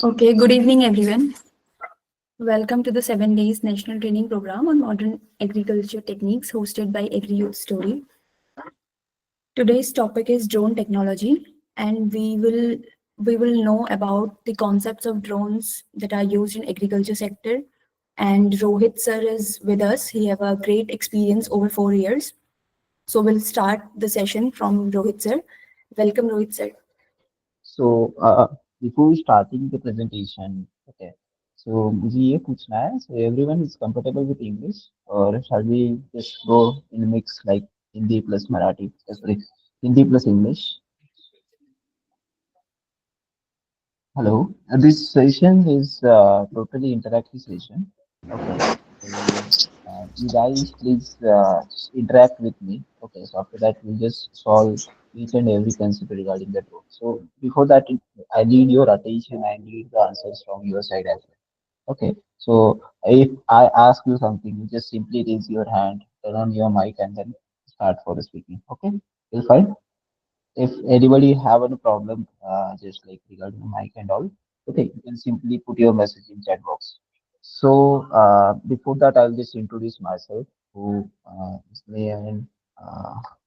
Okay, good evening, everyone. Welcome to the 7 Days National Training Program on Modern Agriculture Techniques hosted by Agri Youth Story. Today's topic is drone technology, and we will know about the concepts of drones that are used in agriculture sector. And Rohit sir is with us. He have a great experience over 4 years. So we'll start the session from Rohit sir. Welcome, Rohit sir. So before starting the presentation, okay. So मुझे ये पूछना है, so everyone is comfortable with English, or shall we just go in a mix like Hindi plus Marathi? Sorry, Hindi plus English. Hello. This session is totally interactive session. Okay. So you guys please interact with me. Okay. So after that we'll just solve each and every concept regarding the role. So before that, I need your attention. I need the answers from your side as well. Okay. So if I ask you something, you just simply raise your hand, turn on your mic, and then start for the speaking. Okay. Will fine. If anybody have any problem, just like regarding the mic and all, okay, you can simply put your message in chat box. So before that, I'll just introduce myself, who is me and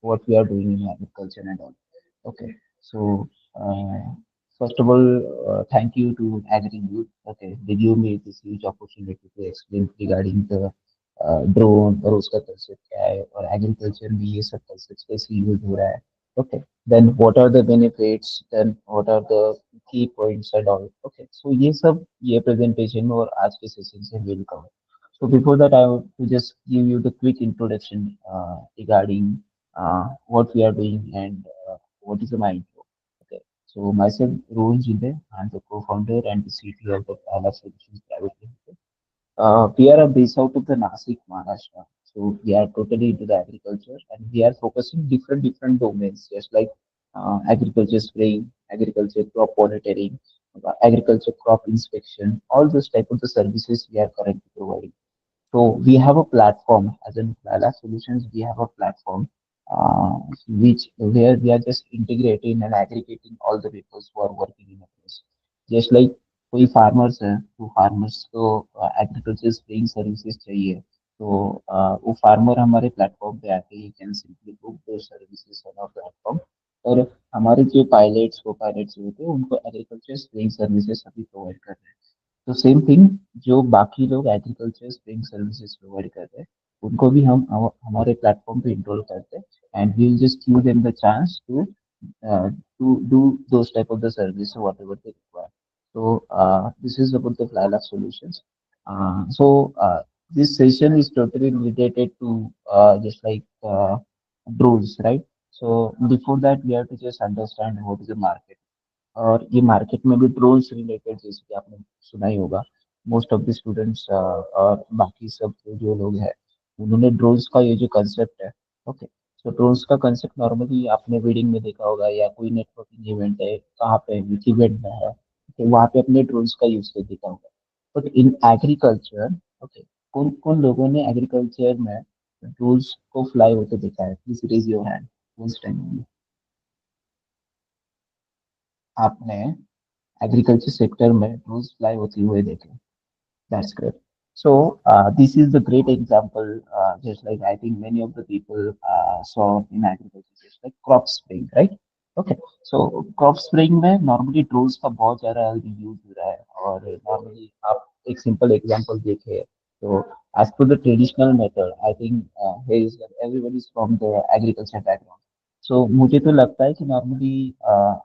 what we are doing in agriculture and all. Okay, so first of all, thank you to Agri Youth. Okay, they give me this huge opportunity to explain regarding the drone और उसका concept क्या है और agriculture में ये सब concept कैसे use हो रहा है. Okay, then what are the benefits, then what are the key points and all. Okay, so ये सब ये presentation में और आज के session से will cover. So before that, I want to just give you the quick introduction regarding what we are doing and what is my intro. Okay, so myself, Rohan Jinde, I'm the co-founder and the CTO of the Pala Solutions Private Limited. We are based out of the Nasik, Maharashtra. So we are totally into the agriculture and we are focusing different domains, just like agriculture spraying, agriculture crop monitoring, agriculture crop inspection, all those type of the services we are currently providing. So we have a platform as in Lala Solutions. We have a platform which where we are just integrating and aggregating all the people who are working in a place. Just like कोई farmers है तो farmers को agriculture spraying services चाहिए तो वो farmer हमारे platform पे आके ही कैन सिंपली बुक दो सर्विसेज ऑन आवर प्लेटफॉर्म. और हमारे जो पायलट्स को पायलट्स होते हैं उनको एग्रीकल्चर स्प्रेइंग सर्विसेज अभी प्रोवाइड कर रहे हैं. तो सेम थिंग जो बाकी लोग एग्रीकल्चर स्प्रेइंग सर्विसेज प्रोवाइड करते हैं उनको भी हम हमारे प्लेटफॉर्म पे इनरोल करते हैं and we will just give them the chance to do those type of the service whatever they require. So this is about the Flyla solutions. This session is totally related to just like drones, right? So before that, we have to just understand what is the market. और ये market में भी drones related जैसे कि आपने सुना ही होगा. Most of the students और बाकी सब जो लोग हैं उन्होंने ड्रोन्स का ये जो कंसेप्ट है. ओके, तो ड्रोन्स का कंसेप्ट नॉर्मली आपने रीडिंग में देखा होगा या कोई नेटवर्किंग इवेंट है कहाँ पे विच इवेंट में है, तो वहाँ पे अपने ड्रोन्स का यूज कर देखा होगा. बट इन एग्रीकल्चर, ओके, कौन कौन लोगों ने एग्रीकल्चर में ड्रोन्स को फ्लाई होते देखा है? Please raise your hand. उस टाइम आपने एग्रीकल्चर सेक्टर में ड्रोन्स फ्लाई होते हुए देखे. That's great. So this is the great example. Just like I think many of the people saw in agriculture, just like crop spraying, right? Okay. So crop spraying में normally drones का बहुत ज़्यादा use हो रहा है और normally आप एक simple example देखें तो as per the traditional method, I think here is everybody is from the agriculture background. So मुझे तो लगता है कि normally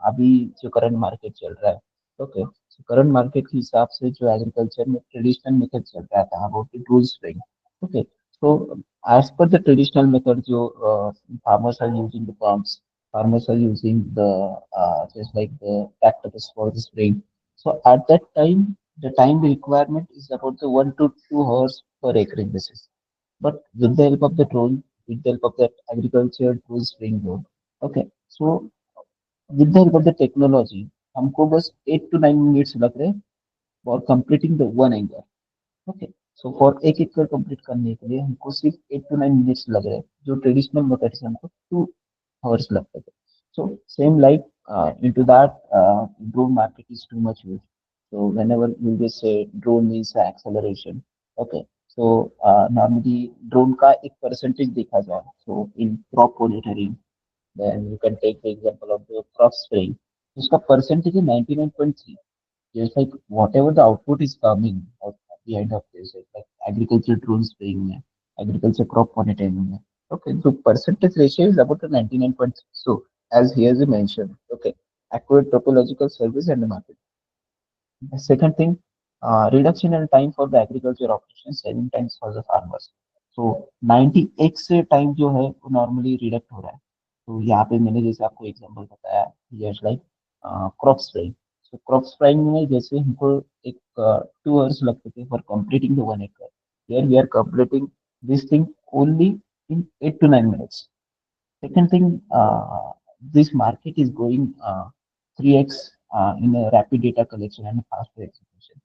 अभी जो current market चल रहा है, ओके, करंट मार्केट के हिसाब से जो एग्रीकल्चर में ट्रेडिशनल मेथड चल रहा था about the tool spraying. Okay, so as per the traditional method जो farmers are using the pumps, farmers are using the just like the tractors for the spraying. So at that time, the time requirement is about the 1 to 2 hours per acre basis. But with the help of the drone, with the help of that agriculture tool spraying drone, okay, so with the help of the technology हमको बस 8 to 9 minutes लग रहे हैं for completing the 1 acre. Okay, so for 1 एकड़ complete करने के लिए हमको सिर्फ 8 to 9 minutes लग रहे हैं जो ट्रेडिशनल मेथड से हमको 2 hours लगते थे. सो same like into that drone market is too much huge. So whenever you just say drone means acceleration, okay. So normally drone का एक percentage देखा जाए. So in crop monitoring, then you can take the example of the crop spraying. उसका percentage है 99.3. Just like whatever the output is coming out at the end of this, like agriculture drone spraying में, agriculture crop monitoring में. Okay, so percentage ratio is about the 99.3. So as here you mentioned, okay, accurate topological service and the market. The second thing, reduction in time for the agriculture operations, saving times for the farmers. So 90x से time जो है वो normally redact हो रहा है. तो यहाँ पे मैंने जैसे आपको एग्जांपल बताया, just like crop spraying. So crop spraying में जैसे हमको एक 2 hours लगते थे for completing the 1 acre. Here we are completing this thing only in 8 to 9 minutes. Second thing, this market is going 3x in a rapid data collection and faster execution.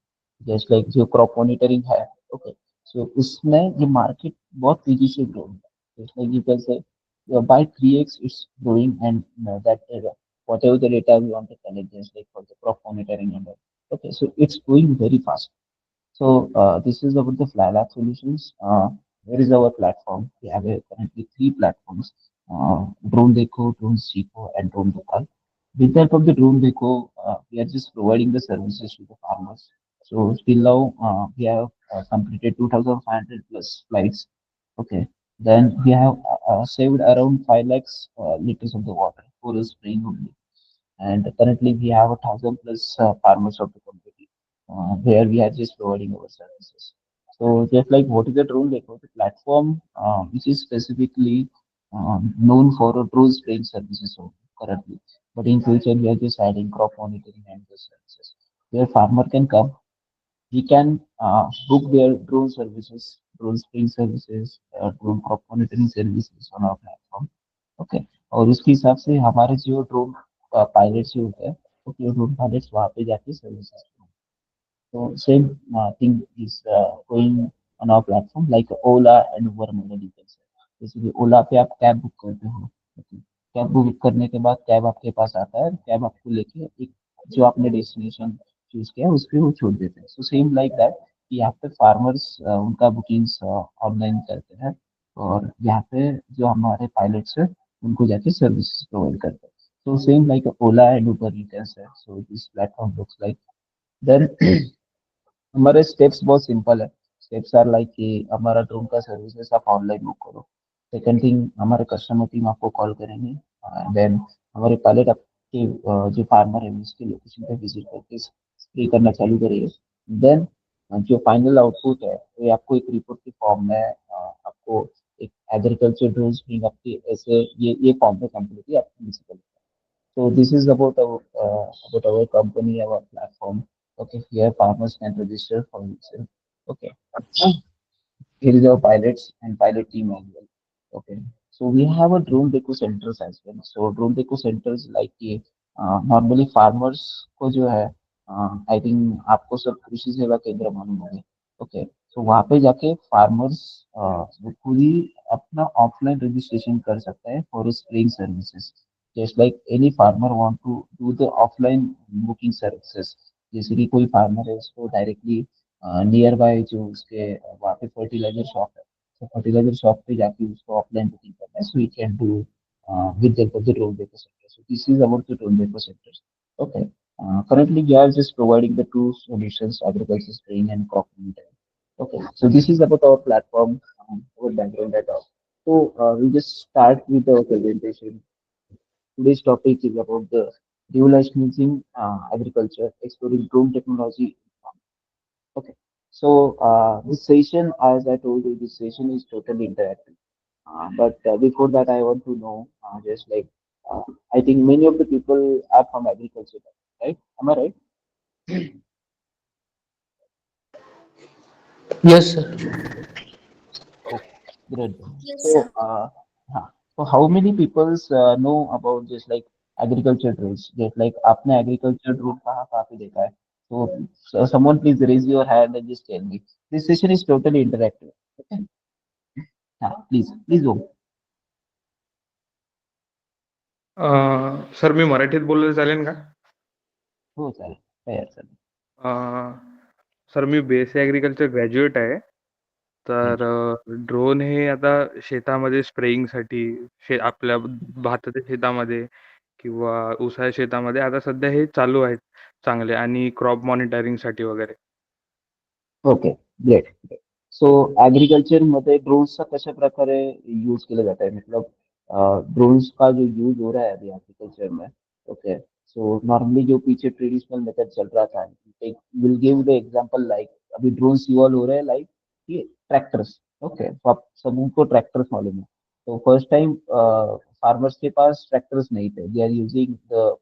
Just like जो crop monitoring है, okay. So उसमें ये market बहुत तेजी से grow है. Just like you can say by 3x it's growing, and that whatever the data we want to collect, just like for the crop monitoring and all. Okay, so it's going very fast. So this is about the Flylab solutions. Where is our platform? We have currently 3 platforms: Drone Deco, Drone Seco, and Drone Local. With the help of the Drone Deco, we are just providing the services to the farmers. So till now, we have completed 2,500 plus flights. Okay. Then we have saved around 5 lakhs liters of the water for the spraying only. And currently we have 1,000 plus farmers of the community where we are just providing our services. So just like what is the drone network, the platform which is specifically known for a drone spraying services only currently. But in future we are just adding crop monitoring and the services where farmer can come. He can book their drone services, drone spraying services, drone crop monitoring services on our platform. Okay. और उसके हिसाब से हमारे जो drone pilots जो होते हैं, वो ड्रोन पायलट्स वहाँ पे जाके services. So same thing is going on our platform like Ola and Uber model you can say. जैसे कि ओला पे आप कैब बुक करते हो, कैब बुक करने के बाद कैब आपके पास आता है, कैब आपको लेके एक जो आपने डेस्टिनेशन चूज किया उस पे वो छोड़ देते हैं. सो सेम लाइक दैट कि यहाँ पे फार्मर्स उनका बुकिंग्स ऑनलाइन करते हैं, और यहाँ पे जो हमारे पायलट्स हैं उनको जाके सर्विसेज प्रोवाइड करते हैं. So same like Ola and Uber you can say. So this platform looks like. Then हमारे स्टेप्स बहुत सिंपल है. स्टेप्स आर लाइक कि हमारा ड्रोन का सर्विसेज आप ऑनलाइन बुक करो. सेकंड थिंग, हमारे कस्टमर टीम आपको कॉल करेंगे. देन हमारे पायलट आपके जो फार्मर है उसके लोकेशन पे विजिट करके स्प्रे करना चालू करेंगे. देन जो फाइनल आउटपुट है वो आपको एक रिपोर्ट के फॉर्म में आपको एक एग्रीकल्चर ड्रोन आपके ऐसे ये फॉर्म पे कंप्लीटली आपको visible. So this is about our company, our platform. Okay, here farmers can register for themselves. Okay, here is our pilots and pilot team as well. Okay, so we have a drone deco centers as well. So drone deco centers like कि normally farmers को जो है I think आपको सब कृषि सेवा केंद्र मालूम होंगे. ओके, तो वहाँ पे जाके फार्मर्स वो खुद ही अपना ऑफलाइन रजिस्ट्रेशन कर सकते हैं for spraying services. Just like any farmer want to do the offline booking services. जैसे कि कोई फार्मर है उसको डायरेक्टली नियर बाय जो उसके वहाँ पे फर्टिलाइजर शॉप है, तो फर्टिलाइजर शॉप पे जाके उसको ऑफलाइन बुकिंग करना है. So you can do with the help of the drone data center. So this is about the drone data centers. Okay. Currently, we are just providing the two solutions: agriculture spraying and crop monitoring. Okay. So this is about our platform, our background data. So we just start with our presentation. Today's topic is about the revolutionizing agriculture, exploring drone technology. Okay. So this session, as I told you, this session is totally interactive. But before that, I want to know just like uh, I think many of the people are from agriculture, right? Am I right? Yes, sir. Okay, great. Then. Yes, So, sir. so how many people know about just like agriculture drones? Just like आपने agriculture drone कहाँ कहाँ पे देखा है? So someone please raise your hand and just tell me. This session is totally interactive. Okay. Please go. Sir मी मराठीत बोललं चालेल का? हो चालेल. काही अडचण नाही. सर मी BSc ॲग्रिकल्चर ग्रॅज्युएट आहे. तर ड्रोन हे आता शेतामध्ये स्प्रेइंगसाठी आपल्या भाताच्या शेतामध्ये किंवा ऊसाच्या शेतामध्ये आता सध्या हे चालू आहेत चांगले, आणि क्रॉप मॉनिटरिंगसाठी वगैरे. Okay, great. सो ऍग्रीकल्चर मध्ये ड्रोन्स का कशा प्रकारे यूज केला जाता है, मतलब ड्रोन्स का जो यूज हो रहा है अभी एग्रीकल्चर में. ओके, सो नॉर्मली जो पीछे ट्रेडिशनल मेथड चल रहा था, will give the example like अभी ड्रोन्स इवॉल्व हो रहे हैं लाइक कि ट्रैक्टर्स. ओके, तो आप सबको ट्रैक्टर्स मालूम है. तो फर्स्ट टाइम फार्मर्स के पास ट्रैक्टर्स नहीं थे, they are using the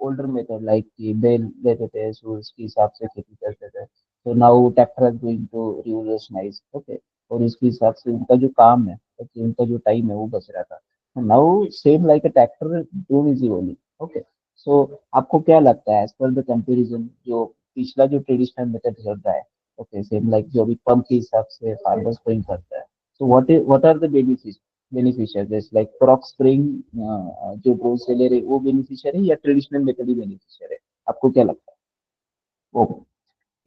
older method like कि बैल लेते थे, सो उसके हिसाब से खेती करते थे. तो now tractor is going to revolutionise. Okay, और इसके हिसाब से उनका जो काम है, ओके, उनका जो टाइम है वो बच रहा था. Now same like a tractor drone is evolving. Okay, so आपको क्या लगता है एज पर द कंपैरिजन जो पिछला जो ट्रेडिशनल मेथड चल रहा है, ओके, सेम लाइक जो अभी पंप के हिसाब से फार्मर स्प्रेइंग करता है, so what are the beneficial जैसे लाइक क्रॉप स्प्रेइंग जो ड्रोन से ले रहे वो बेनिफिशियल है या ट्रेडिशनल मेथड ही बेनिफिशियल है, आपको क्या लगता है वो.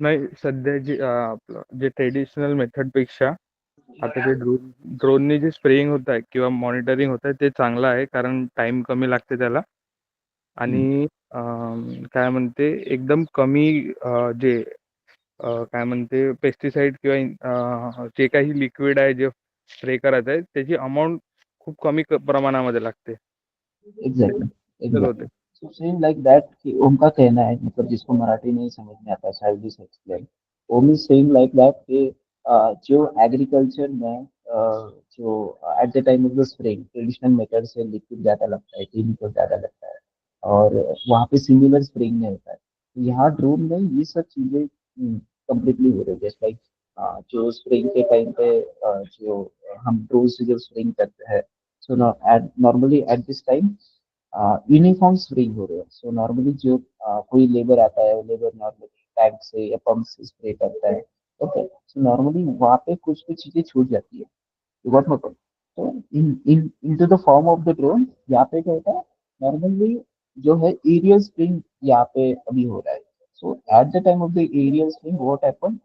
नाही, सध्या आपलं जे ट्रेडिशनल मेथडपेक्षा आता जे ड्रोनने जे स्प्रेइंग होत आहे किंवा मॉनिटरिंग होत आहे ते चांगलं आहे, कारण टाइम कमी लागते त्याला. आणि काय म्हणते एकदम कमी जे काय म्हणते पेस्टिसाइड किंवा जे काही लिक्विड आहे जे स्प्रे करायचं आहे त्याची अमाऊंट खूप कमी प्रमाणामध्ये लागते. एग्जैक्टली, चल होते. Exactly. So same like that कि उनका कहना है, मतलब जिसको मराठी नहीं समझ में आता शायद दिस एक्सप्लेन, वो मीन सेम लाइक दैट कि जो एग्रीकल्चर में जो eight the time of the spraying traditional method से लिक्विड ज्यादा लगता है, केमिकल ज्यादा लगता है, और वहाँ पे सिमिलर स्प्रेइंग नहीं होता है. तो यहाँ ड्रोन में ये सब चीजें कम्प्लीटली हो रही है. जैसे लाइक जो स्प्रेइंग के टाइम पे जो हम ड्रोन से जो स्प्रेइंग करते हैं, so normally at this time uniform spraying हो रहे हैं. सो नॉर्मली जो कोई लेबर आता है, वो लेबर नॉर्मली टैंक से या पंप से स्प्रे करता है. ओके, सो नॉर्मली वहाँ पे कुछ कुछ चीजें छूट जाती है. You got my point. तो in in into the form of the drone यहाँ पे क्या होता है, नॉर्मली जो है एरियल स्प्रिंग यहाँ पे अभी हो रहा है. So at the time of the aerial spring what happen,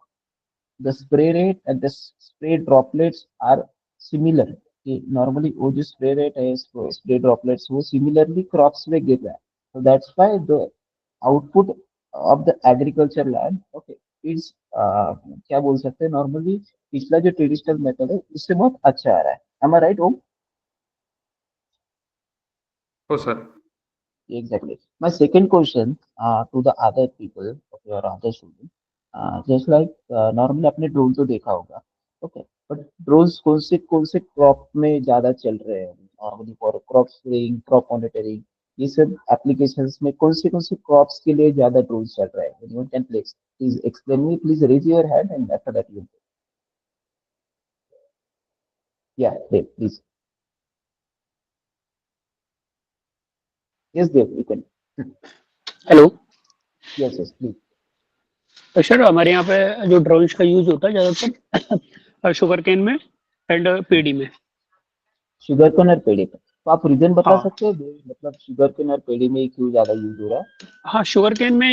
the spray rate and the spray droplets are similar. कि normally वो जो spray rate है, spray droplets वो similarly crops में गिर रहा है. So that's why the output of the agriculture land, okay, is क्या बोल सकते हैं, normally पिछला जो ट्रेडिशनल मेथड है उससे बहुत अच्छा आ रहा है. Am I right, ओम? हो sir. Exactly. My second question to the other people, okay, or other students, just like normally आपने ड्रोन तो देखा होगा, ओके, बट ड्रोन्स कौन से क्रॉप में ज्यादा चल रहे हैं normally for crop spraying, crop monitoring, ये सब एप्लीकेशंस में कौन से क्रॉप्स के लिए ज्यादा ड्रोन्स चल रहे हैं? Anyone can please explain me, please raise your hand and after that you. Yeah please. Yes Dev, you can. Hello yes yes please. Sir, हमारे यहाँ पे जो ड्रोन्स का यूज होता है ज्यादातर शुगर केन में एंड पीडी में. शुगर केन और पेड़ी पे, तो आप रीजन बता हाँ सकते हो मतलब शुगर केन और पेड़ी में क्यों ज्यादा यूज हो रहा है? हाँ, शुगर केन में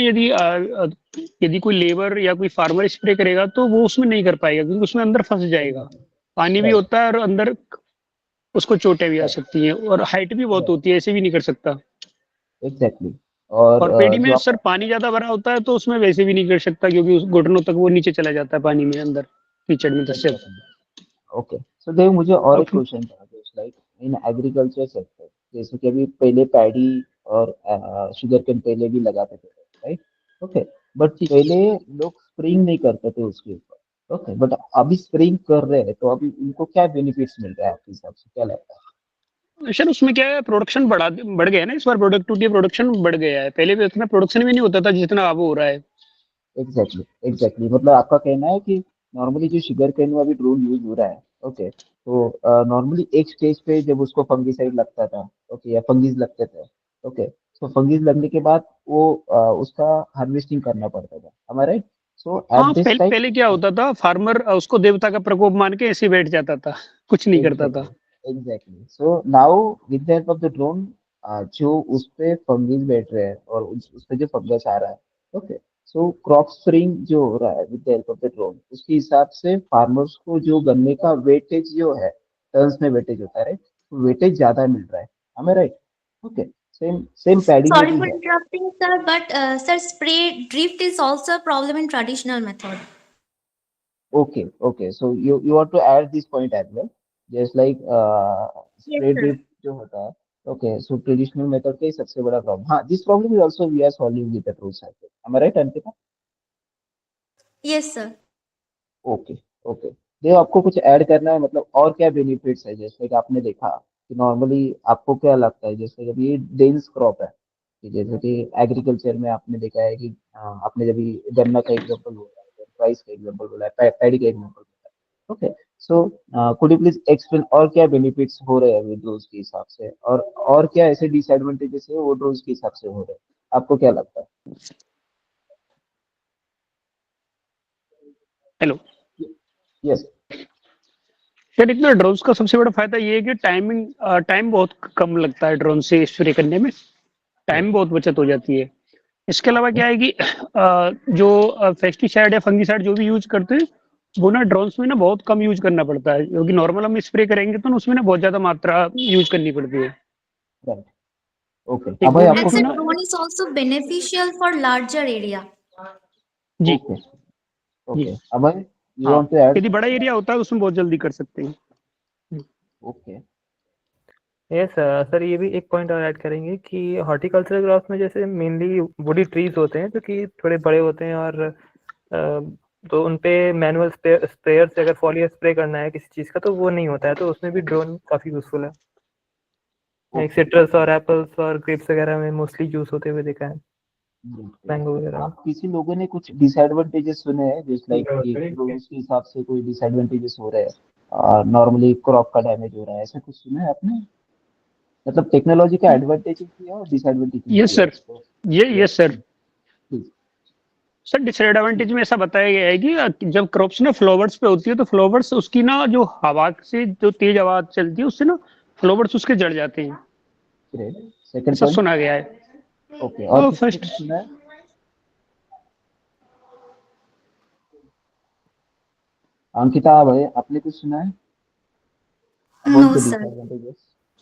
यदि कोई लेबर या कोई फार्मर स्प्रे करेगा तो वो उसमें नहीं कर पाएगा, क्योंकि उसमें अंदर फंस जाएगा. पानी भी राइट, होता है और अंदर उसको चोटें भी आ राइट, सकती हैं, और हाइट भी बहुत राइट, होती है, ऐसे भी नहीं कर सकता. एग्जैक्टली. और और पेडी जो में आप. सर पानी ज्यादा भरा होता है तो उसमें वैसे भी नहीं कर सकता, क्योंकि उस घुटनों तक वो नीचे चला जाता है पानी में, अंदर कीचड़ में धंस जाता एग्जैक्टली. ओके, सो देव मुझे और है. एक क्वेश्चन था, just like in agriculture sector, जैसे कि अभी पहले पैडी और शुगर केन पहले भी लगाते थे, राइट? ओके, बट पहले लोग स्प्रेइंग नहीं करते थे उसके ऊपर. ओके, बट अभी स्प्रेइंग कर रहे हैं, तो अभी उनको क्या बेनिफिट्स मिल रहा है आपके हिसाब से, क्या लगता है? सर उसमें क्या है, प्रोडक्शन बढ़ गया है ना, इस बार प्रोडक्टिविटी प्रोडक्शन बढ़ गया है. पहले भी उतना प्रोडक्शन भी नहीं होता था जितना अब हो रहा है. एग्जैक्टली, एग्जैक्टली, मतलब आपका कहना है कि नॉर्मली जो शुगर केन में अभी ड्रोन यूज हो रहा है, ओके, तो नॉर्मली एक स्टेज पे जब उसको फंगिसाइड लगता था, ओके, या फंगीज लगते थे, ओके, तो फंगीज लगने के बाद वो उसका हार्वेस्टिंग करना पड़ता था, हमारा राइट? सो एट हाँ, दिस टाइम. पहले क्या होता था, फार्मर उसको देवता का प्रकोप मान के ऐसे ही बैठ जाता था, कुछ नहीं करता था. Exactly, exactly. So now with the help of the drone जो उस पे फंगीज बैठ रहे हैं और उस पे जो फंगस आ रहा है, ओके, सो क्रॉप स्प्रेइंग जो हो रहा है with the help of the drone, उसके हिसाब से फार्मर्स को जो गन्ने का वेटेज जो है, टर्न्स में वेटेज होता है, राइट, वेटेज ज्यादा मिल रहा है, हमें, right? Okay, same same paddy में Sorry भी for है। interrupting, sir, but sir, spray drift is also a problem in traditional method. Okay, okay. So you want to add this point as well, just like Yes, spray sir. drift जो होता है. Okay, so traditional method का ही सबसे बड़ा problem. हाँ, this problem is also we are solving with the tool cycle. Am I right, Ankita? Yes, sir. Okay, okay. देखो, आपको कुछ ऐड करना है, मतलब और क्या बेनिफिट्स है, जैसे कि आपने देखा कि नॉर्मली आपको क्या लगता है, जैसे जब ये डेंस क्रॉप है, कि जैसे कि एग्रीकल्चर में आपने देखा है कि आपने जब ये गन्ना का एग्जांपल बोला है, राइस का एग्जांपल बोला है, पैडी का एग्जांपल बोला है, okay. So could you please explain और क्या बेनिफिट्स हो रहे हैं विंडोज के हिसाब से, और क्या ऐसे डिसएडवांटेजेस है वो ड्रोन्स के हिसाब से हो रहे हैं, आपको क्या लगता है? Hello yes. सर, इसमें ड्रोन्स का सबसे बड़ा फायदा ये है कि टाइम बहुत कम लगता है ड्रोन से स्प्रे करने में, टाइम बहुत बचत हो जाती है। इसके अलावा क्या है कि जो पेस्टिसाइड या फंगिसाइड जो भी यूज करते हैं वो ना ड्रोन्स में ना बहुत कम यूज करना पड़ता है, क्योंकि नॉर्मल हम स्प्रे करेंगे तो ना उसमें ना बहुत ज्यादा मात्रा यूज करनी पड़ती है। Right, okay. एक अब भाई वो भी आपको And sir, उसमें ना drone is also beneficial for larger area. जी ओके, जी ओके। अब भाई यू हाँ, वांट टू ऐड यदि बड़ा समथिंग? एरिया होता है तो उसमें बहुत जल्दी कर सकते हैं। ओके। यस सर, ये भी एक पॉइंट और ऐड करेंगे कि हॉर्टिकल्चरल क्रॉप्स में जैसे मेनली वुडी ट्रीज होते हैं जो कि थोड़े बड़े होते हैं, और तो उन पे मैनुअल स्प्रेयर से अगर फॉलियर स्प्रे करना है किसी चीज़ का तो वो नहीं होता है, तो उसमें भी ड्रोन काफ़ी यूजफुल है। लाइक ओके, सिट्रस और एप्पल्स और ग्रेप्स वगैरह में मोस्टली यूज होते हुए देखा है, बिल्कुल। मैंगो वगैरह में। आप किसी लोगों ने कुछ डिसएडवांटेजेस सुने हैं, जिस लाइक कि ड्रोन्स के हिसाब से कोई डिसएडवांटेजेस हो रहे हैं, नॉर्मली क्रॉप का डैमेज हो रहा है, ऐसा कुछ सुना है आपने? मतलब टेक्नोलॉजी का एडवांटेजेस भी है और डिसएडवांटेजेस यस भी है, सर, तो ये yes yes sir. Please. Sir, disadvantage में ऐसा बताया गया है कि जब क्रॉप्स ना फ्लावर्स पे होती है तो फ्लावर्स उसकी ना जो हवा से जो तेज हवा चलती है उससे ना फ्लावर्स उसके जड़ जाते हैं, ग्रेट। सेकंड ऐसा पॉइंट? सुना गया है। ओके, और और किसी ने फर्स्ट कुछ सुना है? अंकिता भाई, आपने कुछ सुना है about No, the sir. Disadvantages?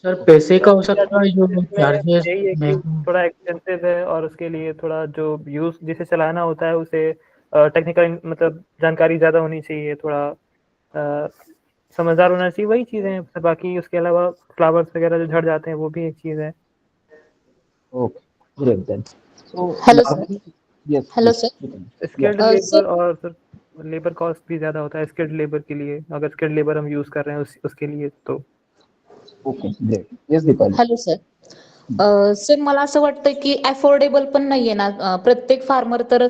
Sir okay, पैसे का हो सकता है जो इसमें चार्जेस यही है कि में। थोड़ा एक्सपेंसिव है, और उसके लिए थोड़ा जो यूज जिसे चलाना होता है उसे टेक्निकल मतलब जानकारी ज़्यादा होनी चाहिए, थोड़ा अ, समझदार होना चाहिए, वही चीज़ें हैं। फिर बाकी उसके अलावा फ्लावर्स वगैरह जो झड़ जाते हैं वो भी एक चीज़ है। Okay, great then. So hello sir. Normally, yes hello please, sir. Skilled sir labour और फिर लेबर कॉस्ट भी ज़्यादा होता है स्किल्ड लेबर के लिए, अगर स्किल्ड लेबर हम यूज़ कर रहे हैं उसके लिए तो। Okay, great. Yes Deepali. Hello sir. Sir मला असं वाटतं की अफोर्डेबल पण नाहीये ना, प्रत्येक फार्मर तर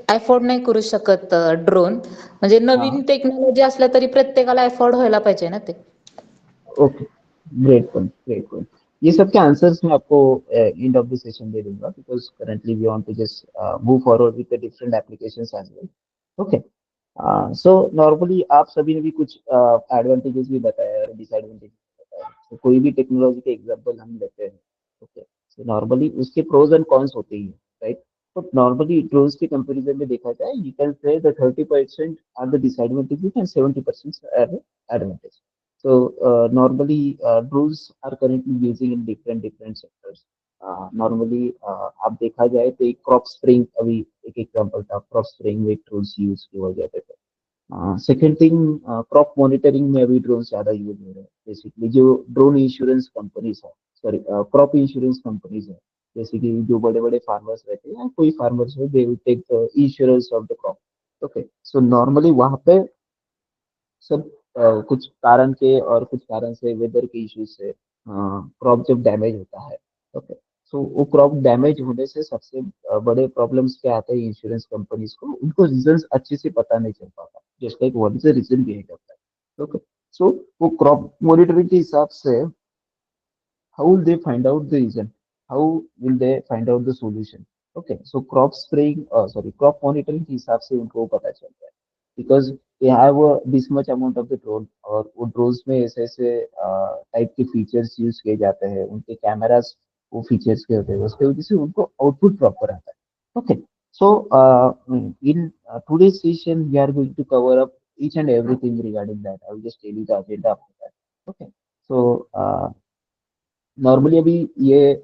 अफोर्ड नाही करू शकत ड्रोन, म्हणजे हाँ, नवीन टेक्नॉलॉजी असल्या तरी प्रत्येकाला अफोर्ड व्हायला पाहिजे ना ते। Okay, great point, great point. ये सब के आंसर्स मैं आपको एंड ऑफ द सेशन दे दूंगा, because currently we want to just move forward with the different applications as well. Okay, so normally आप सभी ने भी कुछ एडवांटेजेस भी बताया और डिसएडवांटेजेस बताया, तो कोई भी टेक्नोलॉजी के एग्जांपल हम लेते हैं, ओके, सो नॉर्मली उसके प्रोज एंड कॉन्स होते ही हैं, राइट? तो नॉर्मली ड्रोन्स के कंपैरिजन में देखा जाए, you can say the 30% are the disadvantages and 70% are the advantage. So normally drones are currently using in different sectors. Normally आप देखा जाए तो एक क्रॉप स्प्रेइंग, अभी एक एग्जांपल था, क्रॉप स्प्रेइंग में ड्रोन्स यूज किए जाते थे। सेकेंड थिंग, क्रॉप मॉनिटरिंग में अभी ड्रोन ज्यादा यूज हो रहे हैं। बेसिकली जो ड्रोन इंश्योरेंस कंपनीज है, सॉरी क्रॉप इंश्योरेंस कंपनीज है, जैसे कि जो बड़े बड़े फार्मर्स रहते हैं, कोई फार्मर्स है, they will take the insurance of the crop. Okay, so normally वहाँ पे सब कुछ कारण के और कुछ कारण से, वेदर के इश्यूज से क्रॉप जब डैमेज होता है, ओके, सो वो क्रॉप डैमेज होने से सबसे बड़े प्रॉब्लम्स क्या आते हैं इंश्योरेंस कंपनीज को, उनको रीजंस अच्छे से पता नहीं चल पाता, just like what is the reason behind of that. Okay, so वो क्रॉप मॉनिटरिंग के हिसाब से, how will they find out the reason, how will they find out the solution? Okay, so crop spraying, sorry, crop monitoring के हिसाब से उनको पता चलता है, because they have this much amount of the drone, और वो ड्रोन्स में ऐसे ऐसे टाइप के फीचर्स यूज किए जाते हैं, उनके कैमरास वो फीचर्स के होते हैं, उसके वजह से उनको आउटपुट प्रॉपर आता है। Okay, So, in today's session, we are going to cover up each and everything regarding that. I will just tell you the agenda after that. Okay. So, normally अभी ये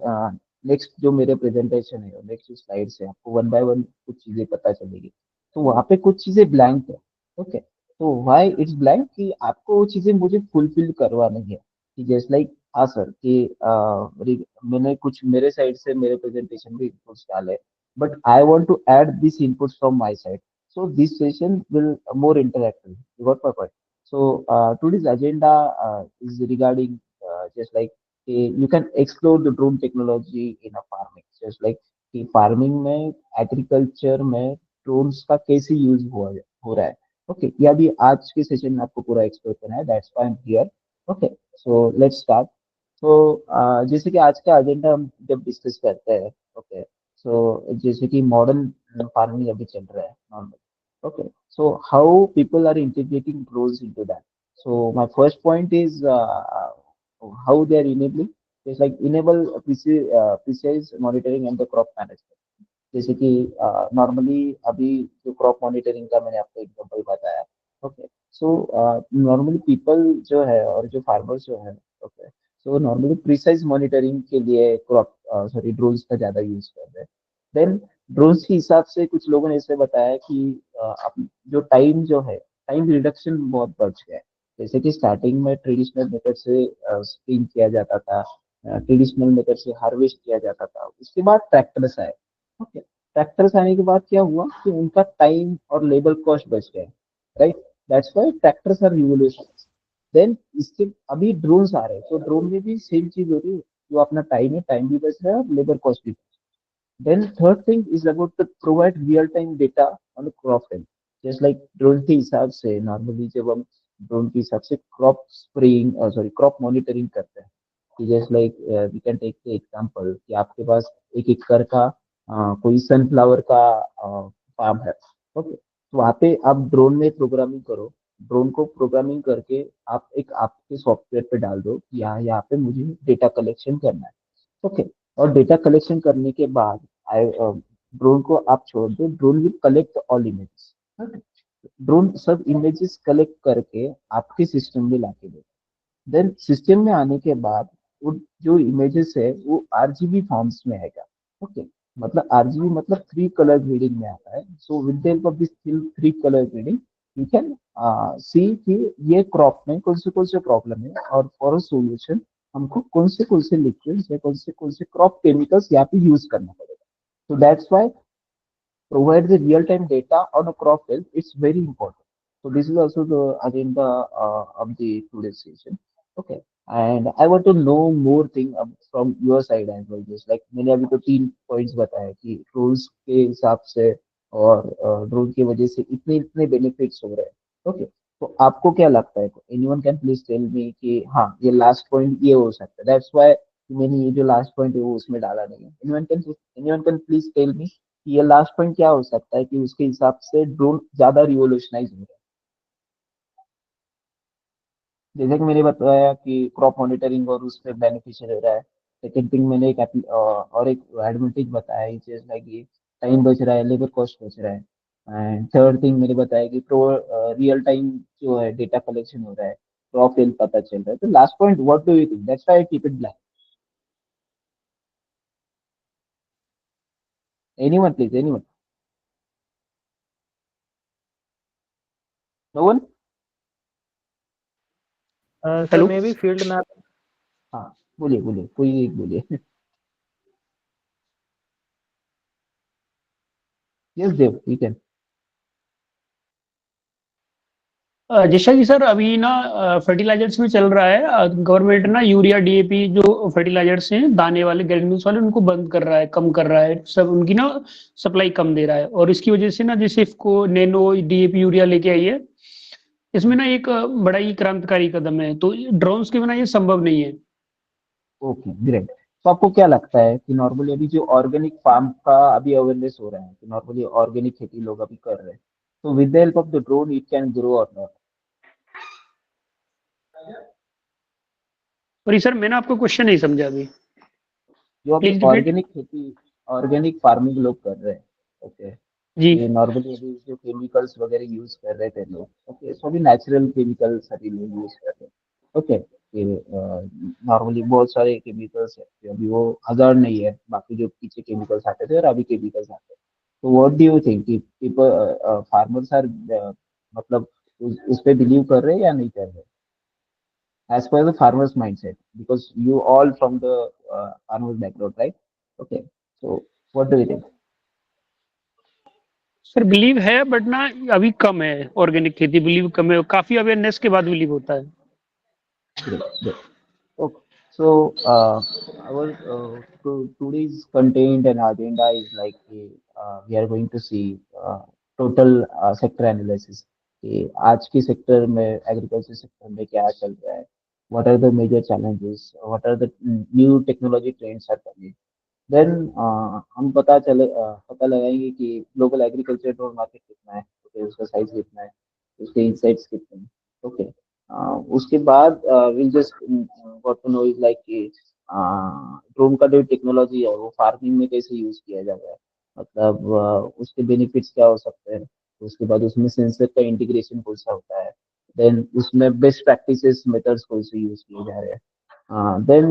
नेक्स्ट जो मेरे presentation है, next जो slides है, आपको one by one कुछ चीजें पता चलेगी। तो वहाँ पे कुछ चीजें ब्लैंक है। ओके, तो व्हाई इट्स ब्लैंक कि आपको वो चीजें मुझे फुलफिल करवानी है कि जैसे लाइक हाँ सर कि मैंने कुछ मेरे साइड से मेरे प्रेजेंटेशन में इनपुट्स डाले, but I want to add this inputs from my side, so this session will more interactive. You got my point? So today's agenda is regarding just like you can explore the drone technology in a farming, just like कि farming में agriculture में drones का कैसे use हो रहा है। Okay, ये अभी आज के सेशन में आपको पूरा एक्सप्लोर करना है, that's why I am here. Okay, so let's start. तो जैसे कि आज का एजेंडा हम जब डिस्कस करते हैं, ओके, सो जैसे कि मॉडर्न फार्मिंग अभी चल रहा है normal. Okay, so how people are integrating drones into that? So my first point is how they are enabling. It's like enable precise monitoring and the crop management. जैसे कि normally अभी जो crop monitoring का मैंने आपको example बताया। Okay, so normally people जो है और जो फार्मर्स जो है, okay, so normally precise monitoring के लिए क्रॉप सॉरी ड्रोन्स का ज्यादा यूज कर रहे हैं। देन ड्रोन्स के हिसाब से कुछ लोगों ने ऐसे बताया कि जो टाइम जो है, टाइम रिडक्शन बहुत बढ़ गया है। जैसे कि स्टार्टिंग में ट्रेडिशनल मेथड से स्प्रिंग किया जाता था, ट्रेडिशनल मेथड से हार्वेस्ट किया जाता था, उसके बाद ट्रैक्टर्स आए। ओके, ट्रैक्टर्स आने के बाद क्या हुआ कि उनका टाइम और लेबर कॉस्ट बच गया, right? That's why tractors are revolution. Then इसके अभी ड्रोन्स आ रहे हैं, तो ड्रोन में भी सेम चीज हो रही है, जो अपना टाइम है, टाइम भी बच रहा है और लेबर कॉस्ट भी। Then third thing is about to provide real time data on the crop health. Just like drone के हिसाब से नॉर्मली जब हम ड्रोन के हिसाब से crop spraying sorry crop monitoring करते हैं, कि जैसे like we can take the example कि आपके पास एक एकड़ का कोई सनफ्लावर का फार्म है। ओके, तो वहाँ पे आप ड्रोन में प्रोग्रामिंग करो, ड्रोन को प्रोग्रामिंग करके आप एक आपके सॉफ्टवेयर पे डाल दो कि यहाँ पे मुझे डेटा कलेक्शन करना है। ओके, और डेटा कलेक्शन करने के बाद ड्रोन को आप छोड़ दो, drone will collect all images. Drone सब इमेजेस कलेक्ट करके आपके सिस्टम में लाके दे। देन सिस्टम में आने के बाद वो जो इमेजेस है वो आरजीबी फॉर्म्स में आएगा। ओके, मतलब आरजीबी मतलब थ्री कलर ग्रेडिंग में आता है। सो with the help of this three colour grading you can सी कि ये क्रॉप में कौन से प्रॉब्लम है, और फॉर अ सोल्यूशन हमको कौन से लिक्विड्स या कौन से क्रॉप केमिकल्स यहाँ पे यूज करना पड़ेगा। So that's why provide the real-time data on a crop health. It's very important. So this is also the agenda of the today's session. Okay, and I want to know more thing from your side as well. Just like मैंने अभी तो 3 points बताया कि drones के हिसाब से और drone की वजह से इतने इतने बेनिफिट्स हो रहे हैं। ओके, तो आपको क्या लगता है? Anyone can please tell me कि हाँ ये लास्ट पॉइंट ये हो सकता है, दैट्स व्हाई मैंने ये जो लास्ट पॉइंट है वो उसमें डाला नहीं है। Anyone can please tell me कि ये लास्ट पॉइंट क्या हो सकता है कि उसके हिसाब से ड्रोन ज्यादा रिवोल्यूशनाइज हो रहा है। जैसे कि मैंने बताया कि क्रॉप मॉनिटरिंग और उस पर बेनिफिशियल हो रहा है। सेकेंड थिंग मैंने एक और एक एडवांटेज बताया जैसे लाइक ये टाइम बच रहा है, लेबर कॉस्ट बच रहा है। एंड थर्ड थिंग मैंने बताया कि प्रो रियल टाइम जो है डेटा कलेक्शन हो रहा है, क्रॉप हेल्थ पता चल रहा है। तो last point what do you think? That's why I keep it blank. Anyone please, anyone? No one? Sir hello. May be field map. हाँ, बोलिए बोलिए, कोई एक बोलिए। Yes Dev, you can. जैसा कि सर अभी ना फर्टिलाइजर्स में चल रहा है, गवर्नमेंट ना यूरिया डीएपी जो फर्टिलाइजर्स हैं दाने वाले ग्रेन्यूल्स वाले उनको बंद कर रहा है, कम कर रहा है, सब उनकी ना सप्लाई कम दे रहा है। और इसकी वजह से ना जैसे इसको नैनो डीएपी यूरिया लेके आई है, इसमें ना एक बड़ा ही क्रांतिकारी कदम है। तो ड्रोन्स के बिना ये संभव नहीं है। Okay, great. तो आपको क्या लगता है कि नॉर्मली अभी जो ऑर्गेनिक फार्म का अभी अवेयरनेस हो रहा है कि नॉर्मली ऑर्गेनिक खेती लोग अभी कर रहे हैं, तो with the help of the drone it can grow और नॉट? और ये सर मैंने आपको क्वेश्चन नहीं समझा अभी, जो अभी प्लीज रिपीट। ऑर्गेनिक खेती, ऑर्गेनिक फार्मिंग लोग कर रहे हैं, ओके, जी ये नॉर्मली अभी जो केमिकल्स वगैरह यूज कर रहे थे लोग, ओके, सो अभी नेचुरल केमिकल्स सभी लोग यूज कर रहे हैं, ओके। नॉर्मली बहुत सारे केमिकल्स है, अभी वो हजार नहीं है, बाकी जो पीछे केमिकल्स आते थे और अभी केमिकल्स आते हैं। तो व्हाट डू यू थिंक कि पीपल फार्मर्स आर मतलब उस पे बिलीव कर रहे हैं या नहीं कर रहे, as per the farmer's mindset, because you all from the farmer's background, right? Okay, so what do you think? Sir, believe है बट ना अभी कम है, ऑर्गेनिक खेती बिलीव कम है, काफी अवेयरनेस के बाद बिलीव होता है। Great, great. Okay, so our today's content and agenda is like we are going to see total sector analysis कि आज के सेक्टर में, एग्रीकल्चर सेक्टर में क्या चल रहा है, what are the major challenges, what are the new technology trends are coming, then हम पता लगाएंगे कि ग्लोबल एग्रीकल्चर ड्रोन मार्केट कितना है, ओके, उसका साइज कितना है, उसके इनसाइट्स कितने हैं, ओके। उसके बाद will just got to know is like कि ड्रोन का जो टेक्नोलॉजी है वो फार्मिंग में कैसे यूज किया जा रहा है, मतलब उसके बेनिफिट्स क्या हो सकते हैं, उसके बाद उसमें सेंसर का इंटीग्रेशन कौन सा होता है, देन उसमें बेस्ट प्रैक्टिसेस मेथड्स कौन से यूज किए जा रहे हैं, देन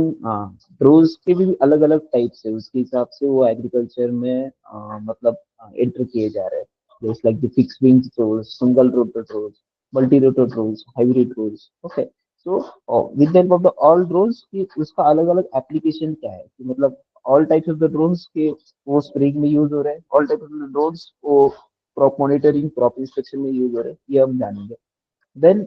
ड्रोन्स के भी अलग अलग टाइप्स है, उसके हिसाब से वो एग्रीकल्चर में मतलब एंटर किए जा रहे हैं, जैसे like the fix wing drones, single rotor drones, multi rotor drones, hybrid drones, okay. So with the help of the all drones की उसका अलग अलग एप्लीकेशन क्या है, कि मतलब all types of the drones के वो स्प्रेइंग में यूज हो रहे हैं, all types of the drones वो क्रॉप मॉनिटरिंग, क्रॉप इंस्पेक्शन में यूज हो रहे हैं, ये हम जानेंगे। देन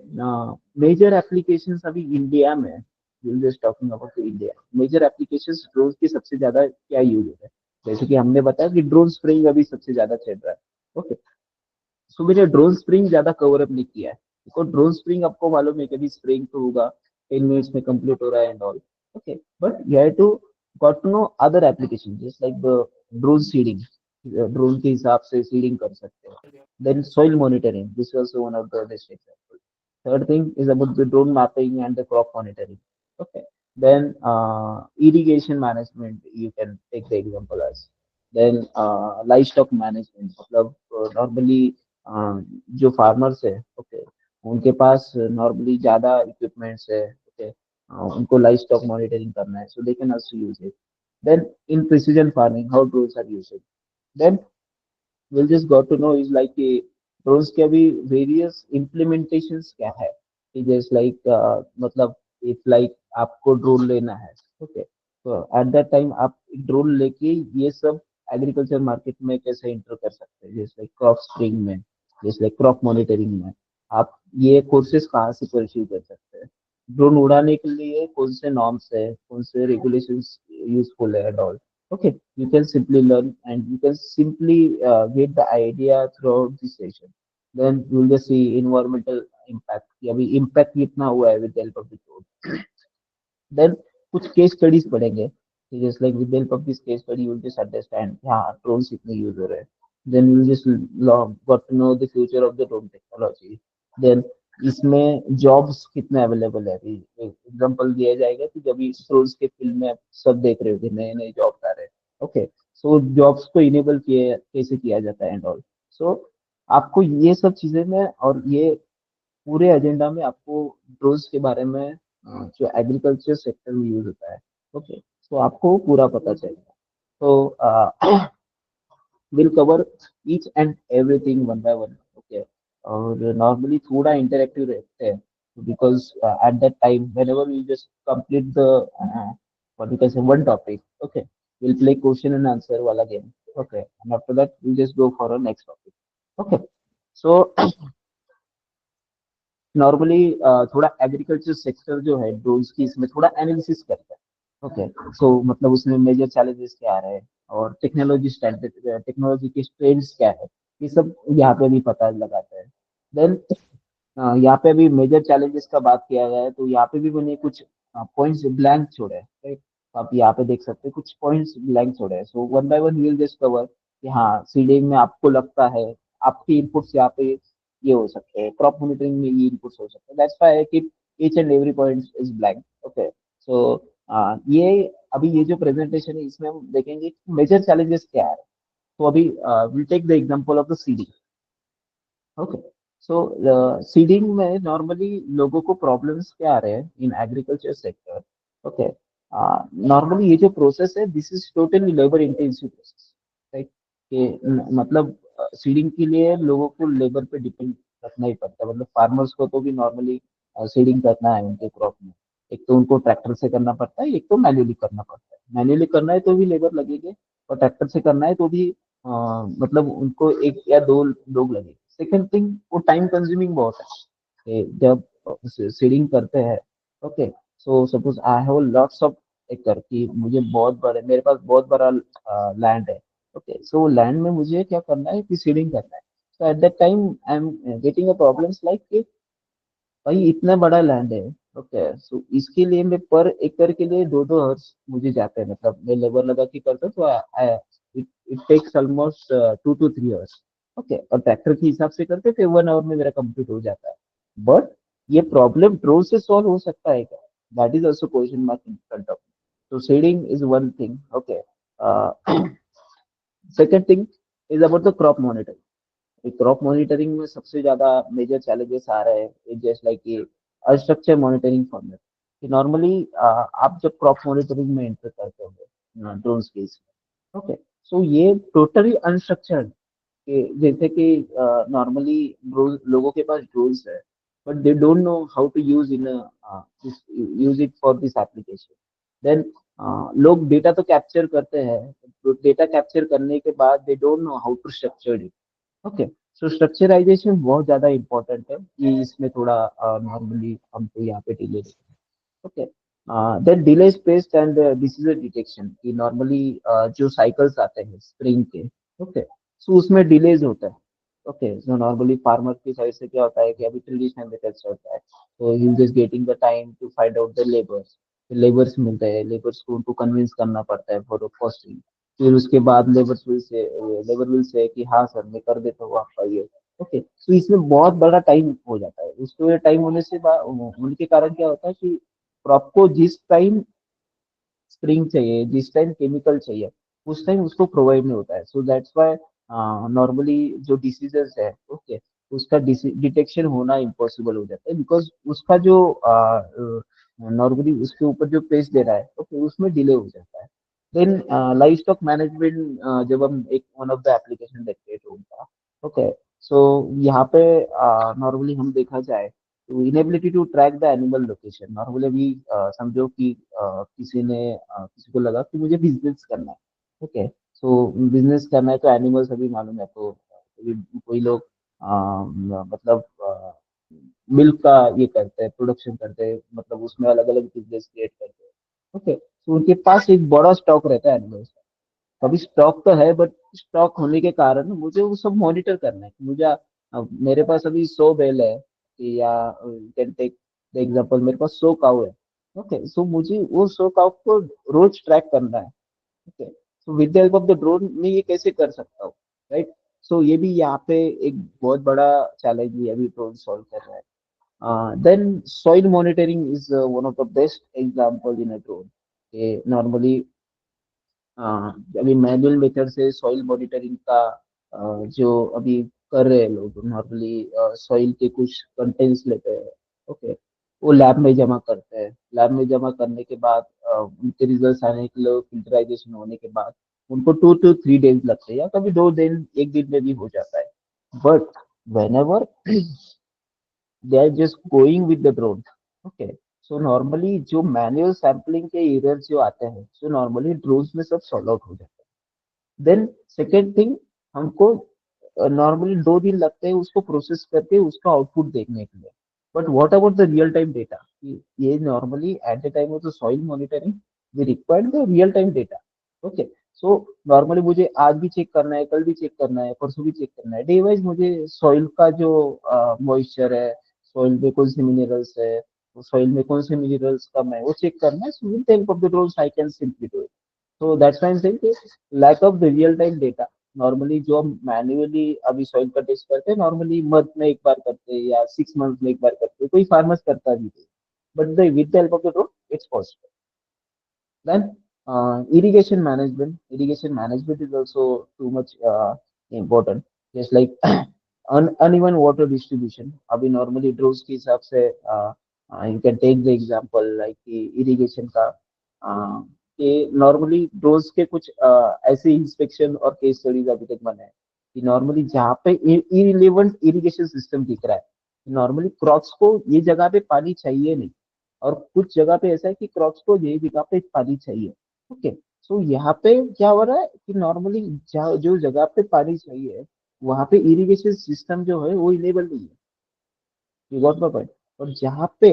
मेजर एप्लीकेशंस अभी इंडिया में, we'll just talking about India, major applications drone की सबसे ज्यादा क्या यूज हो रहा है, जैसे कि हमने बताया कि ड्रोन स्प्रेइंग अभी सबसे ज्यादा चल रहा है, ओके। सो मैंने ड्रोन स्प्रेइंग ज्यादा कवर अप नहीं किया है, बिकॉज ड्रोन स्प्रेइंग आपको मालूम है कि अभी स्प्रेइंग तो होगा 10 मिनट्स में कंप्लीट हो रहा है and all, okay, but you have to got to know other application just like the drone seeding, drone के हिसाब से सीडिंग कर सकते हैं, then soil monitoring, this is also one of the best example. Third thing is about the drone mapping and the crop monitoring. Okay. Then irrigation management, you can take the example as. Then livestock management, मतलब normally जो farmers है, okay, उनके पास normally ज़्यादा equipments है, okay, उनको livestock monitoring करना है, so they can also use it. Then in precision farming, how drones are used. Then we'll just got to know is like कि drones के अभी various implementations क्या है, कि जैसे like मतलब if like आपको ड्रोन लेना है, ओके, तो एट दैट टाइम आप ड्रोन लेके ये सब एग्रीकल्चर मार्केट में कैसे इंटर कर सकते हैं, जैसे क्रॉप स्प्रेइंग में, जैसे क्रॉप मॉनिटरिंग में, आप ये कोर्सेज कहाँ से परस्यू कर सकते हैं, ड्रोन उड़ाने के लिए कौन से नॉर्म्स है, कौन से रेगुलेशंस यूजफुल है and all, okay, you can simply learn and you can simply get the idea throughout the session. Then you will just see environmental impact कि अभी impact कितना हुआ है with the help of the drone. Then कुछ case studies पढ़ेंगे, just like with help of this case study you will just understand हाँ drones इतने use हो रहे हैं, then you will just got to know the future of the drone technology, then इसमें jobs कितने available है, अभी एग्जांपल दिया जाएगा कि जब ड्रोन्स के फील्ड में आप सब देख रहे हो कि नए नए जॉब्स आ रहे हैं, ओके, सो जॉब्स को इनेबल किए कैसे किया जाता है एंड ऑल, सो आपको ये सब चीजें में और ये पूरे एजेंडा में आपको ड्रोन्स के बारे में जो एग्रीकल्चर सेक्टर में यूज होता है, ओके, तो आपको पूरा पता चलेगा। तो will cover each and everything one by one, okay, और नॉर्मली थोड़ा इंटरेक्टिव रहते हैं, because at that time whenever we just complete the what you can say one topic, okay, we'll play question and answer wala game, okay, and after that we'll just go for a next topic, okay। So normally थोड़ा agriculture sector जो है drones की इसमें थोड़ा analysis करता है, okay, सो मतलब उसमें मेजर चैलेंजेस क्या आ रहे हैं और टेक्नोलॉजी स्टैंडर्ड, टेक्नोलॉजी के ट्रेंड्स क्या है, ये सब यहाँ पे भी पता लगाता है। देन यहाँ पे भी मेजर चैलेंजेस का बात किया गया है, तो यहाँ पे भी मैंने कुछ पॉइंट्स ब्लैंक छोड़े हैं, right? तो आप यहाँ पे देख सकते हैं कुछ पॉइंट्स ब्लैंक छोड़े हैं, so one by one will just cover कि हाँ सीडिंग में आपको लगता है आपके इनपुट्स यहाँ पे ये हो सकते हैं, क्रॉप मॉनिटरिंग में ये इनपुट्स हो सकते हैं, that's why I keep each and every point is blank, okay. So ये अभी ये जो प्रेजेंटेशन है इसमें हम देखेंगे मेजर चैलेंजेस क्या है, तो अभी will take the example of the seeding. Okay, so seeding में नॉर्मली लोगों को प्रॉब्लम्स क्या आ रहे हैं in agriculture sector. Okay, normally ये जो प्रोसेस है this is totally labour intensive process, right. कि मतलब सीडिंग के लिए लोगों को लेबर पे डिपेंड रखना ही पड़ता है, मतलब फार्मर्स को तो भी नॉर्मली सीडिंग करना है उनके क्रॉप में। एक तो उनको ट्रैक्टर से करना पड़ता है, एक तो मैन्युअली करना पड़ता है। मैन्युअली करना है तो भी लेबर लगेंगे, और ट्रैक्टर से करना है तो भी मतलब उनको एक या दो लोग लगेंगे। सेकेंड थिंग, वो टाइम कंज्यूमिंग बहुत है। जब सीडिंग करते हैं, okay, so suppose I have lots of एकड़ की, मुझे बहुत बड़े, मेरे पास बहुत बड़ा लैंड है। ओके, सो लैंड में मुझे क्या करना है कि सीडिंग करना है। So at that time I am getting a problems like भाई इतना बड़ा लैंड है। ओके, सो इसके लिए मैं पर एकड़ के लिए 2-2 आवर्स मुझे जाते हैं, मतलब मैं लेबर लगा के करता हूँ तो it it takes almost 2 to 3 hours. Okay, और ट्रैक्टर के हिसाब से करते फिर 1 आवर में मेरा कंप्लीट हो जाता है। बट ये प्रॉब्लम ड्रोन से सॉल्व हो सकता है क्या? That is also question mark in front of. तो shedding is one thing. Okay, second thing is about the crop monitoring. Crop monitoring में सबसे ज्यादा मेजर चैलेंजेस आ रहे हैं, जैसे लाइक कि अनस्ट्रक्चर मॉनिटरिंग फॉर्मेट। कि नॉर्मली आप जब क्रॉप मॉनिटरिंग में एंटर करते हो ड्रोन केस में, ओके, सो ये टोटली अनस्ट्रक्चर्ड। जैसे कि नॉर्मली लोगों के पास ड्रोन्स है, but they don't know how to use use it for this application. Then लोग डेटा तो कैप्चर करते हैं, तो डेटा कैप्चर करने के बाद they don't know how to structure it. Okay, so structurization बहुत ज्यादा इंपॉर्टेंट है, ये इसमें थोड़ा नॉर्मली हमको यहाँ पे delay. Okay, then delay space and decision detection की नॉर्मली जो साइकिल्स आते हैं स्प्रिंग के, ओके, सो उसमें डिलेज होता है। ओके, सो नॉर्मली फार्मर की साइड से क्या होता है कि अभी ट्रेडिशनल मेथड से होता है, तो ही just getting the time to find out the labours. Labours मिलते हैं, लेबर्स को उनको कन्विंस करना पड़ता है फॉर कॉस्टिंग। फिर उसके बाद लेबर विल से कि हाँ सर मैं कर देता हूँ आपका ये। ओके, तो इसमें बहुत बड़ा टाइम हो जाता है। उसको टाइम होने से उनके कारण क्या होता है कि क्रॉप को जिस टाइम स्प्रिंग चाहिए, जिस टाइम केमिकल चाहिए, उस टाइम उसको प्रोवाइड नहीं होता है। सो दैट्स व्हाई नॉर्मली जो डिसीजेस है, ओके, उसका डिटेक्शन होना इम्पॉसिबल हो जाता है, बिकॉज उसका जो नॉर्मली उसके ऊपर जो पेस्ट दे रहा है, ओके, उसमें डिले हो जाता है। देन लाइफ स्टॉक मैनेजमेंट, जब हम एक वन ऑफ द एप्लीकेशन देखते हैं ड्रोन का, ओके, सो यहाँ पे नॉर्मली हम देखा जाए तो inability to track the animal location. Normally अभी समझो कि किसी को लगा कि मुझे बिजनेस करना है। ओके, सो बिजनेस करना है तो एनिमल्स अभी मालूम है, तो अभी कोई लोग मतलब मिल्क का ये करते हैं, प्रोडक्शन करते हैं, मतलब उसमें अलग अलग बिजनेस क्रिएट करते हैं। ओके, तो उनके पास एक बड़ा स्टॉक रहता है एनिमल्स का। अभी स्टॉक तो है, बट स्टॉक होने के कारण मुझे वो सब मॉनिटर करना है। मुझे मेरे पास अभी 100 बैल है, या कैन टेक द एग्जांपल, मेरे पास 100 काऊ है। ओके, सो मुझे वो 100 काऊ को रोज ट्रैक करना है। Okay, so with the help of the drone मैं ये कैसे कर सकता हूँ, राइट। सो ये भी यहाँ पे एक बहुत बड़ा चैलेंज भी अभी ड्रोन सॉल्व कर रहा है। Then soil monitoring is one of the best example in a drone. Normally अभी मैनुअल मेथड से सॉइल मॉनिटरिंग का जो अभी कर रहे हैं लोग, नॉर्मली सॉइल के कुछ कंटेंट्स लेते हैं, ओके, वो लैब में जमा करते हैं। लैब में जमा करने के बाद उनके रिजल्ट्स आने के लिए फिल्टराइजेशन होने के बाद उनको 2 to 3 डेज लगते हैं, या कभी 2 दिन, एक दिन में भी हो जाता है। But whenever they are just going with the drone, okay, so normally जो मैनुअल सैम्पलिंग के एरर्स जो आते हैं, सो नॉर्मली ड्रोन्स में सब सॉल्व आउट हो जाता है। देन सेकेंड थिंग, हमको नॉर्मली 2 दिन लगते हैं उसको प्रोसेस करके उसका आउटपुट देखने के लिए। But what about the real time data? ये normally at the time of the soil monitoring we required the real time data. Okay, so normally मुझे आज भी चेक करना है, कल भी चेक करना है, परसों भी चेक करना है, डे वाइज मुझे सॉइल का जो मॉइस्चर है, सॉइल में कौन से मिनरल्स है, सॉइल में कौन से मिनरल्स कम है, वो चेक करना है। सो with the help of the drones I can simply do it. So that's why I'm saying कि lack of the real time data। Normally जो हम मैन्युअली अभी सॉइल का टेस्ट करते हैं, नॉर्मली मंथ में एक बार करते हैं या 6 मंथ में एक बार करते हैं, कोई फार्मर्स करता भी नहीं, but with the help of the drone it's possible. Then Irrigation management is also too much important. Just like uneven water distribution. अभी normally ड्रोज के हिसाब से you can take the example like irrigation का कि normally ड्रोज के कुछ ऐसे inspection और केस स्टडीज अभी तक बने हैं कि नॉर्मली जहाँ पे इरिलेवेंट इरिगेशन सिस्टम दिख रहा है नॉर्मली क्रॉप्स को ये जगह पे पानी चाहिए नहीं और कुछ जगह पे ऐसा है कि क्रॉप्स को ये जगह पे पानी चाहिए। ओके, सो यहाँ पे क्या हो रहा है कि नॉर्मली जो जगह पे पानी चाहिए वहां पे इरिगेशन सिस्टम जो है वो इनेबल नहीं है। You got my point. और जहाँ पे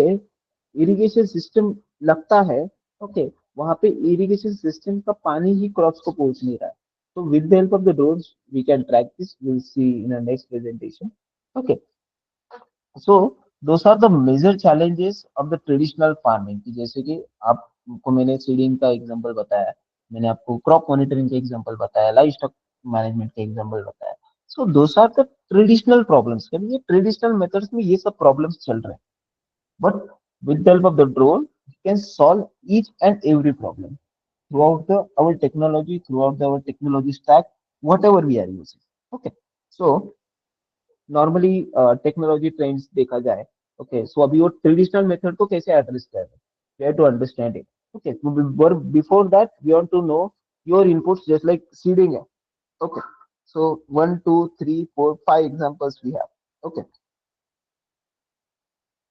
इरिगेशन सिस्टम लगता है ओके वहां पे इरिगेशन सिस्टम का पानी ही क्रॉप्स को पहुंच नहीं रहा है। तो with the help of the drones we can track this, will see in next presentation. Okay, so those are the major challenges of the traditional farming की जैसे कि आपको मैंने सीडिंग का एग्जांपल बताया, मैंने आपको क्रॉप मॉनिटरिंग का एग्जांपल बताया, लाइफ स्टॉक मैनेजमेंट का एग्जांपल बताया। So those are the traditional problems, ये ट्रेडिशनल मेथड्स में ये सब प्रॉब्लम्स चल रहे हैं but with the help of the drone you can solve each and every problem throughout our technology stack, whatever we are using. Okay, so normally technology trends देखा जाए okay so अभी वो ट्रेडिशनल मेथड को कैसे address कर रहे हैं, we have to understand it. Okay, before that we want to know your inputs just like seeding है। Okay, so 1 2 3 4 5 examples we have. Okay,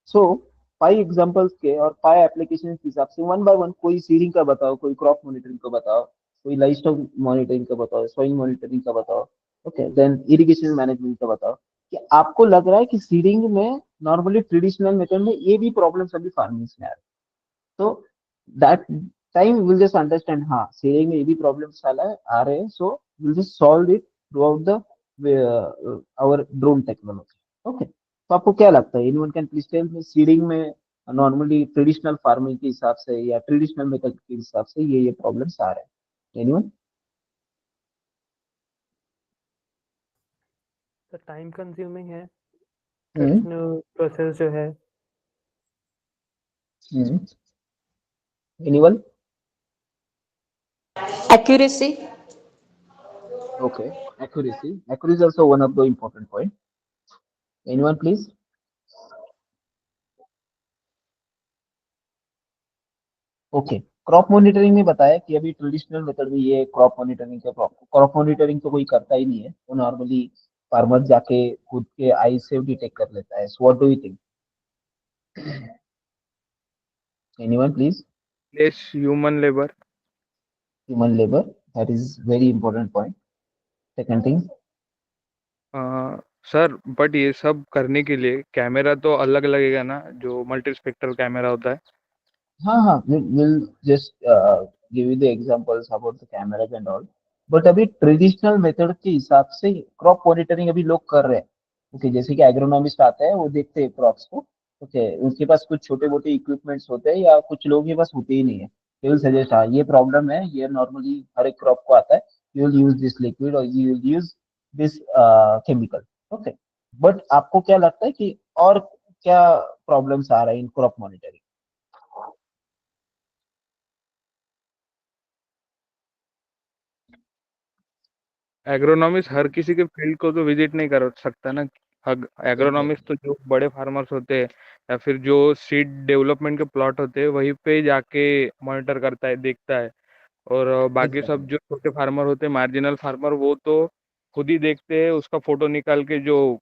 so 5 examples के और 5 एप्लीकेशन के हिसाब से वन बाय वन कोई सीडिंग का बताओ, कोई क्रॉप मॉनिटरिंग का बताओ, कोई लाइफ स्टॉक मॉनिटरिंग का बताओ, सॉइल मॉनिटरिंग का बताओ, ओके देन इरिगेशन मैनेजमेंट का बताओ कि आपको लग रहा है कि सीडिंग में नॉर्मली ट्रेडिशनल मेथड में ये भी प्रॉब्लम्स अभी फार्मिंग्स में आ रहे हैं। तो that time will just understand हाँ सीडिंग में ये भी प्रॉब्लम्स आ रहे हैं so will just solve it throughout the our drone technology. Okay, तो आपको क्या लगता है, anyone can please tell me seeding में नॉर्मली ट्रेडिशनल फार्मिंग के हिसाब से या ट्रेडिशनल मेथड के हिसाब से ये प्रॉब्लम्स आ रहे हैं, एनीवन? तो टाइम कंज्यूमिंग है हम्म ट्रेडिशनल प्रोसेस जो है। Anyone? accuracy. Okay, accuracy is also one of the important point. Anyone please? Okay, crop monitoring में बताया कि अभी ट्रेडिशनल मेथड में ये क्रॉप मॉनिटरिंग तो कोई करता ही नहीं है, वो नॉर्मली फार्मर जाके खुद के आई से डिटेक्ट कर लेता है। So what do you think, anyone please? Less human labour. Human labour, that is very important point. Second thing? Sir but ये सब करने के लिए कैमरा तो अलग लगेगा ना, जो मल्टी स्पेक्ट्रल कैमरा होता है। हाँ, we'll just give you the examples about the cameras and all. But अभी ट्रेडिशनल मेथड के हिसाब से क्रॉप मॉनिटरिंग अभी लोग कर रहे हैं। ओके, जैसे कि एग्रोनॉमिस्ट आता है वो देखते हैं क्रॉप्स को। ओके, उनके पास कुछ छोटे मोटे इक्विपमेंट्स होते हैं या कुछ लोग के पास होते ही नहीं है, दे विल सजेस्ट हाँ ये प्रॉब्लम है, ये नॉर्मली हर एक क्रॉप को आता है, you will use this liquid और you will use this chemical. Okay, but आपको क्या लगता है कि और क्या प्रॉब्लम्स आ रहे हैं इन क्रॉप मॉनिटरिंग? एग्रोनॉमिस्ट हर किसी के फील्ड को तो विजिट नहीं कर सकता ना। एग्रोनॉमिस्ट तो जो बड़े फार्मर्स होते हैं या फिर जो सीड डेवलपमेंट के प्लॉट होते हैं वहीं पे जाके मॉनिटर करता है, देखता है। और बाकी सब जो छोटे फार्मर होते हैं, मार्जिनल फार्मर, वो तो खुद ही देखते हैं, उसका फोटो निकाल के जो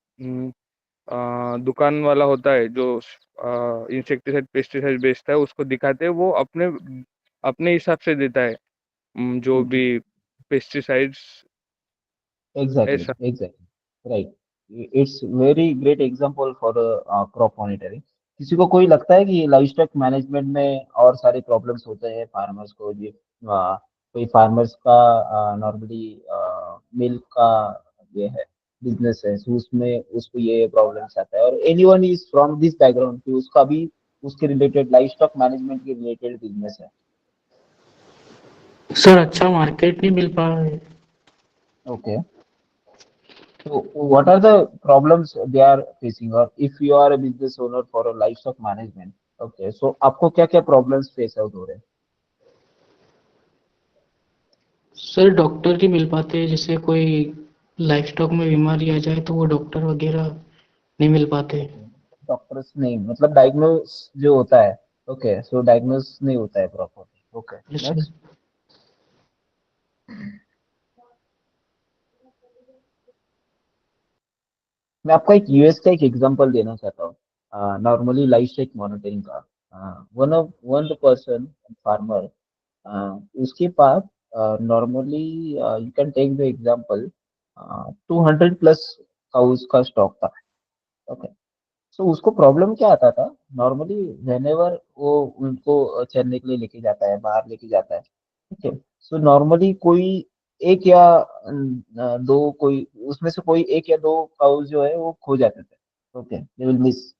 दुकान वाला होता है जो इंसेक्टिसाइड पेस्टिसाइड बेचता है उसको दिखाते हैं, वो अपने अपने हिसाब से देता है जो भी पेस्टिसाइड्स ऐसा। Exactly right. It's very great example for crop monitoring. किसी को कोई लगता है कि लाइफ स्टॉक मैनेजमेंट में और सारे प्रॉब्लम्स होते हैं फार्मर्स को, ये कोई फार्मर्स का नॉर्मली मिल्क का ये है बिजनेस है, so उसमें उसको ये प्रॉब्लम्स आता है, और anyone is from this background कि उसका भी उसके रिलेटेड लाइफ स्टॉक मैनेजमेंट के रिलेटेड बिजनेस है। सर अच्छा मार्केट नहीं मिल पा रहा है। Okay, so what are the problems they are facing, or if you are a business owner for a livestock management, okay, so आपको क्या क्या problems face out हो रहे हैं? सर डॉक्टर ही मिल पाते हैं, जैसे कोई लाइफ स्टॉक में बीमारी आ जाए तो वो डॉक्टर वगैरह नहीं मिल पाते। डॉक्टर्स नहीं, मतलब डायग्नोस जो होता है, ओके, सो डायग्नोस नहीं होता है प्रॉपरली। ओके, अच्छा। नेक्स्ट। मैं आपको एक यूएस का एक एग्जांपल देना चाहता हूँ, नॉर्मली लाइफ स्टाइल मॉनिटरिंग का। वन पर्सन फार्मर, उसके पास normally you can take the example 200 plus cows का स्टॉक था। ओके, सो उसको प्रॉब्लम क्या आता था, नॉर्मली वेनेवर वो उनको चरने के लिए लेके जाता है, बाहर लेके जाता है। ठीक है, सो नॉर्मली कोई एक या दो, कोई उसमें से कोई एक या दो काउस जो है वो खो जाते थे। Okay, they will miss.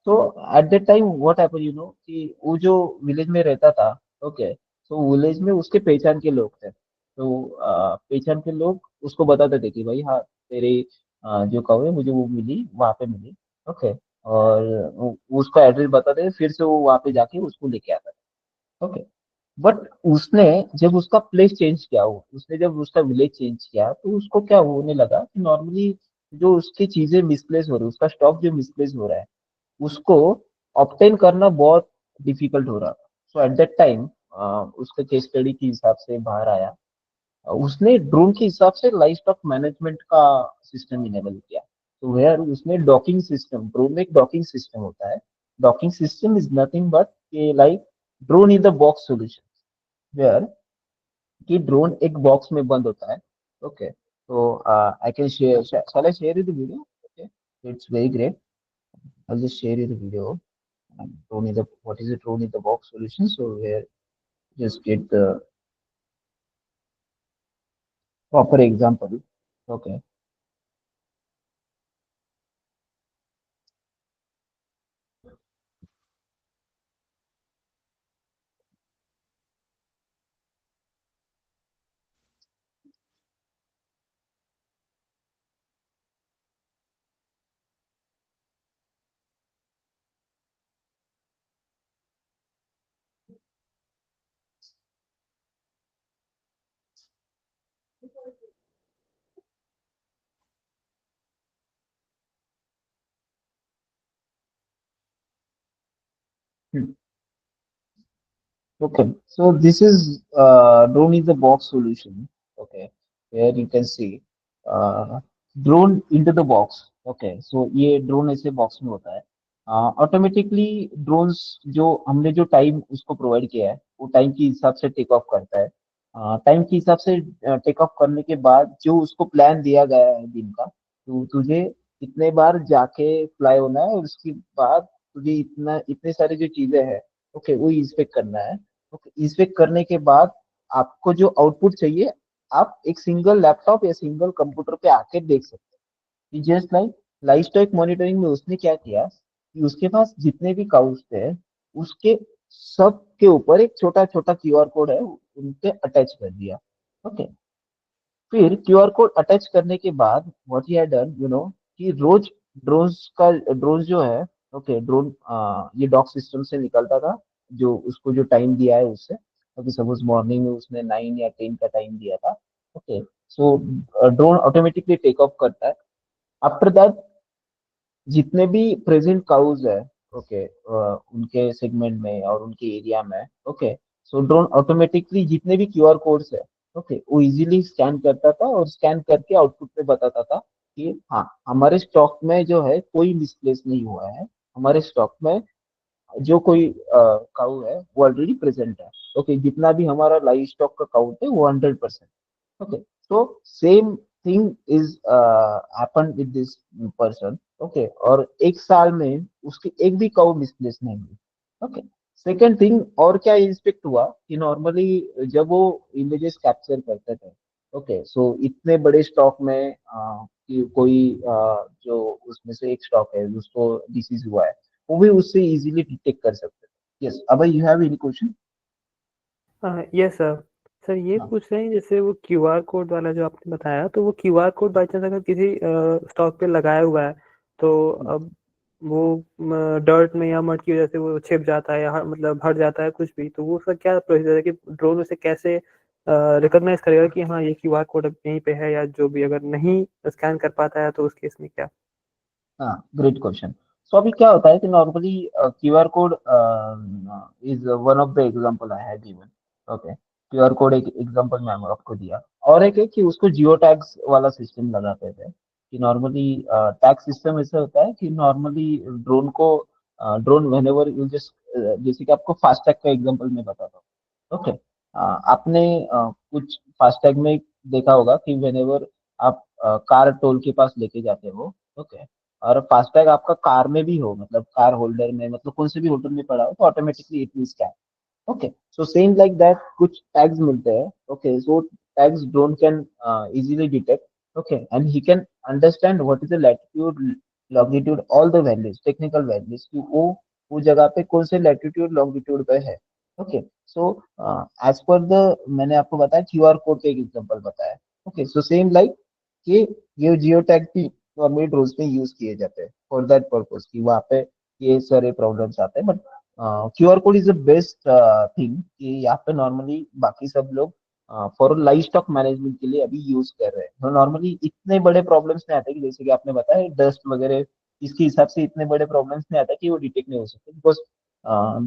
तो at that time what happen, कि वो जो विलेज में रहता था, ओके, तो विलेज में उसके पहचान के लोग थे, तो पहचान के लोग उसको बताते थे कि भाई हाँ, तेरे जो काऊ है मुझे वो मिली, वहां पे मिली। ओके, और उसका एड्रेस बताते थे, फिर से वो वहां पे जाके उसको लेके आता था। ओके, बट उसने जब उसका प्लेस चेंज किया, वो उसने जब उसका विलेज चेंज किया, तो उसको क्या होने लगा कि नॉर्मली जो उसकी चीजें मिसप्लेस हो रही है, उसका स्टॉक जो मिसप्लेस हो रहा है, उसको ऑब्टेन करना बहुत डिफिकल्ट हो रहा था। सो एट दैट टाइम उसके केस स्टडी के हिसाब से बाहर आया, उसने ड्रोन के हिसाब से लाइफ स्टॉक मैनेजमेंट का सिस्टम इनेबल किया। तो वेयर उसने डॉकिंग सिस्टम, ड्रोन में एक डॉकिंग सिस्टम होता है। Docking system is nothing but like drone in the box solution, where कि ड्रोन एक बॉक्स में बंद होता है। ओके, तो I can share, shall I share you the video? Okay, it's very great. I'll just share you the video. Drone is the, what is a drone in the box solution? So where just get the proper example. Okay. Hmm. Okay, so this is drone is the box solution. Okay, where you can see drone into the box. Okay, so ये drone ऐसे box में होता है। Automatically drones जो हमने जो time उसको provide किया है, वो टाइम के हिसाब से टेक ऑफ करता है। टाइम के हिसाब से टेक ऑफ करने के बाद जो उसको प्लान दिया गया है दिन का, तो तुझे इतने बार जाके फ्लाई होना है, और उसके बाद तुझे इतना इतने सारी जो चीजें हैं, ओके, वो इंस्पेक्ट करना है। ओके, इंस्पेक्ट करने के बाद आपको जो आउटपुट चाहिए, आप एक सिंगल लैपटॉप या सिंगल कंप्यूटर पे आके देख सकते हैं। Just like life stock monitoring में उसने क्या किया कि उसके पास जितने भी काउंट्स थे, उसके सब के ऊपर एक छोटा छोटा क्यूआर कोड है, उनके अटैच कर दिया। ओके, फिर क्यूआर कोड अटैच करने के बाद व्हाट ही हैड डन, कि रोज ड्रोन जो है, ओके, ड्रोन ये डॉक सिस्टम से निकलता था, जो उसको जो टाइम दिया है उससे। ओके, सपोज मॉर्निंग में उसने 9 या 10 का टाइम दिया था। Okay, so drone automatically take off करता है। आफ्टर दैट जितने भी प्रेजेंट काउज है, ओके, उनके सेगमेंट में और उनके एरिया में, ओके, सो ड्रोन ऑटोमेटिकली जितने भी क्यूआर कोड्स है, ओके, वो इजीली स्कैन करता था, और स्कैन करके आउटपुट पे बताता था कि हाँ, हमारे स्टॉक में जो है कोई मिसप्लेस नहीं हुआ है, हमारे स्टॉक में जो कोई काउ है वो ऑलरेडी प्रेजेंट है। ओके, जितना भी हमारा लाइव स्टॉक का काउंट है वो 100%। Okay, so same thing is happened with this person. Okay, और एक साल में उसकी एक भी काउ मिसप्लेस नहीं हुई। ओके, सेकेंड थिंग और क्या इंस्पेक्ट हुआ कि नॉर्मली जब वो इमेजेस कैप्चर करते थे, ओके, सो इतने बड़े स्टॉक में कि कोई जो उसमें से एक स्टॉक है उसको डिसीज हुआ है, वो भी उससे इजीली डिटेक्ट कर सकते थे। यस, अब you have any question? Yes sir. Sir ये हाँ। पूछ रहे हैं, जैसे वो क्यूआर कोड वाला जो आपने बताया, तो वो क्यूआर कोड बाई चांस अगर किसी स्टॉक पे लगाया हुआ है, तो अब वो डर्ट में या मड की वजह से वो छिप जाता है, या मतलब हट जाता है कुछ भी, तो वो उसका क्या प्रोसीजर है कि ड्रोन उसे कैसे रिकॉग्नाइज करेगा कि हाँ ये क्यूआर कोड यहीं पे है, या जो भी अगर नहीं स्कैन कर पाता है तो उस केस में क्या? हाँ, ग्रेट क्वेश्चन। सो अभी क्या होता है कि normally QR code is one of the example I have given. Okay, QR code एक एग्जांपल मैंने आपको दिया। और एक है कि उसको जियो टैग्स वाला सिस्टम लगाते थे कि नॉर्मली टैग सिस्टम ऐसा होता है कि normally drone whenever you just, जैसे कि आपको फास्टैग का एग्जांपल मैं बताता हूँ। ओके, आपने कुछ फास्टैग में देखा होगा कि व्हेनेवर आप कार टोल के पास लेके जाते हो, ओके, और फास्टैग आपका कार में भी हो, मतलब कार होल्डर में, मतलब कौन से भी होल्डर में पड़ा हो, तो automatically it will scan. Okay, so same like that कुछ टैग्स मिलते हैं। Okay, so tags drone can easily detect. Okay, and he can understand what is the latitude, longitude, all the values, technical values कि वो जगह पे कौन से latitude longitude पे है। Okay, so as per the, मैंने आपको बताया क्यूआर कोड का एक एग्जांपल बताया। ओके, सो सेम लाइक कि ये जियो टैग भी नॉर्मली ड्रोन्स में यूज किए जाते हैं फॉर दैट पर्पस कि वहाँ पे ये सारे प्रॉब्लम्स आते हैं। But QR code is the best thing कि यहाँ पे नॉर्मली बाकी सब लोग फॉर लाइव स्टॉक मैनेजमेंट के लिए अभी यूज कर रहे हैं। तो नॉर्मली इतने बड़े प्रॉब्लम्स नहीं आते कि जैसे कि आपने बताया डस्ट वगैरह, इसके हिसाब से इतने बड़े प्रॉब्लम्स नहीं आता कि वो डिटेक्ट नहीं हो सकते, because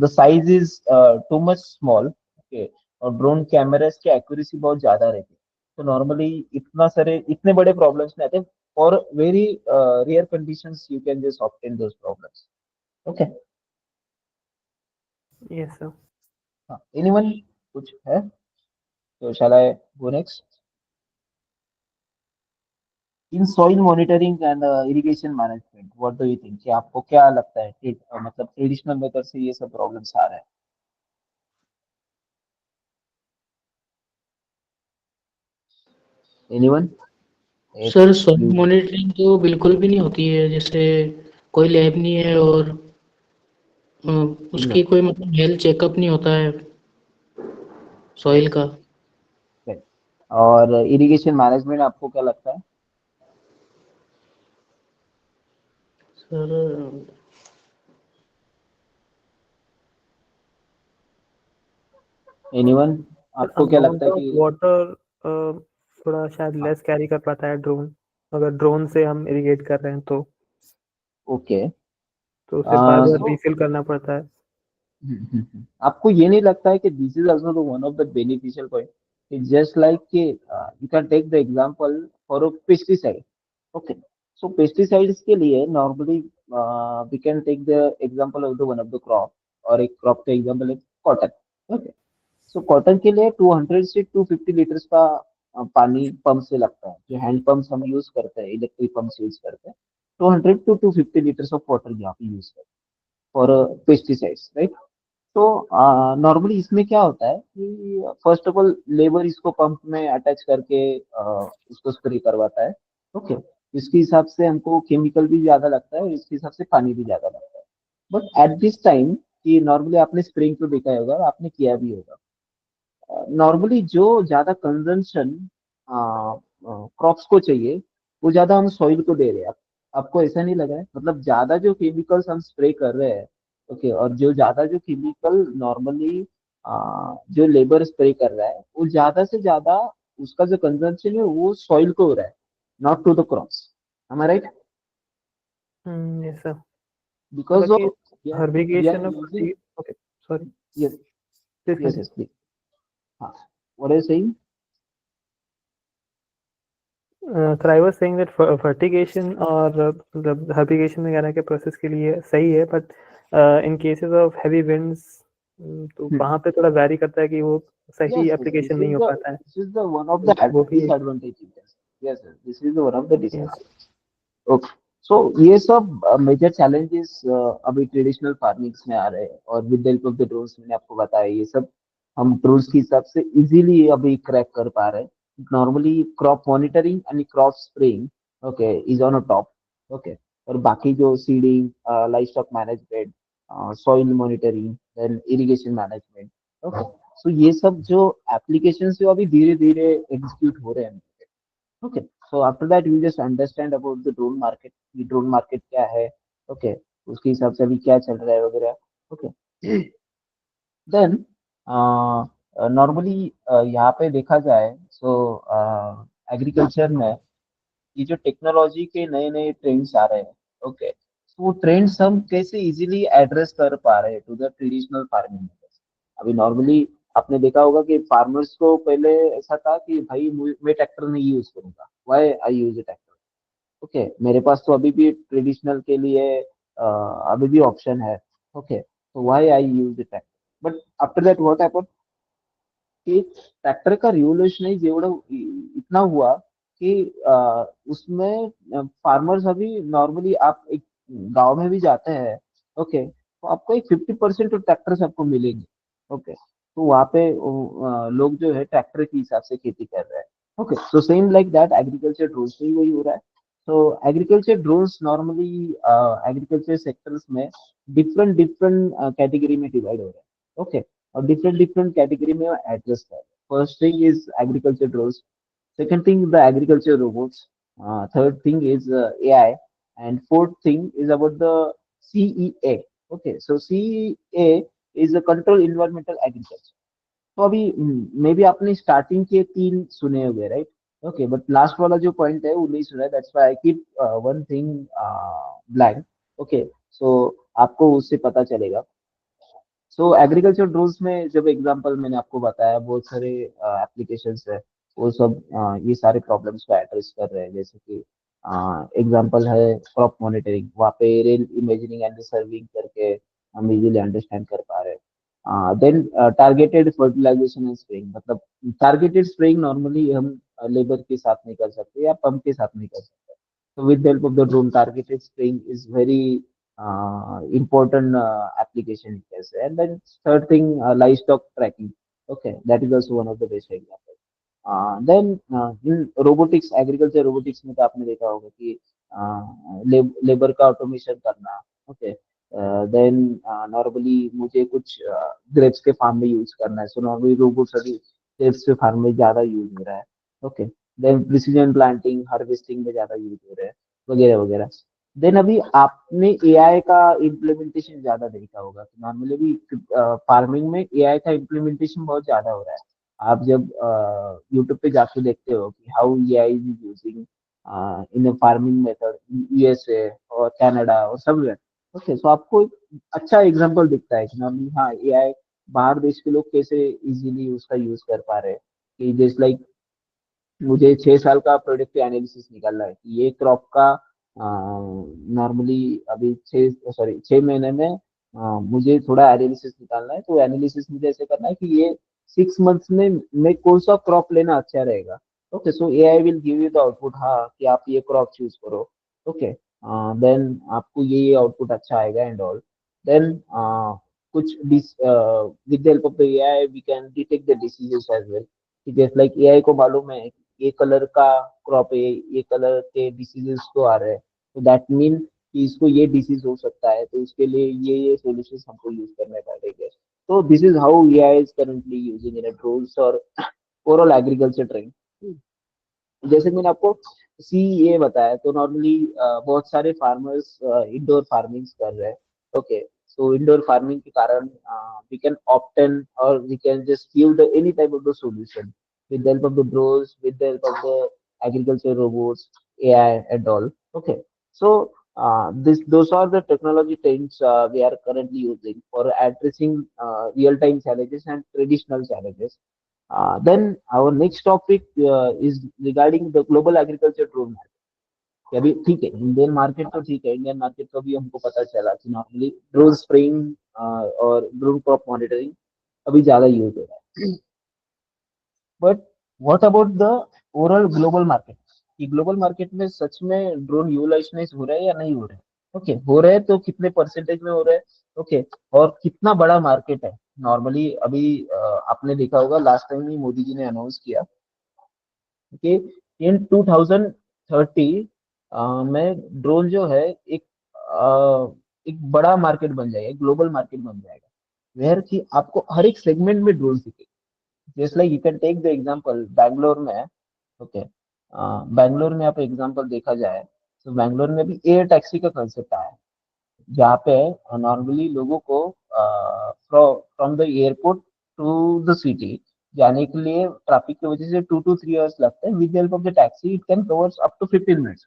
the size is too much small. Okay, और ड्रोन कैमरास की एक्यूरेसी बहुत ज्यादा रहती है, तो नॉर्मली इतना सारे इतने बड़े प्रॉब्लम्स नहीं आते। For very rare conditions you can just obtain those problems. Okay, yes sir. हाँ, एनीवन कुछ है तो shall I go next? In soil monitoring and irrigation management, what do you think, कि आपको क्या लगता है कि मतलब ट्रेडिशनल मेथड से ये सब प्रॉब्लम्स आ रहे हैं? Anyone? If sir soil you, monitoring तो बिल्कुल भी नहीं होती है, जैसे कोई लैब नहीं है और अ, उसकी कोई मतलब हेल्थ चेकअप नहीं होता है सॉइल का। और इरिगेशन मैनेजमेंट आपको क्या लगता है? Sir anyone? सर आपको क्या अमाउंट लगता है ऑफ कि, वाटर थोड़ा शायद लेस कैरी कर पाता है ड्रोन, अगर ड्रोन से हम इरिगेट कर रहे हैं ओके, तो उसे बार बार सो रिफिल करना पड़ता है। आपको ये नहीं लगता है कि this is also one of the beneficial point, just like कि you can take the example for pesticide. Okay, so pesticides के लिए normally we can take the example of the one of the crop, और एक crop का example है cotton. Okay, so cotton के लिए 200 से 250 लीटर्स का पानी पंप से लगता है, जो हैंड पंप्स हम यूज करते हैं, इलेक्ट्रिक पंप्स यूज करते हैं। 200 टू 250 लीटर्स ऑफ वाटर यहाँ पे यूज करते हैं फॉर पेस्टिसाइड्स, राइट? तो नॉर्मली इसमें क्या होता है कि फर्स्ट ऑफ ऑल लेबर इसको पंप में अटैच करके उसको स्प्रे करवाता है। ओके, इसके हिसाब से हमको केमिकल भी ज्यादा लगता है और इसके हिसाब से पानी भी ज्यादा लगता है। बट एट दिस टाइम कि नॉर्मली आपने स्प्रेइंग तो देखा ही होगा, आपने किया भी होगा, नॉर्मली जो ज्यादा कंजम्पशन क्रॉप्स को चाहिए वो ज्यादा हम सॉइल को दे रहे हैं। आपको ऐसा नहीं लगा है? मतलब ज्यादा जो केमिकल्स हम स्प्रे कर रहे हैं, ओके, और जो ज्यादा जो केमिकल नॉर्मली जो लेबर स्प्रे कर रहा है, वो ज्यादा से ज्यादा उसका जो कंजम्पशन है वो सॉइल को हो रहा है, not to the crops. am I right? Yes sir. Because मतलब of कि we are herbigation of, using, okay sorry, yes, please yes, continue. yes, please. What are you saying? Sir I was saying that fertigation और मतलब हर्बिगेशन वगैरह के process के लिए सही है, but in cases of heavy winds तो Hmm. वहाँ पे थोड़ा वैरी करता है कि वो सही Yes, yes, एप्लीकेशन नहीं हो पाता है, this is the one of the तो वो भी एक। disadvantages. Yes, sir, this is the one of the yes. disadvantages. Okay, so ये सब मेजर चैलेंजेस अभी ट्रेडिशनल फार्मिंग्स में आ रहे हैं, और with the help of the drones मैंने आपको बताया ये सब हम ड्रोन्स के हिसाब से इजीली अभी क्रैक कर पा रहे हैं। Normally crop monitoring and crop spraying, okay, is on a top. Okay, और बाकी जो seeding, life stock management, soil monitoring, then irrigation management, okay, so ये सब जो एप्लीकेशन है वो अभी धीरे धीरे एग्जीक्यूट हो रहे हैं। Okay, so after that you just understand about the drone market, ये ड्रोन मार्केट क्या है। ओके, उसके हिसाब से अभी क्या चल रहा है वगैरह। ओके, देन नॉर्मली यहाँ पे देखा जाए तो एग्रीकल्चर में ये जो टेक्नोलॉजी के नए नए ट्रेंड्स आ रहे हैं, ओके, तो वो ट्रेंड्स हम कैसे इजीली एड्रेस कर पा रहे हैं टू द ट्रेडिशनल फार्मिंग। अभी नॉर्मली आपने देखा होगा कि फार्मर्स को पहले ऐसा था कि भाई मैं ट्रैक्टर नहीं यूज करूंगा, why I use A tractor, okay, मेरे पास तो अभी भी ट्रेडिशनल के लिए अभी भी ऑप्शन है, ओके, तो why I use A tractor. But after that what happened कि ट्रैक्टर का रिवोल्यूशनाइज एवढं इतना हुआ कि उसमें फार्मर्स अभी नॉर्मली आप एक गांव में भी जाते हैं, ओके, तो आपको एक 50% तो ट्रैक्टर्स आपको मिलेंगे, ओके, तो वहाँ पे लोग जो है ट्रैक्टर के हिसाब से खेती कर रहे हैं, okay, so same like that agriculture drones में वही हो रहा है। तो agriculture drones normally agriculture sectors में डिफरेंट डिफरेंट कैटेगरी में डिवाइड हो रहे हैं, ओके, और डिफरेंट डिफरेंट कैटेगरी में एड्रेस कर रहे हैं। First thing is agriculture drones, second thing the agriculture robots, third thing is AI, and fourth thing is about the CEA. Okay, so CEA is a control environmental agriculture. तो अभी may be आपने starting के 3 सुने होंगे, right, okay, but last वाला जो point है वो नहीं सुना है, that's why I keep one thing blank, okay, so आपको उससे पता चलेगा। सो एग्रीकल्चर ड्रोन्स में जब एग्जांपल मैंने आपको बताया, बहुत सारे एप्लीकेशंस है, वो सब ये सारे प्रॉब्लम्स को एड्रेस कर रहे हैं, जैसे कि एग्जांपल है क्रॉप मॉनिटरिंग, वहाँ पे रेन इमेजिंग एंड सर्विंग करके हम इजीली अंडरस्टैंड कर पा रहे हैं। Then targeted fertilisation and spraying, मतलब टारगेटेड स्प्रेइंग नॉर्मली हम लेबर के साथ नहीं कर सकते या पंप के साथ नहीं कर सकते, so with the help of the drone, targeted spraying is very important application, you can say. And then third thing, livestock tracking. Okay, that is also one of the best examples. Then in robotics, agriculture robotics में तो आपने देखा होगा कि labour का automation करना, okay, then normally मुझे कुछ ग्रेप्स के फार्म में यूज करना है, सो नॉर्मली रोबोट्स अभी ग्रेप्स के फार्म में ज्यादा यूज हो रहा है, okay, then precision planting harvesting में ज्यादा यूज हो रहा है, वगैरह वगैरह। देन अभी आपने एआई का इम्प्लीमेंटेशन ज्यादा देखा होगा, तो नॉर्मली भी फार्मिंग में एआई का इम्प्लीमेंटेशन बहुत ज्यादा हो रहा है। आप जब यूट्यूब पे जाके देखते हो कि how AI is using in farming method USA और कनाडा और सब जगह, ओके, सो आपको एक अच्छा एग्जांपल दिखता है कि नॉर्मली हाँ एआई बाहर देश के लोग कैसे इजीली उसका यूज कर पा रहे हैं, कि जस्ट लाइक मुझे 6 साल का प्रोडक्ट एनालिसिस निकालना है कि ये क्रॉप का नॉर्मली अभी 6 महीने में मुझे थोड़ा एनालिसिस निकालना है, तो एनालिसिस मुझे ऐसे करना है कि ये 6 मंथ्स में मैं कौन सा क्रॉप लेना अच्छा रहेगा, okay, so AI will give you the output, हाँ कि आप ये क्रॉप चूज करो, ओके, देन आपको ये आउटपुट अच्छा आएगा एंड ऑल। देन कुछ with the help of the AI we can detect the diseases as well, जैसे लाइक एआई को मालूम है ये कलर का क्रॉप है, ये कलर के डिसीजेस तो आ रहे हैं, तो दैट मीन कि इसको ये डिसीज हो सकता है, तो उसके लिए ये सॉल्यूशंस हमको यूज करने पड़ेंगे। तो this is how AI is currently using in drones और ओवरऑल एग्रीकल्चर ट्रेंड। जैसे मैंने आपको सीईए बताया, तो नॉर्मली बहुत सारे फार्मर्स इंडोर फार्मिंग कर रहे हैं, ओके, सो इंडोर फार्मिंग के कारण वी कैन ऑप्टेन और we can just give the any type of the solution with the help of the drones, with the help of the agriculture robots, AI and all. Okay, so those are the technology trends we are currently using for addressing real-time challenges and traditional challenges. Then our next topic is regarding the global agriculture drone market. कि अभी ठीक है Indian market तो ठीक है, Indian market को भी हमको पता चला कि नॉर्मली ड्रोन स्प्रेइंग और ड्रोन क्रॉप मॉनिटरिंग अभी ज्यादा यूज हो रहा है। But what about the overall global market, कि ग्लोबल मार्केट में सच में ड्रोन यूटिलाइज हो रहा है या नहीं हो रहा है, ओके, हो रहे हैं तो कितने परसेंटेज में हो रहे हैं, ओके, और कितना बड़ा मार्केट है। नॉर्मली अभी आपने देखा होगा लास्ट टाइम ही मोदी जी ने अनाउंस किया कि इन 2030 में ड्रोन जो है एक बड़ा मार्केट बन जाएगा, ग्लोबल मार्केट बन जाएगा, वेयर कि आपको हर एक सेगमेंट में ड्रोन दिखेगा। Just like you can take the example Bangalore में, ओके, बैंगलोर में आप एग्जांपल देखा जाए तो बैंगलोर में भी एयर टैक्सी का कंसेप्ट आया है, जहाँ पे नॉर्मली लोगों को from the airport to the city जाने के लिए ट्रैफिक की वजह से 2 to 3 hours लगता है, with help of the taxi it can covers up to 15 minutes.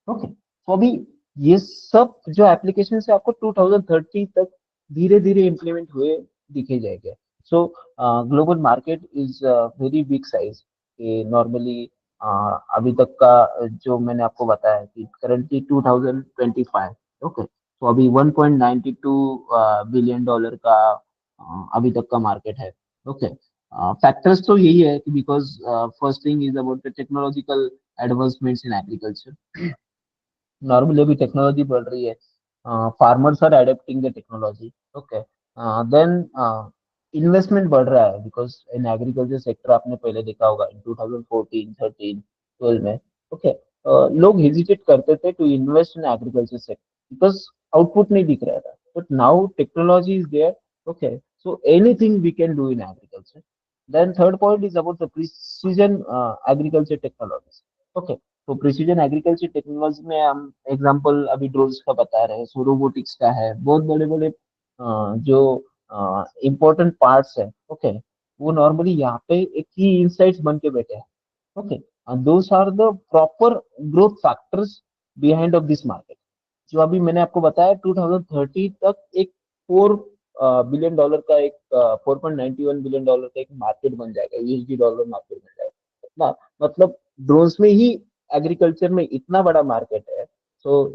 Okay, तो अभी ये सब जो एप्लीकेशन है आपको 2030 तक धीरे धीरे इम्प्लीमेंट हुए दिखे जाएंगे। सो global market is very big size. Normally अभी तक का जो मैंने आपको बताया कि करंटली 2025, ओके, तो अभी 1.92 बिलियन डॉलर का अभी तक का मार्केट है। ओके, फैक्टर्स तो यही है कि because first thing is about the technological advancements in agriculture. Normally अभी टेक्नोलॉजी बढ़ रही है, farmers are adapting the technology. Okay, then investment बढ़ रहा है बिकॉज इन एग्रीकल्चर सेक्टर आपने पहले देखा होगा इन 2014, 13, 12 में। ओके, लोग हेजिटेट करते थे to invest in agriculture sector because output नहीं दिख रहा था, but now technology is there. Okay, so anything we can do in agriculture. Then third point is about the precision agriculture technology. Okay, तो precision agriculture technology में हम example अभी drones का बता रहे हैं, सो रोबोटिक्स का है, बहुत बड़े बड़े जो इम्पोर्टेंट पार्ट्स है। ओके, वो नॉर्मली यहाँ पे एक ही इंसाइट्स बन के बैठे हैं। Okay, those are the proper growth factors behind of this market. जो अभी मैंने आपको बताया 2030 तक एक 4 बिलियन डॉलर का एक 4.91 बिलियन डॉलर का एक मार्केट बन जाएगा, यूएसडी डॉलर मार्केट बन जाएगा ना। मतलब ड्रोन्स में ही एग्रीकल्चर में इतना बड़ा मार्केट है। So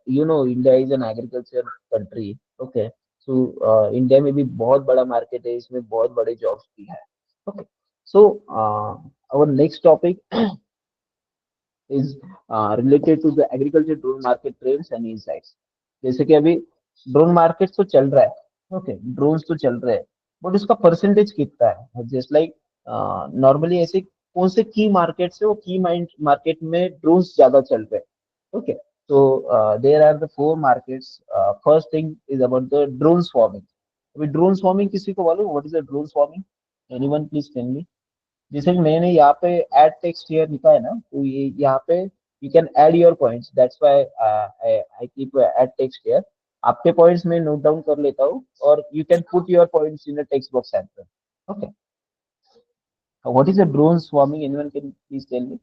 India is an agriculture country. Okay, so India में भी बहुत बड़ा मार्केट है, इसमें बहुत बड़े जॉब्स भी है। Okay, so our next topic is related to the agriculture drone market trends and insights। जैसे कि अभी ड्रोन मार्केट तो चल रहा है, ओके, ड्रोन्स तो चल रहे हैं, बट उसका परसेंटेज कितना है? जस्ट लाइक नॉर्मली ऐसे कौन से की मार्केट से वो की मार्केट में ड्रोन्स ज्यादा चल रहे हैं। ओके, तो there are the 4 markets. First thing is about the drone swarming. अभी ड्रोन स्वार्मिंग किसी को मालूम what is the drone swarming? Anyone please tell me. जैसे कि मैंने यहाँ पे ऐड टेक्स्ट हियर लिखा है ना, तो ये यहाँ पे you can add your points, that's why I keep add text here. आपके पॉइंट्स मैं नोट डाउन कर लेता हूँ और you can put your points in the text box answer. Okay, what is a drone swarming? Anyone can please tell me?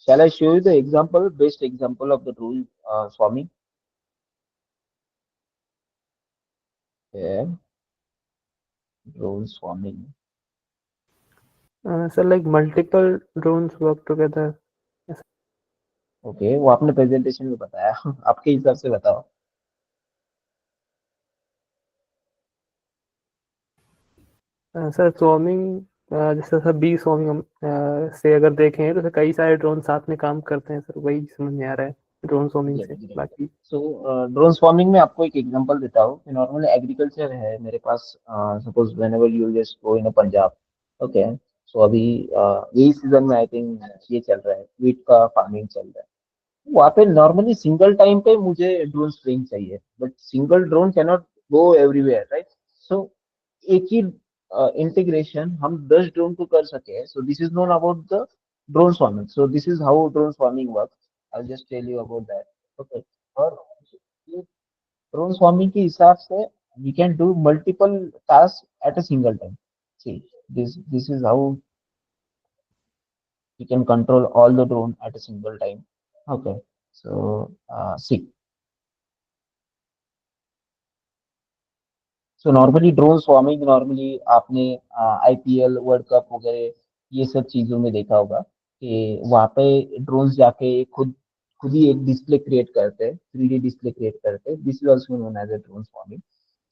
Shall I show you the example, best example of the drone swarming? Yeah, drone swarming. So like multiple drones work together. Okay, वो आपने presentation में बताया। आपके हिसाब से बताओ। Sir स्वॉर्मिंग, जैसे sir B स्वॉर्मिंग से अगर देखें तो कई सारे ड्रोन साथ में काम करते हैं सर, वही समझ में आ रहा है ड्रोन स्वॉर्मिंग से। बाकी सो ड्रोन स्वार्मिंग में आपको एक एग्जांपल देता हूँ कि नॉर्मली एग्रीकल्चर है मेरे पास। Suppose whenever you just go in Punjab. Okay, so अभी यही सीजन में आई थिंक ये चल रहा है, वीट का फार्मिंग चल रहा है। वहाँ पे नॉर्मली सिंगल टाइम पे मुझे ड्रोन स्प्रेइंग चाहिए, but single drone can not go everywhere, right? So एक ही इंटीग्रेशन हम 10 ड्रोन को कर सके, so this is known about the drone swarming. So this is how drone swarming work. I just tell you about that. Okay, और drone swarming के हिसाब से we can do multiple task at a single time. See, this is how you can control all the drone at a single time। Okay, so see, so normally drone swarming normally आपने IPL world cup वगैरह ये सब चीजों में देखा होगा कि वहाँ पे ड्रोन्स जाके खुद ही एक डिस्प्ले क्रिएट करते हैं, 3D डिस्प्ले क्रिएट करते हैं। This is also known as a drone swarming.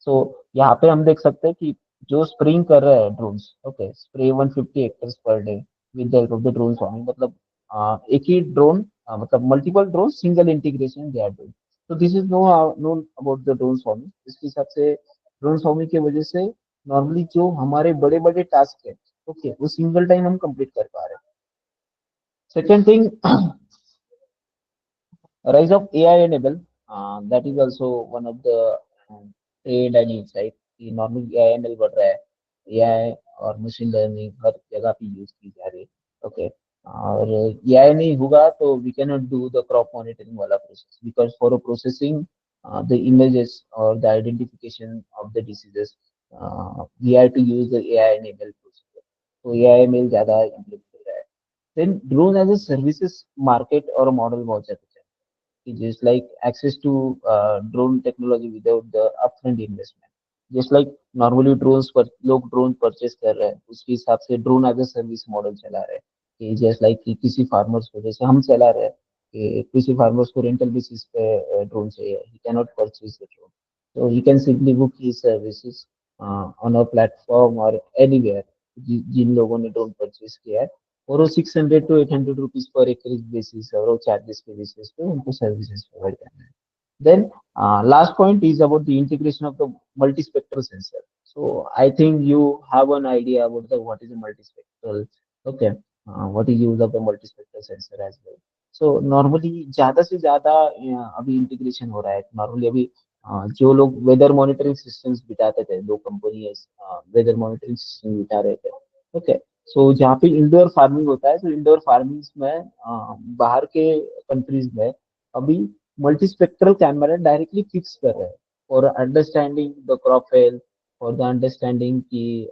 So यहाँ पे हम देख सकते हैं कि जो स्प्रेइंग कर रहे हैं drones, okay, spray 150 hectares per day with the help of the drone swarming. मतलब एक ही ड्रोन, मतलब multiple drone single integration they are doing. तो this is known about the drone swarming. इसके हिसाब से ड्रोन स्वार्मिंग की वजह से नॉर्मली जो हमारे बड़े बड़े टास्क है, ओके, वो सिंगल टाइम हम कंप्लीट कर पा रहे हैं। Second thing, rise of AI enable, that is also one of the trend and insight कि नॉर्मल AI ML बढ़ रहा है। AI और मशीन लर्निंग हर जगह पे यूज की जा रही है। ओके, और एआई नहीं होगा तो we can not do the crop monitoring वाला process, because for processing the images और the identification of the diseases we have to use the AI enable processor. तो एआई में ज्यादा इम्प्लीमेंट हो रहा है। Then drone as a services market और model बहुत ज्यादा है, just like access to drone technology without the upfront investment। just like normally drones पर लोग ड्रोन परचेस कर रहे हैं, उसके हिसाब से drone as a service model चला रहे हैं कि जस्ट लाइक कि किसी फार्मर्स को, जैसे हम चला रहे हैं कि किसी फार्मर्स को रेंटल बेसिस पे ड्रोन चाहिए, he can not purchase the drone, so he can simply book his services on a platform or anywhere। जिन लोगों ने ड्रोन परचेस किया है, और वो 600 to 800 रुपीज पर एकड़ बेसिस और वो चार्जेस के बेसिस पे उनको सर्विसेज प्रोवाइड करना है। Then last point is about the integration of the multispectral sensor। So I think you have an idea about the what is a multispectral, okay, what is use of the multispectral sensor as well। So normally ज्यादा से ज्यादा अभी integration हो रहा है। Normally अभी जो लोग वेदर मॉनिटरिंग सिस्टम्स बिठाते थे, दो कंपनी वेदर मॉनिटरिंग सिस्टम बिठा रहे थे, ओके। सो जहाँ पे इंडोर फार्मिंग होता है, तो इंडोर फार्मिंग में बाहर के कंट्रीज में अभी मल्टीस्पेक्ट्रल कैमरा डायरेक्टली फिक्स कर रहे हैं for understanding the crop health, for the understanding कि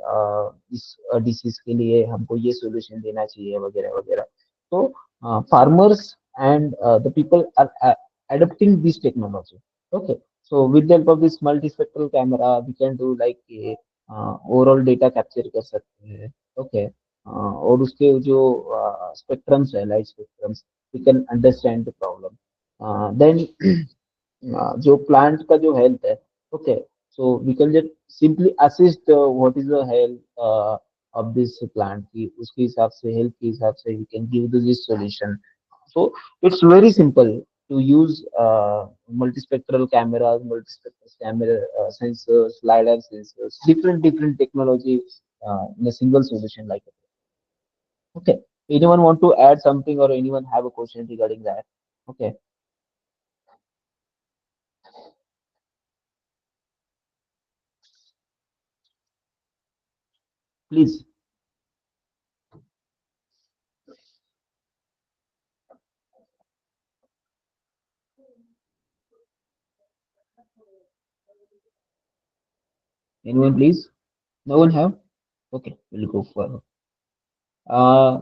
इस डिसीज के लिए हमको ये सोल्यूशन देना चाहिए वगैरह वगैरह। तो farmers and the people are adopting this technology, okay। So with the help of this multispectral camera we can do like overall data capture कर सकते हैं, ओके। और उसके जो स्पेक्ट्रम्स है, light spectrums, we can understand the problem. Then जो plant का जो हेल्थ है, okay, so we can just simply assist what is the health of this plant की, उसके हिसाब से हेल्थ के हिसाब से we can give this solution. So it's very simple to use multispectral cameras, multispectral camera sensors, lidar sensors, different technology in a single solution like that. Okay. Anyone want to add something or anyone have a question regarding that? Okay, please. Anyone, please? No one have? Okay, we'll go for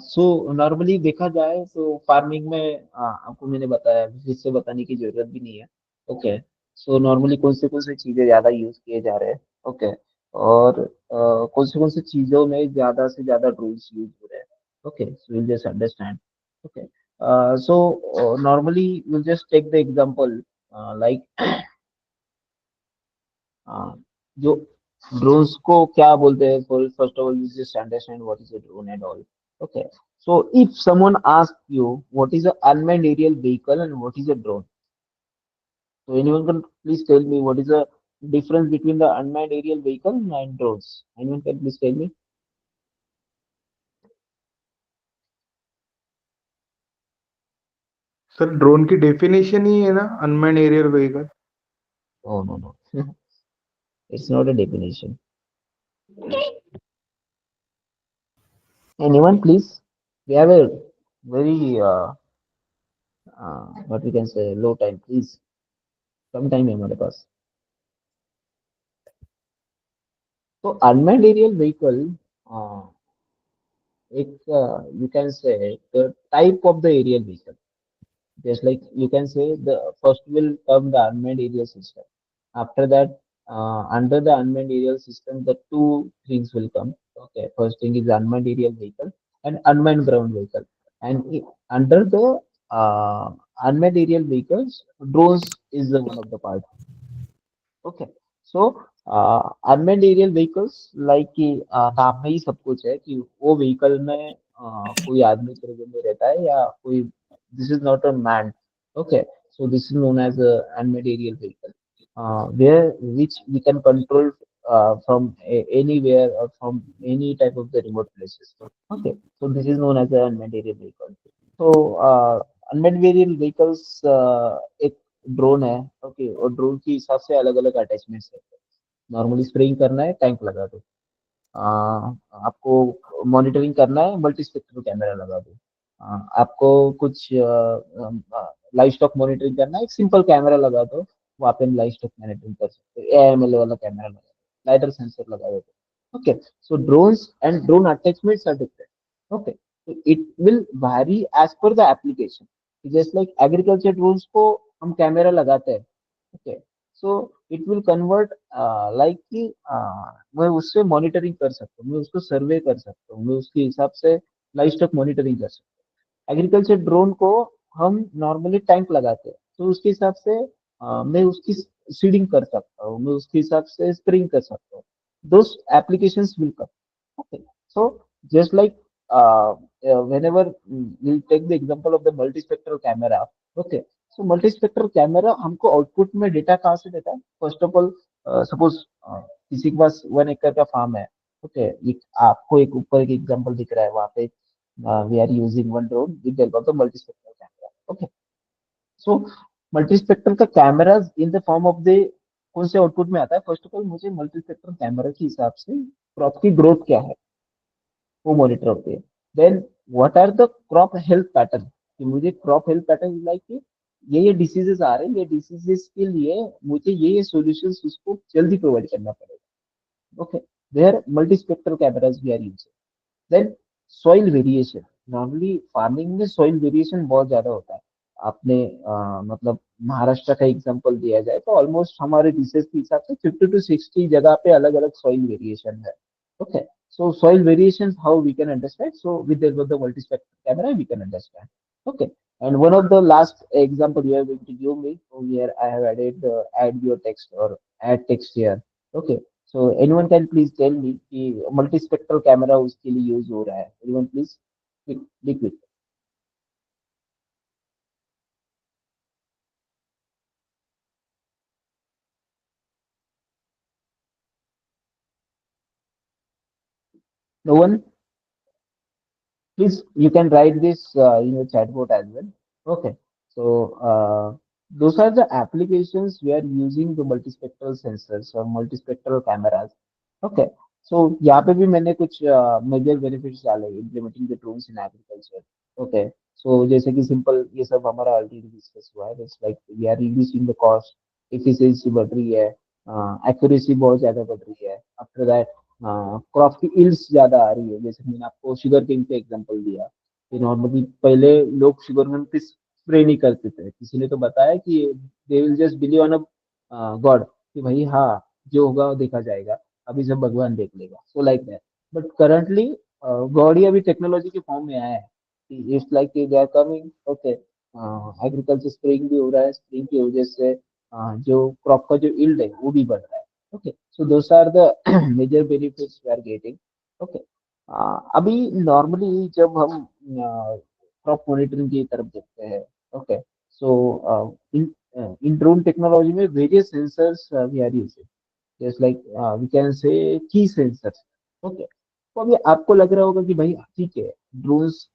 so normally देखा जाए तो farming में आपको मैंने बताया, फिर से बताने की जरूरत भी नहीं है, ओके। सो नॉर्मली कौन से चीजें ज्यादा यूज किए जा रहे हैं, ओके। और कौन से चीजों में ज्यादा से ज्यादा टूल्स यूज हो रहे हैं, okay. So will just understand, okay. So normally will just take the example like जो ड्रोन्स को क्या बोलते हैं, first of all you just understand what is a drone and all, okay। So if someone asks you what is a unmanned aerial vehicle and what is a drone, so anyone can please tell me what is the difference between the unmanned aerial vehicle and drones? Anyone can please tell me? Sir drone की definition ही है ना unmanned aerial vehicle. Oh, no, no. It's not a definition. Anyone please? We have a very what we can say low time, please। Come time है हमारे पास। तो unmanned aerial vehicle एक you can say the type of the aerial vehicle। Just like you can say the first will come the unmanned aerial system. After that, under the unmanned aerial system, the two things will come. Okay, first thing is unmanned aerial vehicle and unmanned ground vehicle. And under the unmanned aerial vehicles, drones is the one of the part। Okay. So unmanned aerial vehicles like कि नाम में ही सब कुछ है कि वो vehicle में कोई आदमी प्रेजेंट में रहता है या कोई, this is not a man, okay. So this is known as unmanned aerial vehicle where which we can control from anywhere or from any type of the remote places, okay। So this is known as an unmanned aerial vehicle। so unmanned aerial vehicles एक drone है, okay. और drone के हिसाब से अलग अलग attachments है। Normally spraying करना है, टैंक लगा दो। आपको मॉनिटरिंग करना है, मल्टी स्पेक्ट्रल कैमरा लगा दो। आपको कुछ लाइव स्टॉक मॉनिटरिंग करना है, एक सिंपल कैमरा लगा दो, वहाँ पे लाइव स्टॉक मॉनिटरिंग कर सकते हो, AIML वाला कैमरा लगा दो, लाइडर सेंसर लगा दो। Okay, so drones and drone attachments are different. Okay, so it will vary as per the application. Just like agriculture drones को हम कैमरा लगाते हैं, okay, so it will convert like कि मैं उससे मॉनिटरिंग कर सकता हूँ, मैं उसको सर्वे कर सकता हूँ, मैं उसके हिसाब से लाइव स्टॉक मॉनिटरिंग कर सकता हूँ। एग्रीकल्चर ड्रोन को हम नॉर्मली टैंक लगाते हैं, तो उसके हिसाब से मैं उसकी सीडिंग कर सकता हूँ, मैं उसके हिसाब से स्प्रेइंग कर सकता हूँ। Those applications will come. Okay, so just like whenever we take the example of the multispectral camera, okay, so multispectral camera हमको आउटपुट में डेटा कहाँ से देता है? फर्स्ट ऑफ ऑल, सपोज किसी के पास 1 एकड़ का फार्म है, ओके, आपको एक ऊपर एक एग्जांपल दिख रहा है, वहाँ पे we are using one drone with help of the multispectral camera. Okay, so multispectral का cameras in the form of the कौन से आउटपुट में आता है? फर्स्ट ऑफ ऑल मुझे मल्टीस्पेक्ट्रल कैमरा के हिसाब से क्रॉप की ग्रोथ क्या है वो मॉनिटर होते हैं। Then what are the crop health pattern, कि मुझे क्रॉप हेल्थ पैटर्न लाइक कि ये डिसीजेस आ रहे हैं, ये डिसीजेस के लिए मुझे ये सॉल्यूशंस उसको जल्दी प्रोवाइड करना पड़ेगा। Okay, there multispectral cameras we are using. Then soil variation, normally farming में सॉइल वेरिएशन बहुत ज्यादा होता है। आपने मतलब महाराष्ट्र का एग्जांपल दिया जाए तो ऑलमोस्ट हमारे रिसर्च के हिसाब से 50 to 60 जगह पे अलग अलग सॉइल वेरिएशन है। Okay, so soil variations how we can understand, so with the multispectral camera we can understand. Okay, and one of the last example you are going to give me, so here I have added add your text or add text here. Okay, so anyone can please tell me कि multispectral camera उसके लिए use हो रहा है? Anyone please be quick. No one? Please, you can write this in your chatbot as well. Okay, so those are the applications we are using the multispectral sensors or multispectral cameras. Okay, so यहाँ पे भी मैंने कुछ major benefits डाले implementing the drones in agriculture. Okay, so जैसे कि simple ये सब हमारा ऑलरेडी डिस्कस हुआ है, it's like we are reducing the cost, efficiency बढ़ रही है, accuracy बहुत ज्यादा बढ़ रही है, after that क्रॉप की इल्ड्स ज्यादा आ रही है। जैसे मैंने आपको शुगर केन का एग्जांपल दिया कि नॉर्मली पहले लोग शुगर केन पे स्प्रे नहीं करते थे, किसी ने तो बताया कि they will just believe on a God, कि भाई हाँ जो होगा वो देखा जाएगा, अभी सब भगवान देख लेगा, so like that. But currently god ही अभी टेक्नोलॉजी के फॉर्म में आया है, it's like they are coming. Okay, agriculture spraying भी हो रहा है, स्प्रेइंग की वजह से जो क्रॉप का जो इल्ड है वो भी बढ़ रहा है। Okay, so those are the major benefits we are getting. Okay, अभी नॉर्मली जब हम क्रॉप मॉनिटरिंग की तरफ देखते हैं, okay, so in drone technology में various sensors we are using, just like we can say key sensors. Okay, तो अभी आपको लग रहा होगा कि भाई ठीक है, ड्रोन्स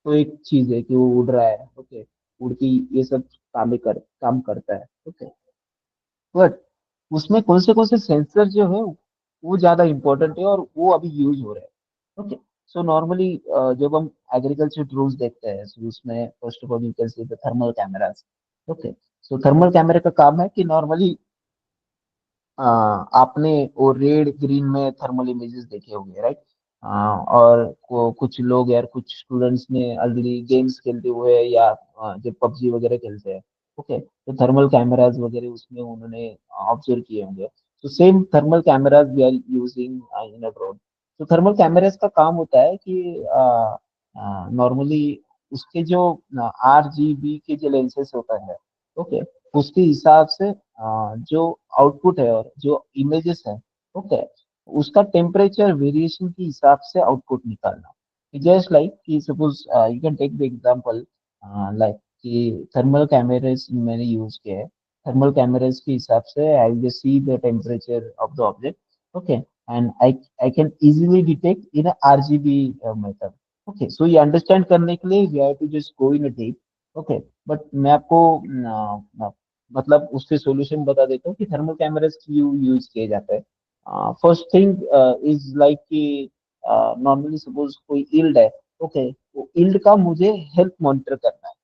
तो एक चीज है कि वो उड़ रहा है, ओके, उड़ के ये सब काम करता है। ओके, बट उसमें कौन से सेंसर जो है वो ज्यादा इंपॉर्टेंट है और वो अभी यूज हो रहे हैं। ओके, सो नॉर्मली जब हम एग्रीकल्चर ड्रोन्स देखते हैं, so उसमें first of all you can see the thermal cameras. Okay, so thermal camera का काम है कि नॉर्मली आपने वो रेड ग्रीन में थर्मल इमेजेस देखे होंगे, राइट? और कुछ लोग यार, कुछ स्टूडेंट्स ने ऑलरेडी गेम्स खेलते हुए या जब पबजी वगैरह खेलते हैं, ओके, तो थर्मल कैमराज वगैरह उसमें उन्होंने ऑब्जर्व किए होंगे। तो same thermal cameras we are using in a drone. तो थर्मल कैमराज का काम होता है कि नॉर्मली उसके जो RGB के जो लेंसेस होता है, ओके, उसके हिसाब से जो आउटपुट है और जो इमेजेस है, ओके, उसका टेम्परेचर वेरिएशन के हिसाब से आउटपुट निकालना। जस्ट लाइक कि suppose you can take the example like कि थर्मल कैमरास मैंने यूज किया है, थर्मल कैमरास के हिसाब से I will see the temperature of the object, okay, and I can easily detect in RGB method. Okay, so ये understand करने के लिए we have to just go in deep. Okay, but मैं आपको मतलब उसके सॉल्यूशन बता देता हूँ कि थर्मल कैमरास क्यों यूज किए जाते हैं। फर्स्ट थिंग इज लाइक कि नॉर्मली सपोज कोई इल्ड है, ओके, यील्ड का मुझे हेल्थ मॉनिटर करना है।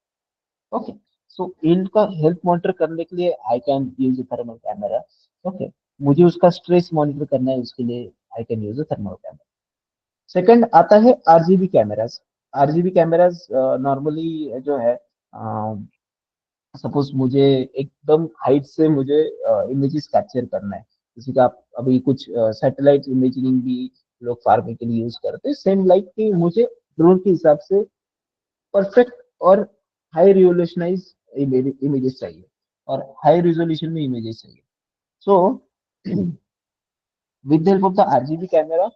ओके, सो यील्ड का हेल्थ मॉनिटर करने के लिए I can use thermal camera. Okay, मुझे उसका स्ट्रेस मॉनिटर करना है, उसके लिए I can use thermal camera. Second आता है RGB cameras. RGB cameras normally जो है, सपोज मुझे एकदम हाइट से मुझे इमेजेस कैप्चर करना है, किसी का अभी कुछ सैटेलाइट इमेजिंग भी लोग फार्मिंग के लिए यूज करते हैं, सेम लाइक कि मुझे ड्रोन के हिसाब से परफेक्ट और हाई रिजोल्यूशनाइज इमेजेस चाहिए और हाई रिजोल्यूशन में इमेजेस चाहिए। So with the help of the RGB camera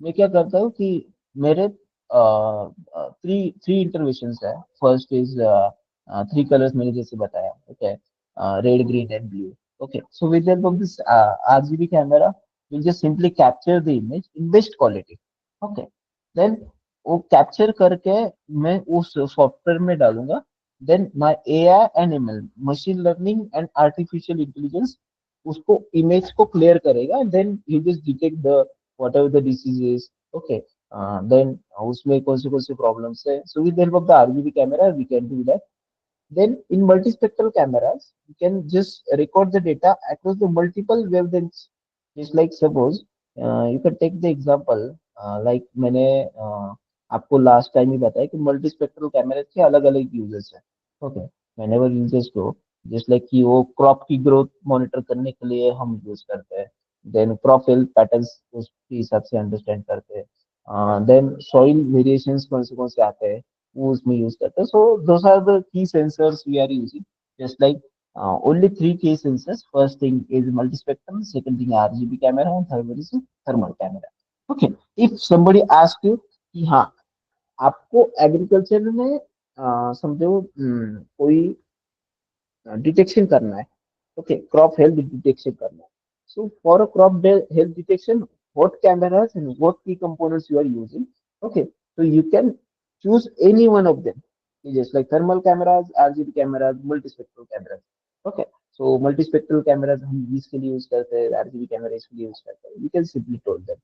मैं क्या करता हूँ कि मेरे थ्री थ्री इंटरवेंशंस है। फर्स्ट इज थ्री कलर्स मैंने जैसे बताया, okay, red green and blue. Okay, so with the help of this RGB camera will just simply capture the image in best quality. Okay, then वो capture करके मैं उस software में डालूंगा। Then my AI and ML, machine learning and artificial intelligence, उसको image को clear करेगा। Then he just detect the whatever the disease is, okay, then उसमें कौन से प्रॉब्लम्स है। so with the help of the RGB camera we can do that. Then in multispectral cameras you can just record the data across the multiple wavelengths. Just like suppose you can take the example like मैंने आपको last time ही बताया कि multispectral कैमरे के अलग अलग uses है। Okay, whenever uses को जस्ट लाइक कि वो क्रॉप की ग्रोथ मॉनिटर करने के लिए हम यूज करते हैं। देन क्रॉप हेल्थ पैटर्न्स उसके हिसाब से अंडरस्टैंड करते हैं। देन सॉइल वेरिएशंस कौन से आते हैं वो उसमें यूज करते हैं। So those are the key sensors we are using. Just like only three key sensors. First thing is multispectral, second thing RGB camera, and third one is thermal camera. Okay, if somebody asks you कि हाँ आपको agriculture में समझो कोई detection करना है, okay, crop health detection करना है। So for a health detection, what cameras and what key components you are using? Okay, so you can choose any one of them, just like thermal cameras, RGB cameras, multispectral cameras। Okay, so multispectral cameras हम इसके लिए use करते हैं, RGB camera इसके लिए use करते हैं। You can simply told them।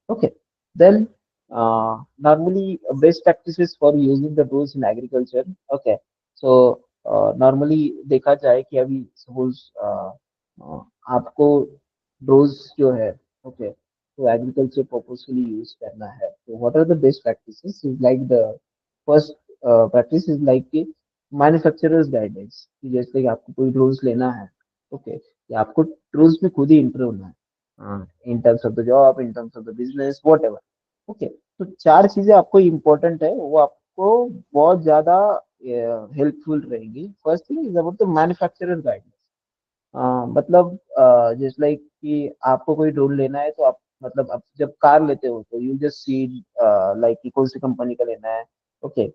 Okay, then normally best practices for using the tools in agriculture। Okay, so normally देखा जाए कि अभी सपोज आपको ड्रोन्स जो है, ओके, तो एग्रीकल्चर पर्पज के लिए यूज करना है, तो what are the best practices is like the first practice is like कि मैन्युफैक्चरर्स गाइडेंस, कि जैसे कि आपको कोई ड्रोन्स लेना है, ओके, या आपको ड्रोन्स में खुद ही इंटर होना है इन terms of the job, in terms of the business, what ever. Okay, तो चार चीजें आपको इम्पोर्टेंट है, वो आपको बहुत ज्यादा हेल्पफुल रहेंगी। First thing is about the manufacturer guidance. मतलब जस्ट लाइक कि आपको कोई ड्रोन लेना है तो आप मतलब आप जब कार लेते हो तो यू जस्ट सी लाइक कि कौन सी कंपनी का लेना है। ओके,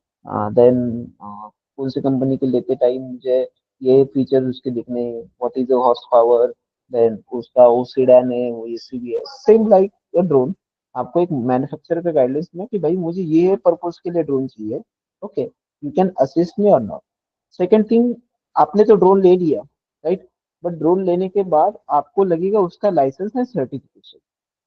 देन कौन सी कंपनी के लेते टाइम मुझे ये फीचर उसके दिखने, what is the horsepower, then उसका वो सीडन है, वो एसयूवी है, सेम लाइक अ ड्रोन। आपको एक मैन्युफैक्चरर का गाइडेंस में कि भाई मुझे ये पर्पस के लिए ड्रोन चाहिए। ओके, यू कैन असिस्ट मी और नॉट। सेकंड थिंग, आपने तो ड्रोन ले लिया, राइट, बट ड्रोन लेने के बाद आपको लगेगा उसका लाइसेंस है, certification.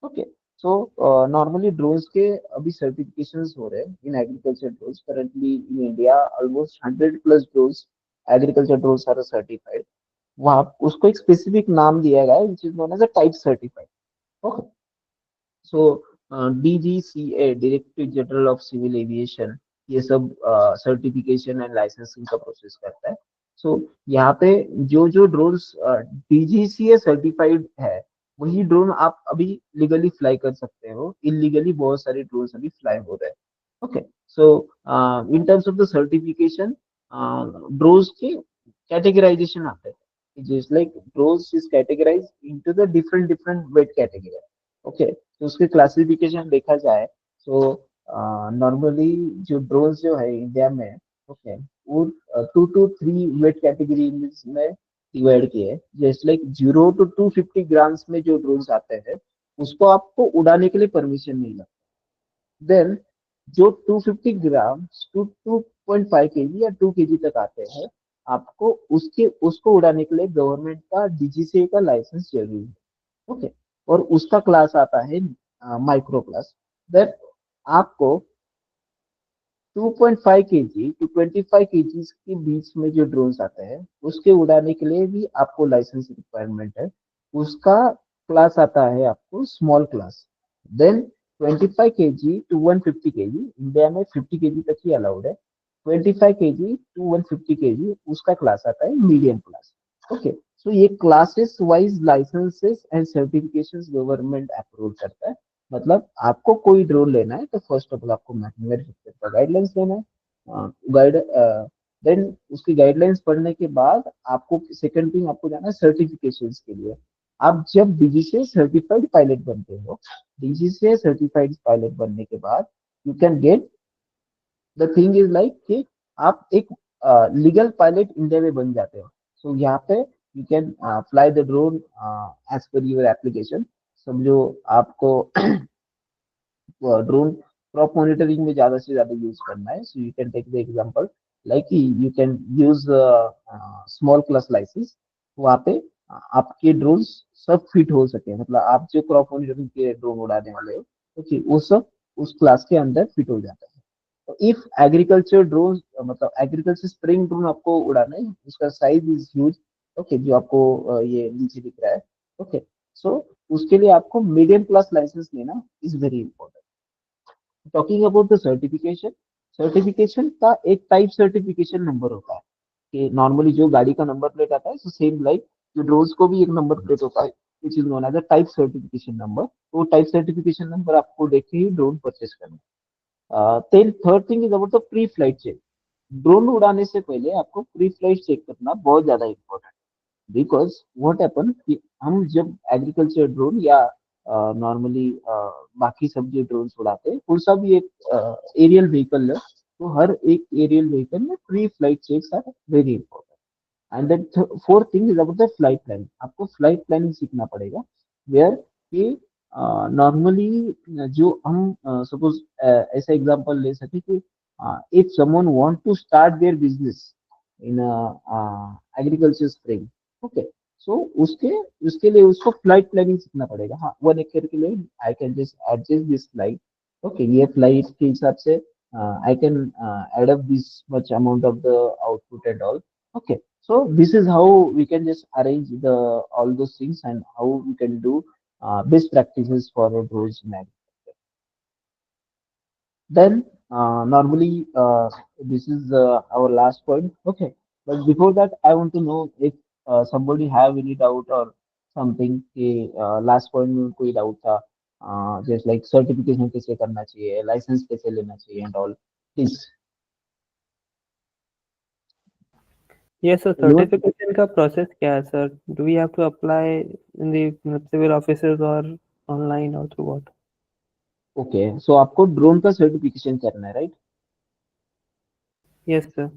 Okay, so normally drones के अभी सर्टिफिकेशंस हो रहे हैं in agriculture drones. Currently in India almost 100+ drones, agriculture drones are certified. वहाँ उसको एक स्पेसिफिक नाम दिया गया है which is known as a type certified. Okay, so DGCA, directorate general of civil aviation, ये सब सर्टिफिकेशन एंड लाइसेंसिंग का प्रोसेस करता है। सो यहाँ पे जो जो ड्रोन्स डीजीसीए सर्टिफाइड है वही ड्रोन आप अभी लीगली फ्लाई कर सकते हो। इलीगली बहुत सारे ड्रोन्स अभी फ्लाई हो रहे हैं। Okay, so in terms of the certification, drones के कैटेगराइजेशन आते हैं, just like drones is categorise into the different different weight category. Okay, तो उसके क्लासिफिकेशन देखा जाए तो नॉर्मली जो ड्रोन्स जो है इंडिया में, ओके, वो 2 to 3 वेट कैटेगरी में डिवाइड किए। जैसे लाइक 0 to 250 ग्राम्स में जो ड्रोन्स आते हैं उसको आपको उड़ाने के लिए परमिशन नहीं लगता। देन जो 250 ग्राम टू 2.5 kg या 2 kg तक आते हैं, आपको उसको उड़ाने के लिए गवर्नमेंट का डीजीसीए का लाइसेंस जरूरी है। ओके, और उसका क्लास आता है माइक्रो क्लास। दैट आपको 2.5 kg to 25 kg के बीच में जो ड्रोन्स आते हैं उसके उड़ाने के लिए भी आपको लाइसेंस रिक्वायरमेंट है। उसका क्लास आता है आपको small class. Then 25 kg to 150 kg, India में 50 kg तक ही अलाउड है। 25 kg to 150 kg उसका क्लास आता है मीडियम क्लास। ओके, सो ये classes wise licences and certifications government approve करता है। मतलब आपको कोई ड्रोन लेना है तो फर्स्ट ऑफ ऑल आपको मैन्युफैक्चरर का गाइडलाइंस लेना है। गाइड देन उसकी गाइडलाइंस पढ़ने के बाद आपको सेकंड थिंग आपको जाना है सर्टिफिकेशंस के लिए। आप जब डीजी से सर्टिफाइड पायलट बनते हो, डीजी से सर्टिफाइड पायलट बनने के बाद you can get the thing is like कि आप एक लीगल पायलट इंडिया में बन जाते हो। सो यहाँ पे you can fly the drone as per your application. समझो आपको ड्रोन क्रॉप मॉनिटरिंग में ज्यादा से ज्यादा यूज करना है, so you can take the example like you can use small class licence. वहाँ पे आपके ड्रोन सब फिट हो सके, मतलब आप जो क्रॉप मॉनिटरिंग के ड्रोन उड़ाने वाले हो ओके वो सब उस क्लास के अंदर फिट हो जाता है। तो इफ एग्रीकल्चर ड्रोन मतलब एग्रीकल्चर स्प्रिंग ड्रोन आपको उड़ाना है, उसका साइज इज ह्यूज। ओके, जो आपको ये नीचे दिख रहा है। ओके, सो उसके लिए आपको मीडियम क्लास लाइसेंस लेना is very important. Talking about the certification, certification का एक टाइप सर्टिफिकेशन नंबर होता है कि नॉर्मली जो गाड़ी का नंबर प्लेट आता है, सो सेम लाइक जो ड्रोन्स को भी एक नंबर प्लेट होता है which is known as a type certification number. तो टाइप सर्टिफिकेशन नंबर आपको देख के ही ड्रोन परचेस करना है। Then third thing is about the pre flight check. Drone उड़ाने से पहले आपको प्री फ्लाइट चेक करना बहुत ज्यादा इंपॉर्टेंट। बिकॉज व्हाट हैपन कि हम जब एग्रीकल्चर ड्रोन या नॉर्मली बाकी सब जो ड्रोन उड़ाते हैं वो सब ये एरियल व्हीकल है। तो हर एक एरियल व्हीकल में pre flight checks are very important. And then fourth thing is about the flight planning. आपको फ्लाइट प्लानिंग सीखना पड़ेगा वेयर कि नॉर्मली जो हम सपोज ऐसा एग्जांपल ले सके कि if someone want to start their business in agriculture spring, okay, so उसके उसके लिए उसको फ्लाइट प्लानिंग सीखना पड़ेगा। हाँ, 1 एकड़ के लिए I can just adjust this flight. Okay, ये फ्लाइट के हिसाब से I can add up this much amount of the output and all. Okay, so this is how we can just arrange the all those things and how we can do best practices for a drones in agriculture. Then normally this is our last point. Okay, but before that I want to know if somebody have any doubt or something कि last point में कोई doubt था, just like certification कैसे करना चाहिए, license कैसे लेना चाहिए and all, please. Yes, sir. Anyone? Certification का process क्या है, sir? Do we have to apply in the civil offices or online or through what? Okay, so आपको ड्रोन का सर्टिफिकेशन करना है, राइट? Yes, sir.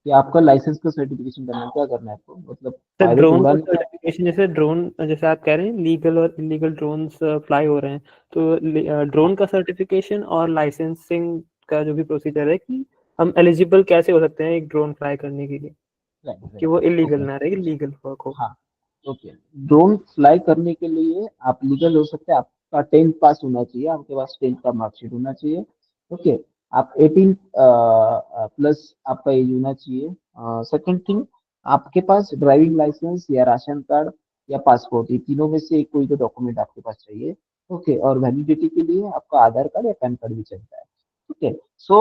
या आपका लाइसेंस का सर्टिफिकेशन करना है, क्या करना है आपको, मतलब सर पायलट ड्रोन का उड़ाने का? सर्टिफिकेशन, जैसे ड्रोन, जैसे आप कह रहे हैं लीगल और इलीगल ड्रोन्स फ्लाई हो रहे हैं, तो ड्रोन का सर्टिफिकेशन और लाइसेंसिंग का जो भी प्रोसीजर है कि हम एलिजिबल कैसे हो सकते हैं एक ड्रोन फ्लाई करने के लिए कि वो इलीगल ओके, ना रहे, लीगल वर्क हो। हाँ, ओके। ड्रोन फ्लाई करने के लिए आप लीगल हो सकते हैं। आपका 10th पास होना चाहिए, आपके पास 10th का मार्कशीट होना चाहिए। ओके, आप 18 प्लस आपका एज होना चाहिए। सेकंड थिंग, आपके पास ड्राइविंग लाइसेंस या राशन कार्ड या पासपोर्ट, ये तीनों में से एक कोई तो डॉक्यूमेंट आपके पास चाहिए। ओके, और वैलिडिटी के लिए आपका आधार कार्ड या पैन कार्ड भी चलता है। ओके, सो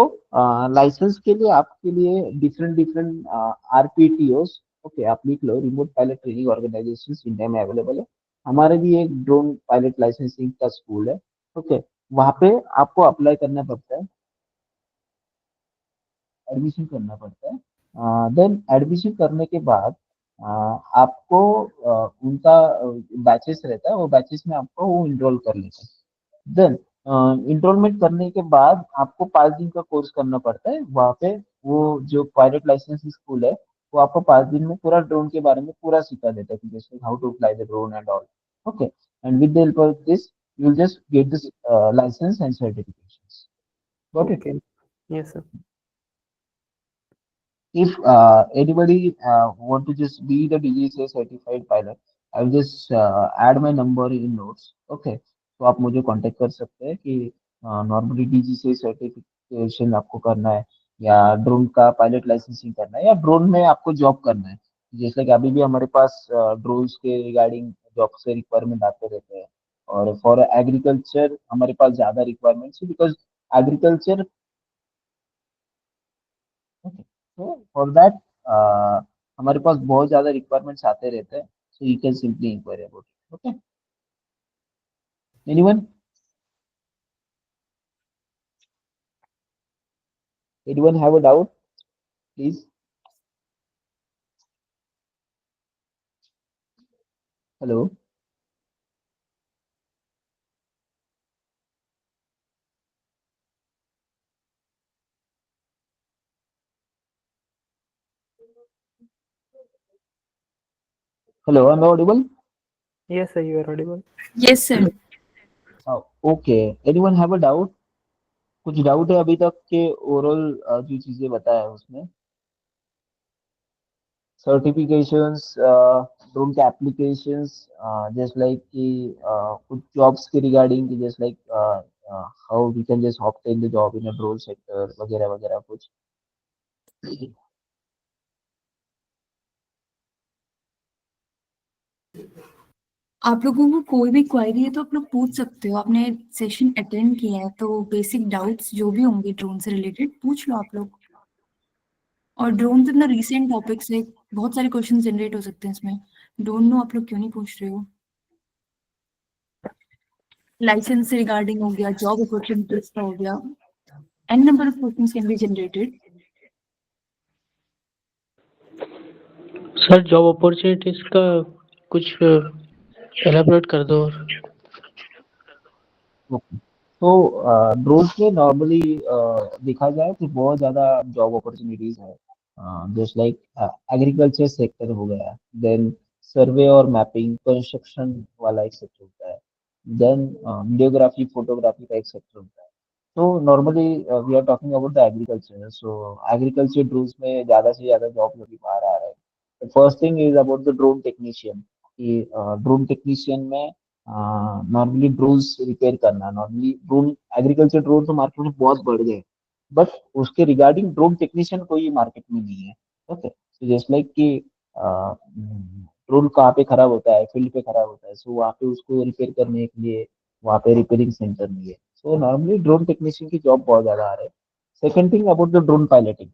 लाइसेंस के लिए आपके लिए डिफरेंट डिफरेंट आरपीटीओस, ओके, आप लिख लो, remote pilot training organisation India में अवेलेबल है। हमारे भी एक ड्रोन पायलट लाइसेंसिंग का स्कूल है। ओके, वहाँ पे आपको अप्लाई करना पड़ता है, एडमिशन करना पड़ता है। देन एडमिशन करने के बाद आपको उनका बैचेस रहता है, वो बैचेस में आपको वो इनरोल कर लेते हैं। देन इनरोलमेंट करने के बाद आपको 5 दिन का कोर्स करना पड़ता है वहाँ पे। वो जो पायलट लाइसेंस स्कूल है वो आपको 5 दिन में पूरा ड्रोन के बारे में पूरा सिखा देता है कि जैसे how to fly the drone and all. Okay, and with the help of this you will just get this licence and certifications. Got it? Okay, yes sir. If anybody want to just be the DGCA certified pilot, I will just add my number in notes. Okay, तो आप मुझे contact कर सकते हैं कि normally DGCA certification आपको करना है, या ड्रोन का पायलट लाइसेंसिंग करना है, या ड्रोन में आपको जॉब करना है, जैसे कि अभी भी हमारे पास ड्रोन्स के रिगार्डिंग जॉब से रिक्वायरमेंट आते रहते हैं। और फॉर एग्रीकल्चर हमारे पास ज्यादा रिक्वायरमेंट्स है, बिकॉज एग्रीकल्चर, तो फॉर दैट हमारे पास बहुत ज्यादा रिक्वायरमेंट्स आते रहते हैं, so you can simply inquiry about it. Okay, anyone anyone have a doubt, please? Hello? Hello, am I audible? Yes, sir, you are audible. Yes, sir. Okay, anyone have a doubt? कुछ doubt है अभी तक के overall जो चीजें बताया उसमें? Certifications, drone के एप्लीकेशंस, जस्ट लाइक कि कुछ जॉब्स के रिगार्डिंग कि just like how we can just obtain the job in a drone sector वगैरह वगैरह कुछ। आप लोगों को कोई भी क्वेरी है तो आप लोग पूछ सकते हो, आपने सेशन अटेंड किया है तो बेसिक डाउट्स जो भी होंगे ड्रोन से रिलेटेड पूछ लो आप लोग। और ड्रोन इतना रिसेंट टॉपिक से बहुत सारे क्वेश्चन जनरेट हो सकते हैं इसमें, डोंट नो आप लोग क्यों नहीं पूछ रहे हो। लाइसेंस से रिगार्डिंग हो गया, जॉब अपॉर्चुनिटीज का हो गया, n number of questions can be generated. Sir job opportunities का कुछ एलाबोरेट कर दो। ओके, तो ड्रोन्स में नॉर्मली देखा जाए तो बहुत ज़्यादा जॉब अपॉर्चुनिटीज है, जस्ट लाइक एग्रीकल्चर सेक्टर हो गया, देन सर्वे और मैपिंग, कंस्ट्रक्शन वाला एक सेक्टर होता है, देन वीडियोग्राफी फोटोग्राफी का एक सेक्टर होता है। तो normally we are talking about the agriculture, so agriculture drones में ज़्यादा से ज़्यादा जॉब अभी बाहर आ रहा है। First thing is about the drone technician, कि ड्रोन टेक्नीशियन में नॉर्मली ड्रोन्स रिपेयर करना। नॉर्मली ड्रोन, एग्रीकल्चर ड्रोन तो मार्केट में बहुत बढ़ गए, बट उसके रिगार्डिंग ड्रोन टेक्नीशियन कोई मार्केट में नहीं है। ओके, तो जस्ट लाइक कि ड्रोन कहाँ पे खराब होता है, फील्ड पे खराब होता है, सो वहाँ पे उसको रिपेयर करने के लिए वहाँ पे रिपेयरिंग सेंटर नहीं है। सो नॉर्मली ड्रोन टेक्नीशियन की जॉब बहुत ज्यादा आ रहे हैं। Second thing about the drone piloting,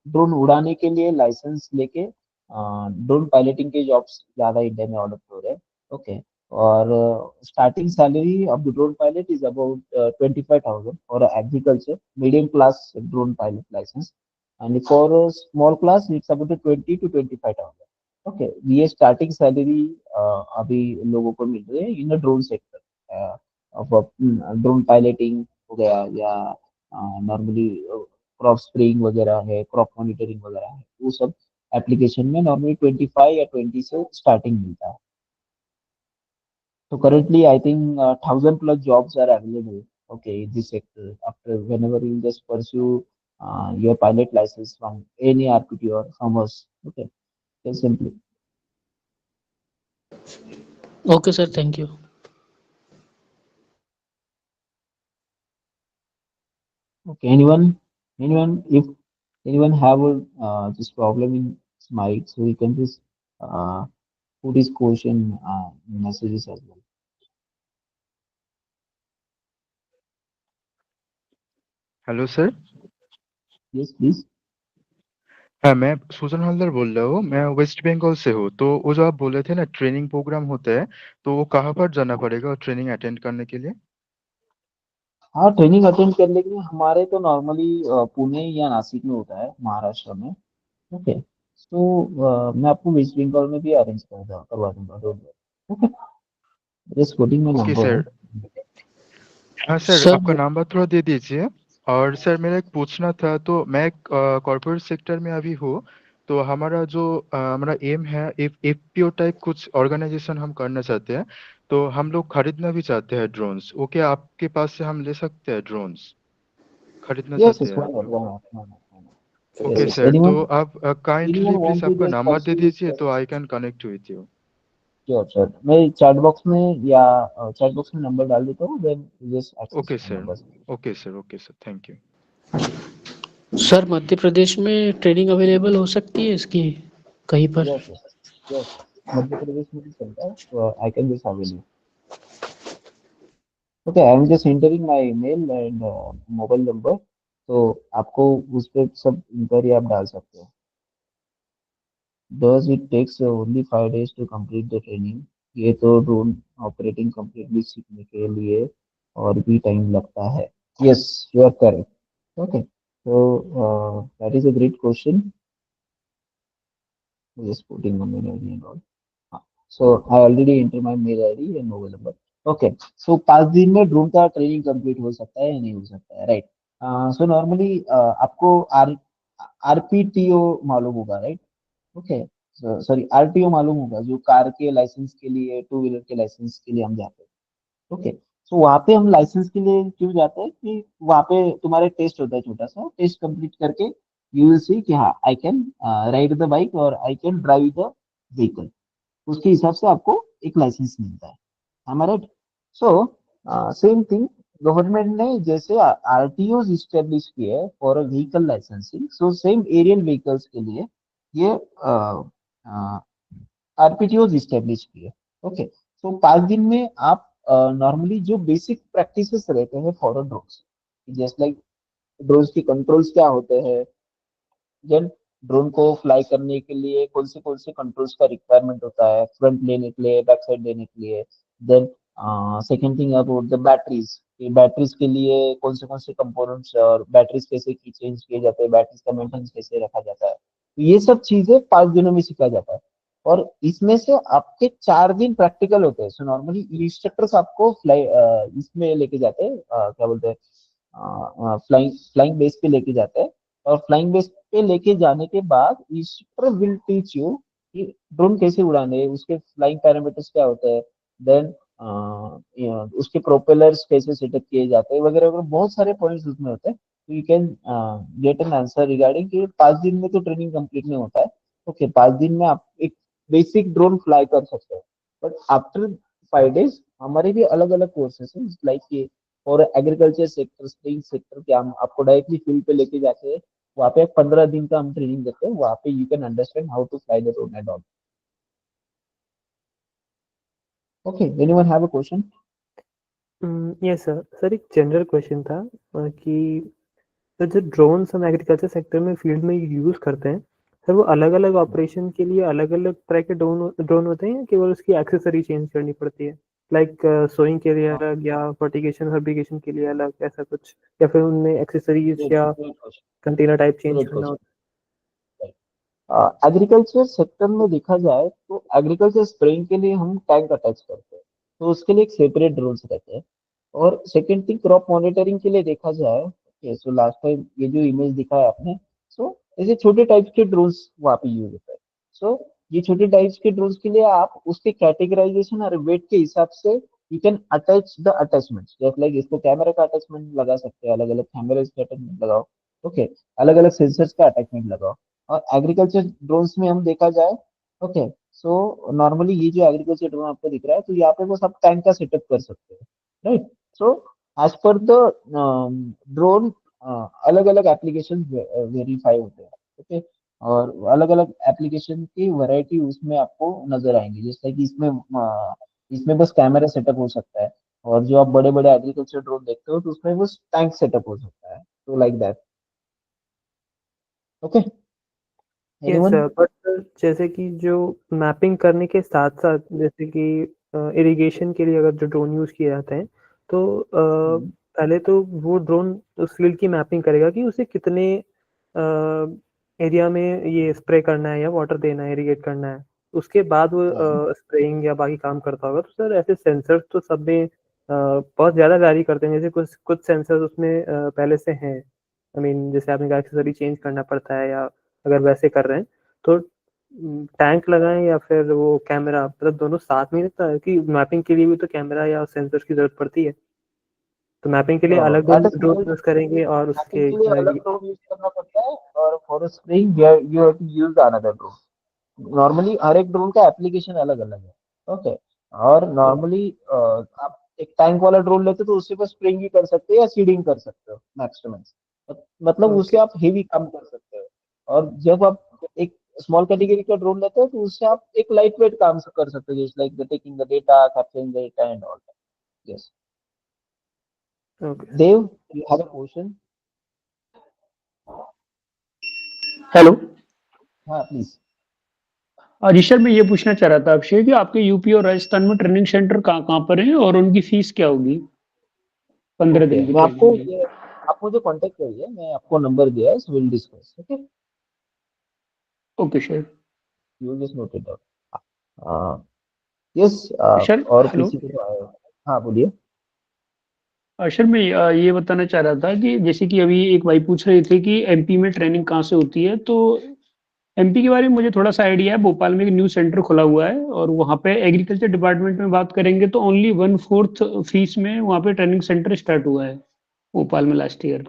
drone उड़ाने के लिए लाइसेंस लेके ड्रोन पायलटिंग के जॉब्स ज्यादा इंडिया में डेवलप हो रहे हैं। ओके, और starting salary of the drone pilot is about 25,000 for agriculture medium class drone pilot licence, and for small class it's about 20 to 25,000। Okay, ये स्टार्टिंग सैलरी अभी लोगों को मिल रही है इन ड्रोन सेक्टर। ड्रोन पायलटिंग हो गया, या नॉर्मली क्रॉप स्प्रेइंग वगैरह है, क्रॉप मॉनिटरिंग वगैरह है, वो सब एप्लीकेशन में नॉर्मली 25 या 20 से स्टार्टिंग मिलता है। So currently, I think 1,000+ jobs are available. Okay, in this sector. After whenever you just pursue your pilot license from any RPT or from us. Okay, just simply. Okay sir, thank you. Okay, anyone, if anyone have this problem in Smite, so you can just uh, put his question messages as well. Hello sir. Yes, please. हाँ, मैं सुजन हल्दर बोल रहा हूँ। मैं waste Bengal से हूँ। तो वो जो आप बोले थे ना ट्रेनिंग प्रोग्राम होता है, तो वो कहाँ पर जाना पड़ेगा ट्रेनिंग अटेंड करने के लिए? हाँ, ट्रेनिंग अटेंड करने के लिए हमारे तो नॉर्मली पुणे या नासिक में होता है, महाराष्ट्र में। ओके, तो मैं आपको वेस्ट बंगाल में भी अरेंज करवा दूंगा, don't worry. Okay, just coding में ओके नंबर है। सर। हाँ सर, सर आपका नंबर थोड़ा दे दीजिए। और सर मेरा एक पूछना था, तो मैं कॉर्पोरेट सेक्टर में अभी हूँ। तो हमारा एम है एफपीओ टाइप कुछ ऑर्गेनाइजेशन हम करना चाहते हैं। तो हम लोग खरीदना भी चाहते हैं ड्रोन्स। वो क्या आपके पास से हम ले सकते हैं ड्रोन्स? खरीदना यस, चाहते यस, हैं व्हाई आप नॉट, लोग? Why not, why not. Yes, okay yes, sir, तो एनीवन आप kindly anyone please want to आपका जस्ट नंबर दे परस्यू दिस? दीजिए तो I can connect with you. Sure, sure, मैं चैट बॉक्स में नंबर डाल देता हूँ, then just access okay my sir. Number. Okay sir. Okay sir, thank you. Sir Madhya Pradesh में ट्रेनिंग अवेलेबल हो सकती है इसकी कहीं पर? यस यस यस, मध्य प्रदेश में भी चलता है, तो I can just avail. Okay, I am just entering my email and mobile number, तो आपको उस पे सब इंक्वायरी आप डाल सकते हो। Does it takes only 5 days to complete the training? ये तो ड्रोन ऑपरेटिंग कम्प्लीटली सीखने के लिए और भी टाइम लगता है। Yes, you are correct. Okay, so that is a great question. Just putting my mail ID and all. So I already entered my mail ID and mobile number. Okay, so 5 दिन में drone का training complete हो सकता है या नहीं हो सकता है, राइट? सो नॉर्मली आपको आरपीटीओ मालूम होगा, राइट? ओके, सॉरी, आरटीओ मालूम होगा, जो कार के लाइसेंस के लिए, टू व्हीलर के लाइसेंस के लिए हम जाते हैं। ओके, सो वहाँ पे हम लाइसेंस के लिए क्यों जाते हैं कि वहाँ पे तुम्हारे टेस्ट होता है, छोटा सा टेस्ट कंप्लीट करके यू विल सी कि हाँ, I can ride the bike और I can drive the vehicle. उसके हिसाब से आपको एक लाइसेंस मिलता है, हमारा। सो सेम थिंग, गवर्नमेंट ने जैसे आरटीओ इस्टेब्लिश किए for vehicle licensing, so same aerial vehicles के लिए ये आरपीटीओ इस्टेब्लिश किए। ओके, सो 5 दिन में आप नॉर्मली जो बेसिक प्रैक्टिसेस रहते हैं for drones, just like drones की कंट्रोल्स क्या होते हैं, देन ड्रोन को फ्लाई करने के लिए कौन से कंट्रोल्स का रिक्वायरमेंट होता है, फ्रंट लेने के लिए, बैक साइड लेने के लिए। Then second thing about the batteries, batteries के लिए कौन से कंपोनेंट्स और बैटरीज कैसे की चेंज किए जाते हैं, बैटरीज का मेंटेनेंस कैसे रखा जाता है, तो ये सब चीजें 5 दिनों में सिखाया जाता है। और इसमें से आपके 4 दिन प्रैक्टिकल होते हैं। सो नॉर्मली इंस्ट्रक्टर्स आपको फ्लाई इसमें लेके जाते हैं, क्या बोलते हैं, फ्लाइंग फ्लाइंग बेस पे लेके जाते हैं। और फ्लाइंग बेस पे लेके जाने के बाद इंस्ट्रक्टर विल टीच यू कि ड्रोन कैसे उड़ाने हैं, उसके फ्लाइंग पैरामीटर्स क्या होते हैं, देन उसके प्रोपेलर्स कैसे सेटअप किए जाते हैं, वगैरह वगैरह, बहुत सारे पॉइंट्स उसमें होते हैं। तो you can get an answer regarding कि 5 दिन में तो ट्रेनिंग कंप्लीट नहीं होता है। ओके, 5 दिन में आप एक बेसिक ड्रोन फ्लाई कर सकते हैं, बट आफ्टर 5 डेज हमारे भी अलग अलग कोर्सेस हैं, लाइक और एग्रीकल्चर सेक्टर, स्प्रिंग सेक्टर के हम आपको डायरेक्टली फील्ड पे लेके जाते हैं। वहाँ पे 15 दिन का हम ट्रेनिंग देते हैं, वहाँ पे you can understand how to fly the drone and all. Okay, anyone have a question? Yes sir, sir एक जनरल क्वेश्चन था कि सर जो ड्रोन्स हम एग्रीकल्चर सेक्टर में फील्ड में यूज करते हैं, सर वो अलग अलग ऑपरेशन के लिए अलग अलग तरह के ड्रोन ड्रोन होते हैं या केवल उसकी एक्सेसरी चेंज करनी पड़ती है, लाइक सोइंग के लिए अलग या फर्टिगेशन फैब्रिकेशन के लिए अलग, ऐसा कुछ, या फिर उनमें एक्सेसरीज या कंटेनर टाइप चेंज करना होता एग्रीकल्चर सेक्टर में देखा जाए तो एग्रीकल्चर स्प्रेइंग के लिए हम टैंक अटैच करते हैं, तो उसके लिए एक सेपरेट ड्रोन्स रहते हैं। और सेकेंड थिंग, क्रॉप मॉनिटरिंग के लिए देखा जाए, ओके, सो लास्ट टाइम ये जो इमेज दिखाया आपने, सो ऐसे छोटे टाइप्स के ड्रोन्स वहाँ पे यूज होता है। सो ये छोटे टाइप्स के ड्रोन्स के लिए आप उसके कैटेगराइजेशन और वेट के हिसाब से you can attach the attachment, जैसे लाइक इसको कैमरा का अटैचमेंट लगा सकते हैं, अलग अलग कैमरे का अटैचमेंट लगाओ, ओके, अलग अलग सेंसर्स का अटैचमेंट लगाओ। और एग्रीकल्चर ड्रोन्स में हम देखा जाए, ओके, सो नॉर्मली ये जो एग्रीकल्चर ड्रोन आपको दिख रहा है, तो यहाँ पे बस आप टैंक का सेटअप कर सकते हैं, right? So as per the drone अलग अलग एप्लीकेशन वेरीफाई होते हैं, ओके, और अलग अलग एप्लीकेशन की वैरायटी उसमें आपको नजर आएंगी, जैसे कि इसमें बस कैमरा सेटअप हो सकता है, और जो आप बड़े बड़े एग्रीकल्चर ड्रोन देखते हो तो उसमें बस टैंक सेटअप हो सकता है, तो लाइक दैट। ओके, है। Yes anyone? सर, बट जैसे कि जो मैपिंग करने के साथ साथ, जैसे कि इरिगेशन के लिए अगर जो ड्रोन यूज किए जाते हैं, तो पहले तो वो ड्रोन उस फील्ड की मैपिंग करेगा कि उसे कितने एरिया में ये स्प्रे करना है या वाटर देना है, इरिगेट करना है, उसके बाद वो स्प्रेइंग या बाकी काम करता होगा। तो सर ऐसे सेंसर्स तो सब में बहुत ज़्यादा वैरी करते हैं, जैसे कुछ कुछ सेंसर्स उसमें पहले से हैं, आई मीन जैसे आपने कहा एक्सेसरी चेंज करना पड़ता है, या अगर वैसे कर रहे हैं तो टैंक लगाएं या फिर वो कैमरा, मतलब दोनों साथ में रहता है कि मैपिंग के लिए भी तो कैमरा या सेंसर की जरूरत पड़ती है, तो मैपिंग के लिए अलग दैट इज ड्रोन यूज करेंगे और मैपिंग उसके के लिए अलग ड्रोन यूज करना पड़ता है, और for spraying you have to use another drone. Normally हर एक ड्रोन का एप्लीकेशन अलग अलग है, ओके। और नॉर्मली आप एक टैंक वाला ड्रोन लेते हो तो उससे बस स्प्रेइंग ही कर सकते हो या सीडिंग कर सकते हो मैक्स टू मैक्स। मतलब उससे ओके आप हेवी काम कर सकते हो। और जब आप एक स्मॉल कैटेगरी का ड्रोन लेते हो तो उससे आप एक लाइट वेट काम कर सकते हो, जैसे like taking the data, capturing data and all that. Yes. Okay Dev, you have a question? Hello. हाँ प्लीज। जी सर, मैं ये पूछना चाह रहा था आपसे कि आपके यूपी और राजस्थान में ट्रेनिंग सेंटर कहाँ कहाँ पर हैं और उनकी फीस क्या होगी 15 ओके, दिन की मैं आपको ट्रेनिंग की? ये, आप मुझे कांटेक्ट करिए, मैं आपको नंबर दिया है, so will discuss. Okay, okay sir. You just note it down. Yes. Sir और हेलो। किसी को तो आया? हाँ बोलिए। सर मैं ये बताना चाह रहा था कि जैसे कि अभी एक भाई पूछ रहे थे कि एमपी में ट्रेनिंग कहाँ से होती है, तो एमपी के बारे में मुझे थोड़ा सा आइडिया है। भोपाल में एक न्यू सेंटर खुला हुआ है और वहाँ पे एग्रीकल्चर डिपार्टमेंट में बात करेंगे तो ओनली 1/4 फीस में वहाँ पे ट्रेनिंग सेंटर स्टार्ट हुआ है भोपाल में last year.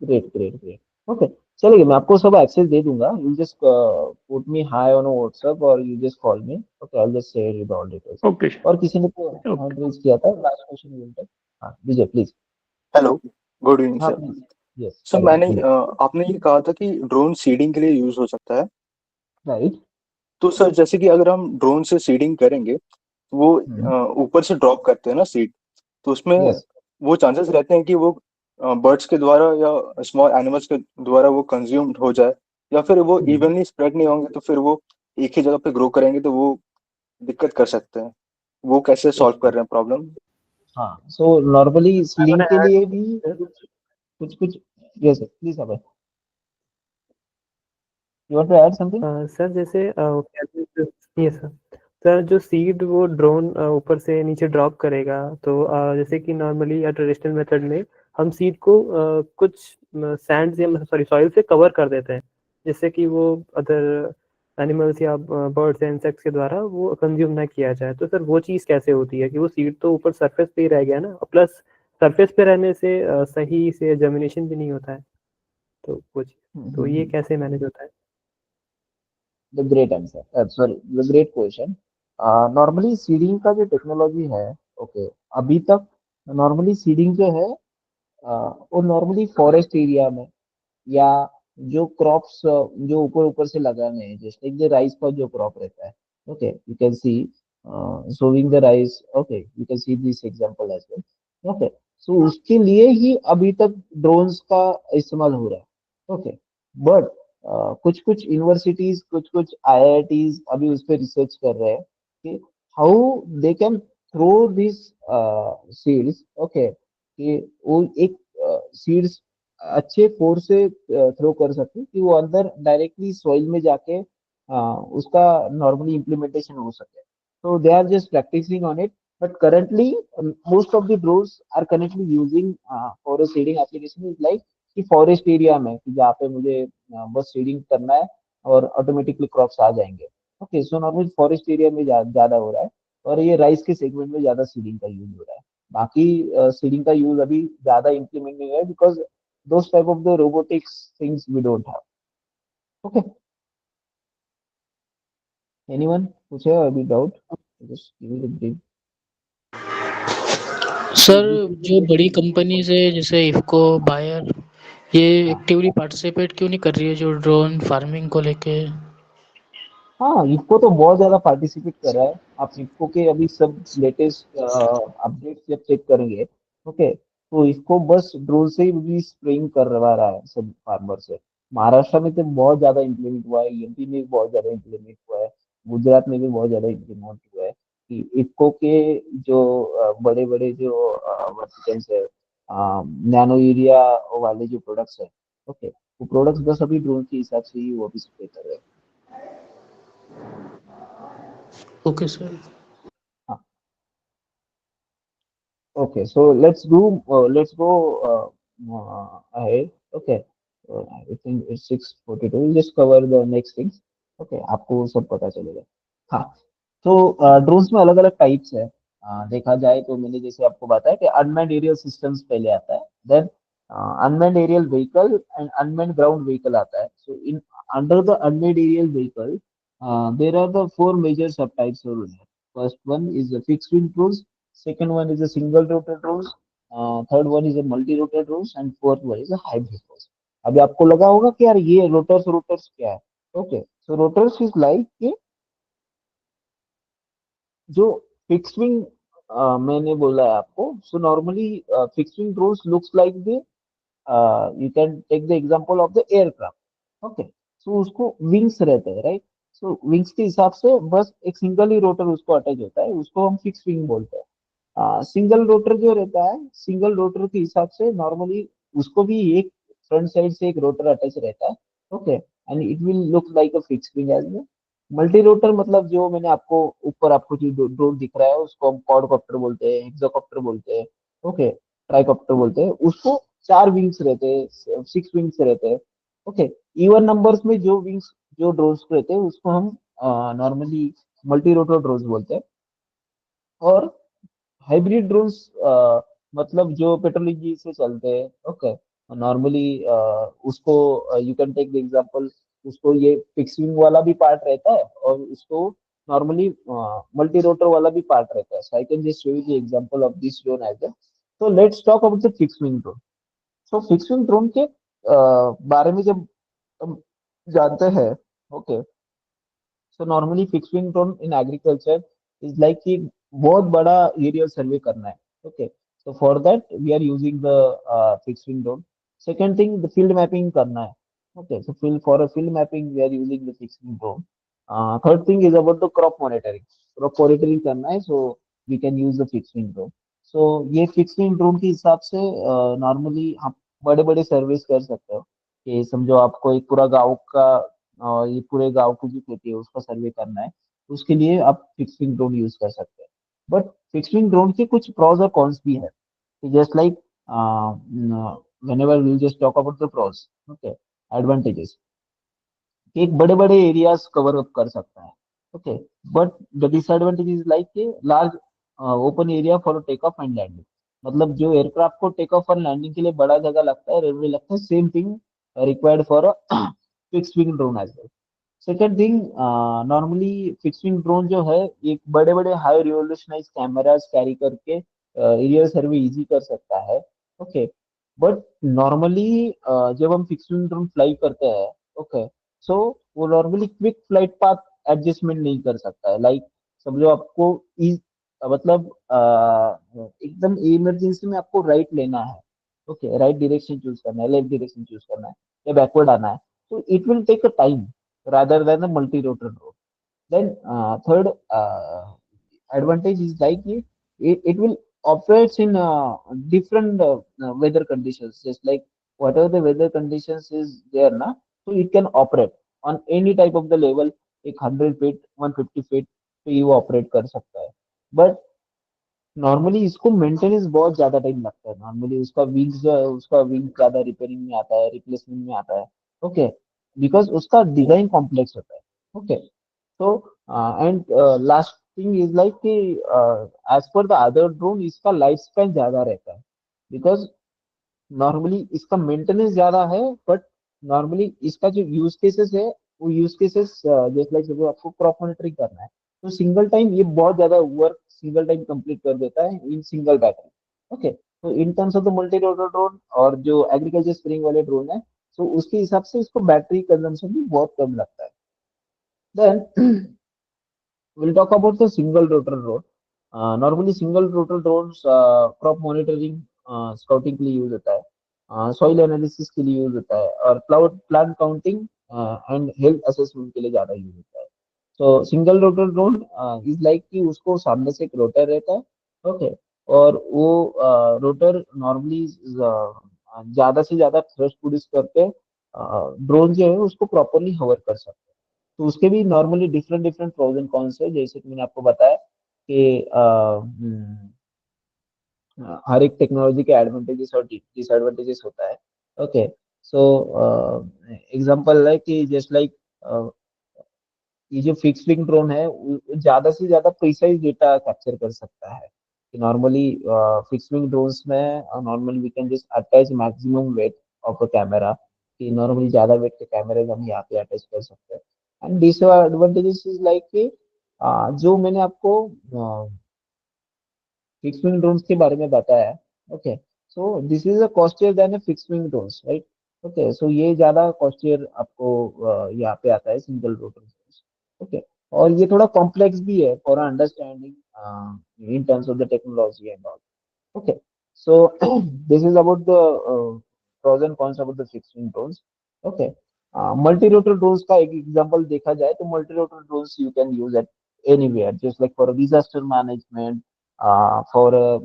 Great great great. Okay, चलिए मैं आपको सब एक्सेस दे दूंगा। You just put me hi on WhatsApp और you just call me. Okay, I will just share you the all details. Okay और किसी ने तो सर। ओके। हैंड रेज किया था, लास्ट क्वेश्चन यू विल। हाँ विजय प्लीज। हेलो, गुड इवनिंग हाँ sir. Please. Yes sir correct, मैंने बोलिए। आपने ये कहा था कि ड्रोन सीडिंग के लिए यूज हो सकता है। राइट। तो सर जैसे कि अगर हम ड्रोन से सीडिंग करेंगे तो वो ऊपर से ड्रॉप करते हैं ना सीड, तो उसमें यस। वो चांसेस रहते हैं कि वो बर्ड्स के द्वारा या स्मॉल एनिमल्स के द्वारा वो कंज्यूम्ड हो जाए, या फिर वो इवनली स्प्रेड नहीं होंगे तो फिर वो एक ही जगह पे ग्रो करेंगे तो वो दिक्कत कर सकते हैं। वो कैसे सॉल्व कर रहे हैं प्रॉब्लम? हाँ, so normally I want seeding के लिए भी ऐड कुछ कुछ कुछ। Yes please Abhay, you want to add something? Sir जैसे ये सर जो सीड वो ड्रोन ऊपर से नीचे ड्रॉप करेगा, तो जैसे कि नॉर्मली या ट्रेडिशनल मेथड में हम सीड को कुछ सैंड या सॉरी सॉइल से कवर कर देते हैं, जिससे कि वो अदर एनिमल्स या बर्ड्स या इंसेक्ट्स के द्वारा वो कंज्यूम ना किया जाए। तो सर वो चीज़ कैसे होती है कि वो सीड तो ऊपर सरफेस पे ही रह गया ना, प्लस सरफेस पे रहने से सही से जर्मिनेशन भी नहीं होता है, तो वो चीज़, तो ये कैसे मैनेज होता है? The great answer, sorry the great question. Normally seeding का जो टेक्नोलॉजी है, ओके, अभी तक नॉर्मली सीडिंग जो है वो नॉर्मली फॉरेस्ट एरिया में, या जो क्रॉप्स जो ऊपर ऊपर से लगाने हैं, जैसे जो राइस का जो क्रॉप रहता है, okay, you can see sowing the rice, okay, you can see this example as well. Okay, so उसके लिए ही अभी तक ड्रोन्स का इस्तेमाल हो रहा है। ओके, बट कुछ कुछ यूनिवर्सिटीज, कुछ कुछ आईआईटीज अभी उस पर रिसर्च कर रहे हैं कि how they can throw this seeds. Okay, कि वो एक सीड्स अच्छे फोर्स से थ्रो कर सकते हैं कि वो अंदर डायरेक्टली सॉइल में जाके उसका नॉर्मली इम्प्लीमेंटेशन हो सके। So they are just practicing on it. But currently, most of the drones are currently using for a seeding application is like कि फॉरेस्ट एरिया में, कि जहाँ पे मुझे बस सीडिंग करना है और ऑटोमेटिकली क्रॉप्स आ जाएंगे। Okay, so normally forest area में ज्यादा हो रहा है, और ये राइस के सेगमेंट में ज्यादा सीडिंग का यूज हो रहा है। बाकी सीडिंग का यूज अभी ज्यादा इम्प्लीमेंट नहीं हुआ है, because those type of the robotics things we don't have. Okay, anyone कुछ है अभी doubt? just give me the brief. Sir जो बड़ी कंपनीज है जैसे इफको, बायर, ये एक्टिवली पार्टिसिपेट क्यों नहीं कर रही है जो ड्रोन फार्मिंग को लेके? हाँ, इफ्को तो बहुत ज्यादा पार्टिसिपेट कर रहा है। आप इफ्को के अभी सब लेटेस्ट अपडेट जब चेक करेंगे, ओके, तो इफ्को बस ड्रोन से ही भी स्प्रेइंग करवा रहा है सब फार्मर से। महाराष्ट्र में तो बहुत ज्यादा इम्प्लीमेंट हुआ है, एमपी में भी बहुत ज्यादा इम्प्लीमेंट हुआ है, गुजरात में भी बहुत ज्यादा इम्प्लीमेंट हुआ है कि इफ्को के जो बड़े बड़े जो वर्टिकल्स है, नैनो यूरिया वाले जो प्रोडक्ट्स है, ओके, वो प्रोडक्ट्स बस अभी ड्रोन के हिसाब से ही वो भी स्प्रे कर रहे हैं। Okay sir. हाँ, okay, so let's go ahead. Okay, I think it's 6:42. We'll just cover the next things. Okay, आपको सब पता चलेगा। हाँ, तो ड्रोन्स में अलग अलग टाइप्स है। देखा जाए तो मैंने जैसे आपको बताया कि अनमैन्ड एरियल सिस्टम्स पहले आता है, then unmanned aerial vehicle and unmanned ground vehicle आता है। So in under the unmanned aerial vehicle there are the four major subtypes over there. First one is the fixed wing drones, second one is the single rotor drones, third one is a multi rotor drones and fourth one is a hybrid drones. अभी आपको लगा होगा कि यार ये rotors rotors क्या है। Okay, so rotors is like जो फिक्स विंग मैंने बोला है आपको। सो normally fix wing drones looks like the you can take the example of the aircraft. Okay, so उसको विंग्स रहते हैं, राइट। सो विंग्स के हिसाब से बस एक सिंगल ही रोटर उसको अटैच होता है, उसको हम फिक्स विंग बोलते हैं। सिंगल रोटर जो रहता है, सिंगल रोटर के हिसाब से नॉर्मली उसको भी एक फ्रंट साइड से एक रोटर अटैच रहता है। Okay, and it will look like a fix wing as well. Multi rotor मतलब जो मैंने आपको ऊपर आपको जो ड्रोन दिख रहा है उसको हम क्वाडकॉप्टर बोलते हैं, हेक्साकॉप्टर बोलते हैं। ओके, ट्राइकॉप्टर बोलते हैं उसको। चार विंग्स रहते हैं, सिक्स विंग्स रहते हैं। ओके, इवन नंबर्स में जो विंग्स जो ड्रोन्स रहते हैं उसको हम नॉर्मली मल्टी रोटर ड्रोन्स बोलते हैं। और हाइब्रिड ड्रोन्स मतलब जो पेट्रोल इंजन से चलते हैं। ओके, नॉर्मली उसको you can take the example, उसको ये फिक्स विंग वाला भी पार्ट रहता है और उसको नॉर्मली मल्टी रोटर वाला भी पार्ट रहता है। So I can just show you the example of this drone as well. So let's talk about the fix wing drone. So fix wing drone के बारे में जब हम जानते हैं, okay, so normally fix wing drone in agriculture is like कि बहुत बड़ा एरिया सर्वे करना है। Okay, so for that we are using the fix wing drone. Second thing, the field mapping करना है। Okay, so field for a field mapping we are using the fix wing drone. Third thing is about the crop monitoring. Crop monitoring करना है, so we can use the fix wing drone. So ये fix wing drone के हिसाब से normally आप बड़े बड़े service कर सकते हो। कि समझो आपको एक पूरा गांव का ये पूरे गांव की जो खेती है उसका सर्वे करना है, तो उसके लिए आप फिक्सिंग ड्रोन यूज कर सकते हैं। बट फिक्सिंग ड्रोन के कुछ प्रॉस और कॉन्स भी है। Just like whenever we just talk about the pros, okay, advantages, कि एक बड़े बड़े एरियाज कवर अप कर सकता है। Okay, but the disadvantage is like कि large open area for take off and landing. मतलब जो एयरक्राफ्ट को टेक ऑफ और लैंडिंग के लिए बड़ा जगह लगता है, रेलवे लगता है, same thing required for fix wing drone as well. Second thing, normally fixing drone जो है एक बड़े बड़े हाई रिवोल्यूशनाइज कैमरास कैरी करके एरियल सर्वे इजी कर सकता है। ओके, बट नॉर्मली जब हम फिक्सिंग ड्रोन फ्लाई करते हैं, ओके, सो वो normally quick flight path adjustment नहीं कर सकता है। लाइक समझो आपको मतलब एकदम इमरजेंसी में आपको राइट लेना है। ओके, राइट डायरेक्शन चूज करना है, लेफ्ट डायरेक्शन चूज करना है, या बैकवर्ड आना है, so it will take a time rather than a multi-rotor drone. Then third advantage is like it will operates in different weather conditions. Just like whatever the weather conditions is there na, so it can operate on any type of the level. एक 100 feet 150 feet पे ये वो operate कर सकता है। But normally इसको maintenance बहुत ज्यादा टाइम लगता है। नॉर्मली उसका विंग जो है, उसका विंग ज्यादा रिपेयरिंग में आता है, रिप्लेसमेंट में आता है। ओके, बिकॉज उसका डिजाइन कॉम्प्लेक्स होता है। Okay, so and last thing is like कि as per the other drone इसका लाइफ स्पैन ज्यादा रहता है। बिकॉज नॉर्मली इसका मेंटेनेंस ज्यादा है, बट नॉर्मली इसका जो यूज केसेस है वो यूज केसेस जैसे लाइक जब आपको क्रॉप मॉनिटरिंग करना है, तो सिंगल टाइम ये बहुत ज्यादा वर्क सिंगल टाइम कंप्लीट कर देता है इन सिंगल बैटरी। ओके, तो इन terms of the multi rotor drone और जो एग्रीकल्चर स्प्रिंग वाले ड्रोन है, तो उसके हिसाब से इसको बैटरी कंजम्पशन भी बहुत कम लगता है। Then we'll talk about the single rotor drone. Normally single rotor drones crop monitoring scouting के लिए यूज होता है, सॉइल एनालिसिस के लिए यूज होता है, और cloud plant counting and health assessment के लिए ज्यादा यूज होता है। तो single rotor drone is like कि उसको सामने से एक रोटर रहता है। ओके, और वो रोटर नॉर्मली ज्यादा से ज्यादा थ्रस्ट प्रोड्यूस करके ड्रोन जो है उसको प्रॉपरली होवर कर सकता है। तो उसके भी normally different different pros and cons है, जैसे कि मैंने आपको बताया कि हर एक टेक्नोलॉजी के एडवांटेजेस और डिसएडवांटेजेस होता है। ओके, सो एग्जांपल है कि जस्ट लाइक ये जो फिक्स विंग ड्रोन है वो ज्यादा से ज्यादा प्रिसाइज डेटा कैप्चर कर सकता है। कि नॉर्मली फिक्स विंग ड्रोन्स में normally we can just attach maximum weight of a camera. कि नॉर्मली ज्यादा वेट के कैमरे हम यहाँ पे अटैच कर सकते हैं। एंड डिसएडवांटेजेस इज लाइक कि जो मैंने आपको फिक्स विंग ड्रोन्स के बारे में बताया है, Okay, so this is a costlier than a fixed wing drones, right? Okay, so ये ज्यादा costlier आपको यहाँ पे आता है सिंगल रोटर drones. Okay, और ये थोड़ा complex भी है for understanding in terms of the technology and all. Okay, so this is about the pros and cons about the fixed wing drones. Okay, multi rotor drones का एक example देखा जाए तो multi rotor drones you can use at anywhere, just like for disaster management, for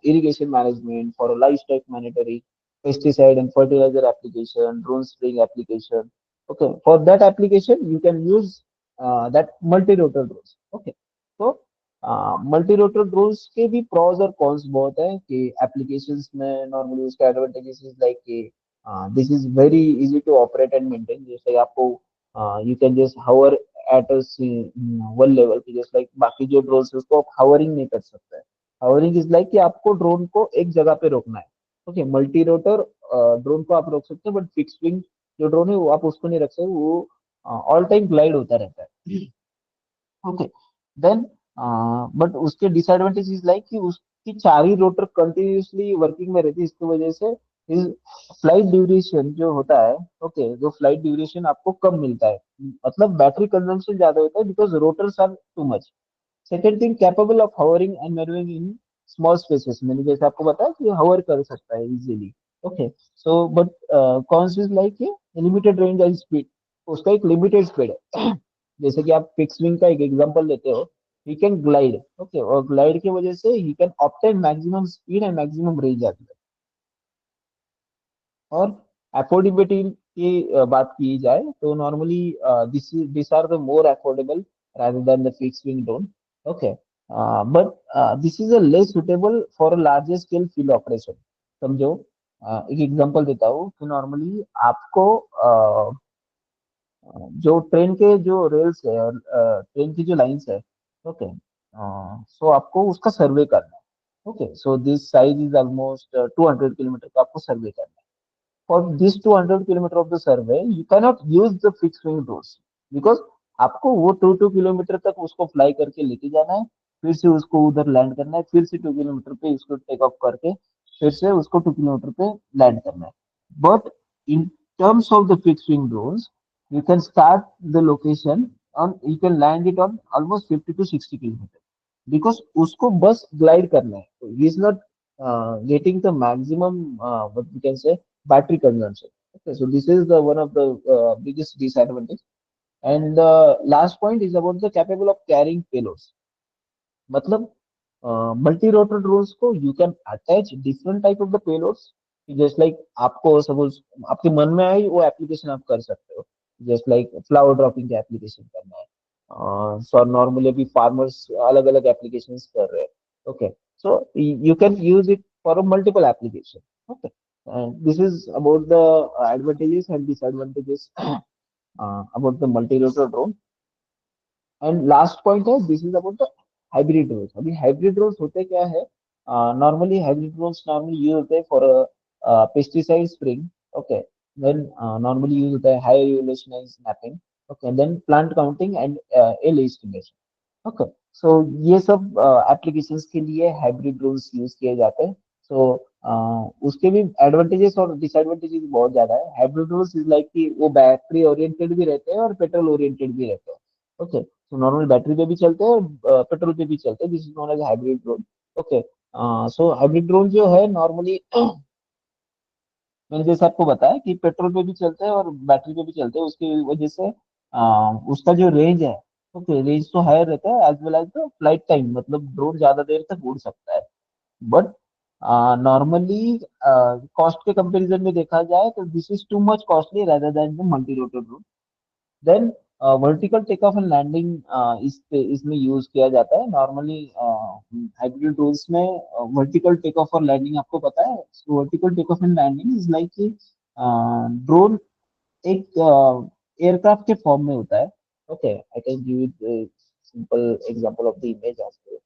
irrigation management, for livestock monitoring, pesticide and fertilizer application, drone spraying application. Okay, for that application you can use that multi rotor drones. Okay, so multi rotor drones के भी pros और cons बहुत है कि applications में normally उसका advantages is like कि this is very easy to operate and maintain. जैसे आपको you can just hover at one level की, जस्ट लाइक बाकी जो ड्रोन्स है उसको आप हावरिंग नहीं कर सकते. हावरिंग इज लाइक कि आपको ड्रोन को एक जगह पे रोकना है. ओके, मल्टी रोटर ड्रोन को आप रोक सकते हो, बट फिक्स विंग जो ड्रोन है वो आप उसको नहीं रख सकते, वो ऑल टाइम ग्लाइड होता रहता है. ओके, देन बट उसके डिसएडवांटेज इज लाइक कि उसकी चार ही रोटर कंटिन्यूसली वर्किंग में रहती है. इसकी वजह से फ्लाइट ड्यूरेशन जो होता है, ओके, जो फ्लाइट ड्यूरेशन आपको कम मिलता है, मतलब बैटरी कंजम्पशन ज्यादा होता है because rotors are too much. Second thing, capable of hovering and manoeuvring in small spaces. मैंने जैसे आपको बताया कि हवर कर सकता है easily. Okay, so but cons is like limited range and speed. उसका एक लिमिटेड स्पीड है. जैसे कि आप फिक्स विंग का एक एग्जांपल लेते हो, ही कैन ग्लाइड. ओके, और ग्लाइड की वजह से he can obtain maximum speed and maximum range आती है. और अफोर्डेबिलिटी की बात की जाए तो normally this are the more affordable rather than the fixed wing drone. Okay, but this is a less suitable for a larger scale field operation. समझो, एक एग्जांपल देता हूँ कि नॉर्मली आपको जो ट्रेन के जो रेल्स है और ट्रेन की जो लाइंस है, ओके, सो आपको उसका सर्वे करना है. Okay, so this size is almost 200 kilometre का आपको सर्वे करना है. For this 200 kilometer of the survey, you cannot use the fixed wing drones because आपको वो 2 किलोमीटर तक उसको फ्लाई करके लेके जाना है, फिर से उसको उधर लैंड करना है, फिर से 2 किलोमीटर पे उसको टेक ऑफ करके फिर से उसको 2 किलोमीटर पे लैंड करना है. But in terms of the fix wing drones, you can start the location on, you can land it on almost 50 to 60 kilometer because उसको बस glide करना है. So he is not getting the maximum what we can say battery consumption. Okay, so this is the one of the biggest disadvantage. And the last point is about the capable of carrying payloads. मतलब multi rotor drones को you can attach different type of the payloads. Just like आपको suppose आपके मन में आई वो application आप कर सकते हो. जस्ट लाइक फ्लावर ड्रॉपिंग का एप्लीकेशन करना है, सो नॉर्मली अभी फार्मर्स अलग अलग एप्लीकेशन कर रहे हैं. Okay, so you can use it for multiple application. Okay, this is about the advantages and disadvantages about the multi-rotor drone. And last point है, this is about the hybrid drones. अभी hybrid drones होते क्या है, normally hybrid drones normally use होते हैं for pesticide spraying. Okay, then normally use होता है high resolution mapping. Okay, then plant counting and yield estimation. Okay, so ये सब एप्लीकेशंस के लिए हाइब्रिड ड्रोन्स यूज किए जाते हैं. सो उसके भी एडवांटेजेस और डिसएडवांटेजेस बहुत ज्यादा है. हाइब्रिड ड्रोन्स इज लाइक कि वो बैटरी ओरिएंटेड भी रहते हैं और पेट्रोल ओरिएंटेड भी रहते हैं. ओके, तो नॉर्मल बैटरी पे भी चलते हैं और पेट्रोल पे भी चलते हैं. This is known as hybrid drone. Okay, so hybrid drone जो है नॉर्मली मैंने जैसे आपको बताया कि पेट्रोल पे भी चलते हैं और बैटरी पे भी चलते हैं. उसकी वजह से उसका जो रेंज है, ओके, रेंज तो हायर रहता है as well as the flight time, मतलब ड्रोन ज्यादा देर तक उड़ सकता है. बट नॉर्मली कॉस्ट के कंपैरिजन में देखा जाए तो this is too much costly rather than the multi rotor drone. Then vertical take off and landing इसमें यूज किया जाता है. नॉर्मली हाइब्रिड ड्रोन्स में वर्टिकल टेक ऑफ और लैंडिंग आपको पता है. Vertical take off and landing is like कि ड्रोन एक एयरक्राफ्ट के फॉर्म में होता है. Okay, I can give it simple example of the image also.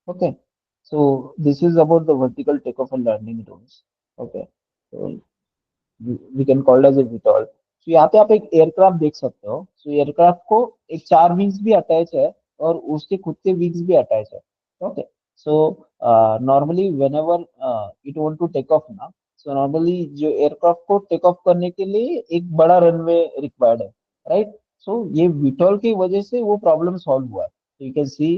Okay, so this is about the vertical takeoff and landing drones. Okay, so we can called as a VTOL. तो यहाँ पे आप एक aircraft देख सकते हो। सो aircraft को एक 4 विंग्स भी अटैच है और उसके खुद के विंग्स भी अटैच है। Okay, so normally whenever it want to take off ना, सो नॉर्मली जो एयरक्राफ्ट को टेक ऑफ करने के लिए एक बड़ा रनवे रिक्वायर्ड है, राइट। सो ये विटॉल की वजह से वो प्रॉब्लम सॉल्व हुआ है। You can see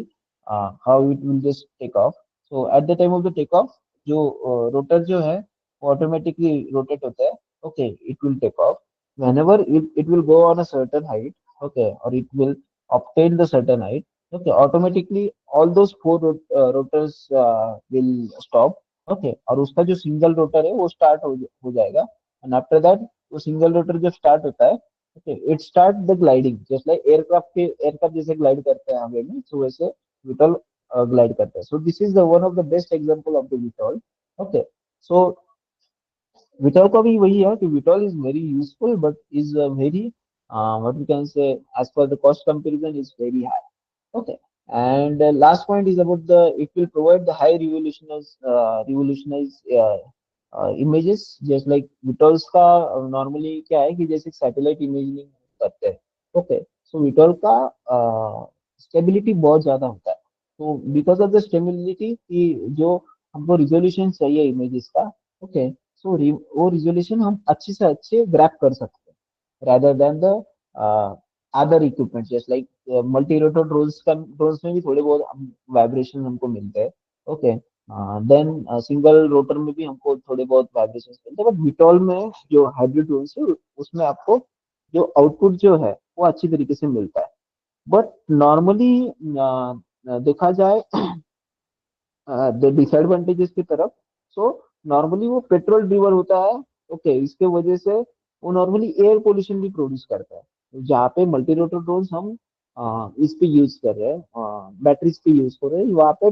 how it will just take off. So at the time of the take off जो रोटर जो है वो ऑटोमेटिकली रोटेट होता है। Okay, it will take off whenever it will go on a certain height, okay, or it will obtain the certain height, okay, automatically all those four rotors will stop, okay, और उसका जो single rotor है वो start हो जाएगा। And after that वो single rotor जब start होता है, okay, it start the gliding just like aircraft जैसे ग्लाइड करते हैं हवा में, so वैसे विटॉल ग्लाइड करता है। So this is the one of the best example of the VTOL. Okay, so VTOL का भी वही है कि VTOL is very useful but is very what we can say as per the cost comparison is very high. Okay, and last point is about the it will provide the high revolutionized images just like विटॉल्स का normally क्या है कि जैसे satellite imaging करते हैं। Okay, so VTOL का stability बहुत ज्यादा होता है। तो बिकॉज ऑफ द स्टेबिलिटी की जो हमको रिजोल्यूशन चाहिए इमेजेस का, ओके, सो वो रिजोल्यूशन हम अच्छे से अच्छे ग्रैप कर सकते हैं rather than the other equipment just like multi rotor drones में भी थोड़े बहुत वाइब्रेशन हमको मिलते हैं। ओके, देन सिंगल रोटर में भी हमको थोड़े बहुत वाइब्रेशन मिलते हैं, बट विटॉल में जो हाइब्रिड ड्रोन्स है उसमें आपको जो आउटपुट जो है वो अच्छी तरीके से मिलता है। बट नॉर्मली देखा जाए डिसएडवांटेजेस की तरफ, सो नॉर्मली वो पेट्रोल ड्रिवर होता है। ओके, इसके वजह से वो नॉर्मली एयर पोल्यूशन भी प्रोड्यूस करता है। जहाँ पे मल्टी रोटर ड्रोन्स हम इस पे यूज कर रहे हैं, बैटरीज पे यूज कर रहे हैं, वहाँ पे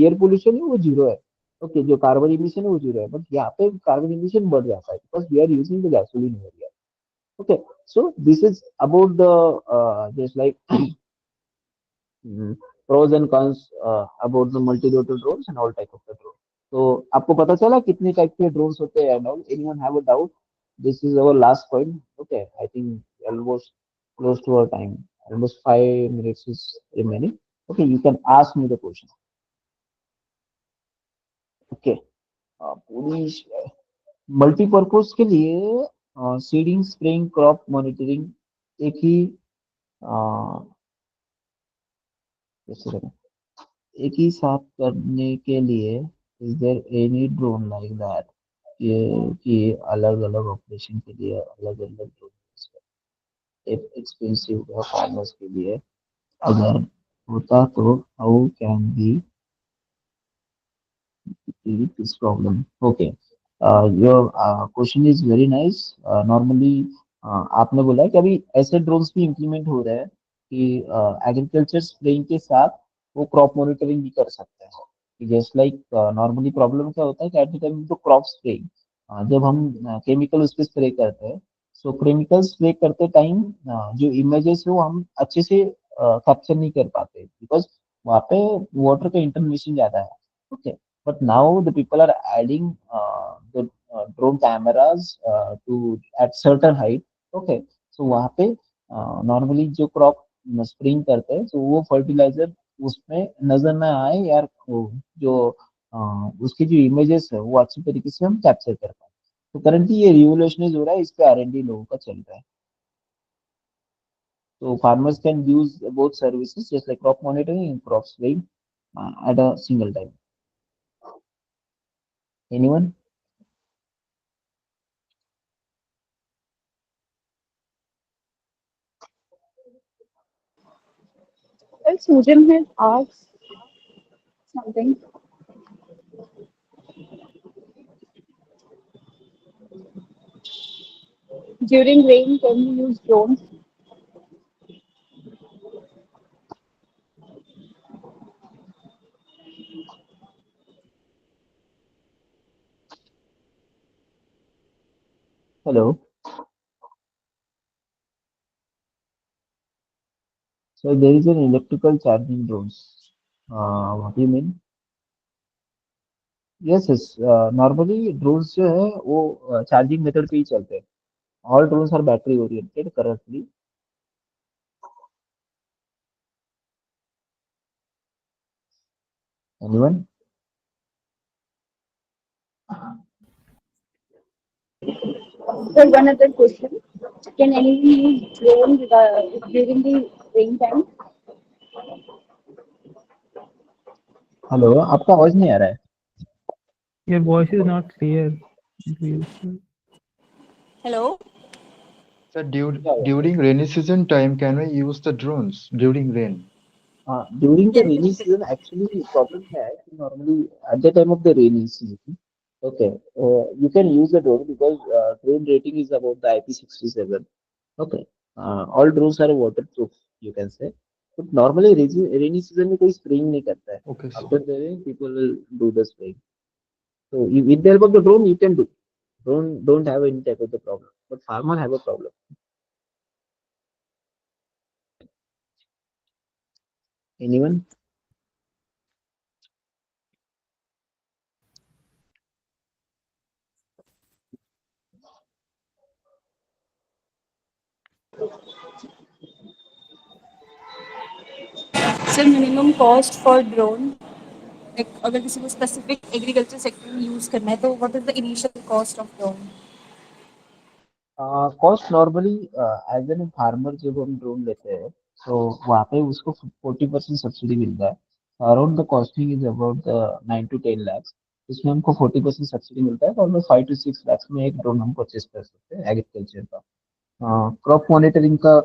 एयर पोल्यूशन है वो जीरो है। ओके, जो कार्बन इमिशन है वो जीरो है, बट यहाँ पे कार्बन इमिशन बढ़ जाता है because we are using the gasoline over here. Okay, so this is about the just like pros and cons about the multi-rotor drones and all type of the drone. तो आपको पता चला कितने type के drones होते हैं and all? Anyone have a doubt? This is our last point. Okay, I think almost close to our time. Almost 5 minutes is remaining. Okay, you can ask me the question. Okay, पूरी multipurpose के लिए seeding, spraying, crop monitoring एक ही कैसे करें, एक ही साथ करने के लिए is there any drone like that, ये कि अलग अलग ऑपरेशन के लिए अलग अलग ड्रोन एक्सपेंसिव है फार्मर्स के लिए? अगर होता तो how can be this problem? Okay, your question is very nice. Normally आपने बोला है कि अभी ऐसे ड्रोन्स भी इम्प्लीमेंट हो रहे हैं कि एग्रीकल्चर स्प्रेइंग के साथ वो क्रॉप मॉनिटरिंग भी कर सकते हैं। जस्ट लाइक नॉर्मली प्रॉब्लम क्या होता है कि eight the time of crop spraying जब हम केमिकल उस पर स्प्रे करते हैं, सो केमिकल स्प्रे करते टाइम जो इमेजेस है वो हम अच्छे से कैप्चर नहीं कर पाते बिकॉज वहाँ पे वाटर का इंटरमिशन ज्यादा है। Okay, but now the people are adding the drone cameras to at certain height. Okay, so वहाँ पे नॉर्मली जो क्रॉप स्प्रिंग करते हैं तो वो फर्टिलाइजर उसमें नजर ना आए यार, जो उसकी जो इमेजेस है वो अच्छी तरीके से हम कैप्चर कर पाए। तो करंटली ये रिवोल्यूशनाइज हो रहा है, इस पे R&D लोगों का चल रहा है। तो farmers can use both services just like crop monitoring and crop spraying at a single time. Anyone? Well, Susan has asked something. During rain, can we use drones? Hello. So there is an electrical charging drones. What do you mean? Yes yes, normally drones जो है वो charging method पे ही चलते हैं. All drones are battery oriented currently. Anyone? So one other question. Can anyone use drone during the rain time? Hello, आपका आवाज नहीं आ रहा है. Your voice is not clear. Please. Hello. Sir, Yeah. during rainy season time, can we use the drones during rain? During the Yes. rainy season, actually, problem है कि normally at the time of the rainy season, okay, you can use the drone because drone rating is about the IP67. Okay, all drones are waterproof, you can say. But normally rainy season में कोई spraying नहीं करता है. Okay, sir. After the rain, people will do the spraying. So with the help of the drone, you can do. Drone don't have any type of the problem, but farmer have a problem. Anyone? Sir minimum cost for drone, like अगर किसी को specific agriculture sector में use करना है तो what is the initial cost of drone? Cost normally as an farmer जब हम drone लेते हैं तो वहाँ पे उसको 40% सब्सिडी मिलता है. Around the costing is about 9 to 10 lakhs. इसमें हमको 40% सब्सिडी मिलता है तो ऑलमोस्ट 5 to 6 lakhs में एक ड्रोन हम परचेज कर सकते हैं एग्रीकल्चर का. क्रॉप मॉनिटरिंग का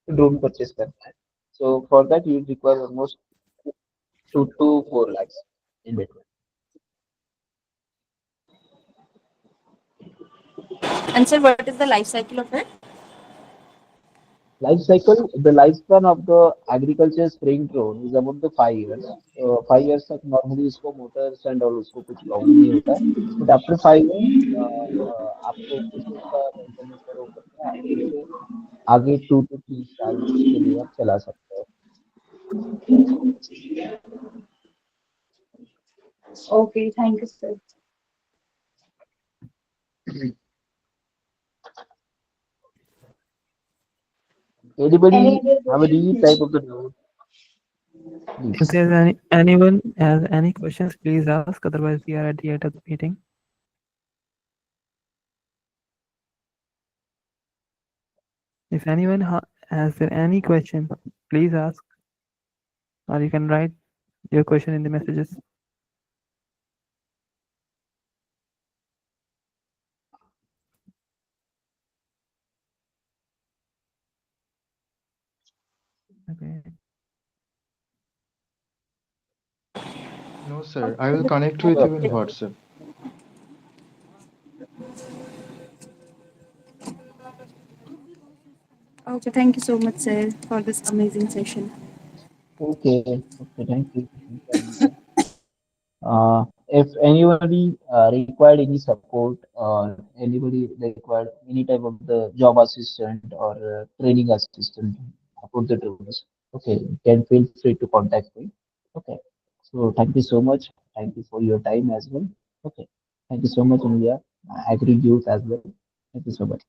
ड्रोन परचेज करना है. सो for that you require almost 2 to 4 lakhs in between. And sir, what is the life cycle of it? Life cycle, the lifespan of the agriculture spraying drone is about the 5 years. 5 years तक normally इसको motors and और उसको कुछ problem नहीं होता है. But after 5 years आपको कुछ उसका maintenance करो करके आप उसे आगे 2 to 3 साल के लिए आप चला सकते हो. Okay, thank you, sir. Anybody Any other have any questions? type of the drone? If Please. there's anyone has any questions, please ask. Otherwise, we are at the end of the meeting. If anyone has there any question, please ask, or you can write your question in the messages. Okay. No, sir. I will connect with you in WhatsApp. Okay, thank you so much, sir, for this amazing session. Okay. Okay. Thank you. Thank you, Anita. If anybody required any support or anybody required any type of the job assistant or training assistant about the drones, okay, you can feel free to contact me. Okay. So thank you so much. Thank you for your time as well. Okay. Thank you so much, India. I agree with you as well. Thank you so much.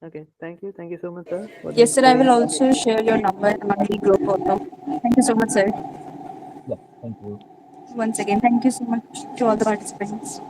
Okay. Thank you. Thank you so much, sir. for Yes, this sir, I will very- also share your number among the group photo. Thank you so much, sir. Yeah. Thank you. Once again, thank you so much to all the participants.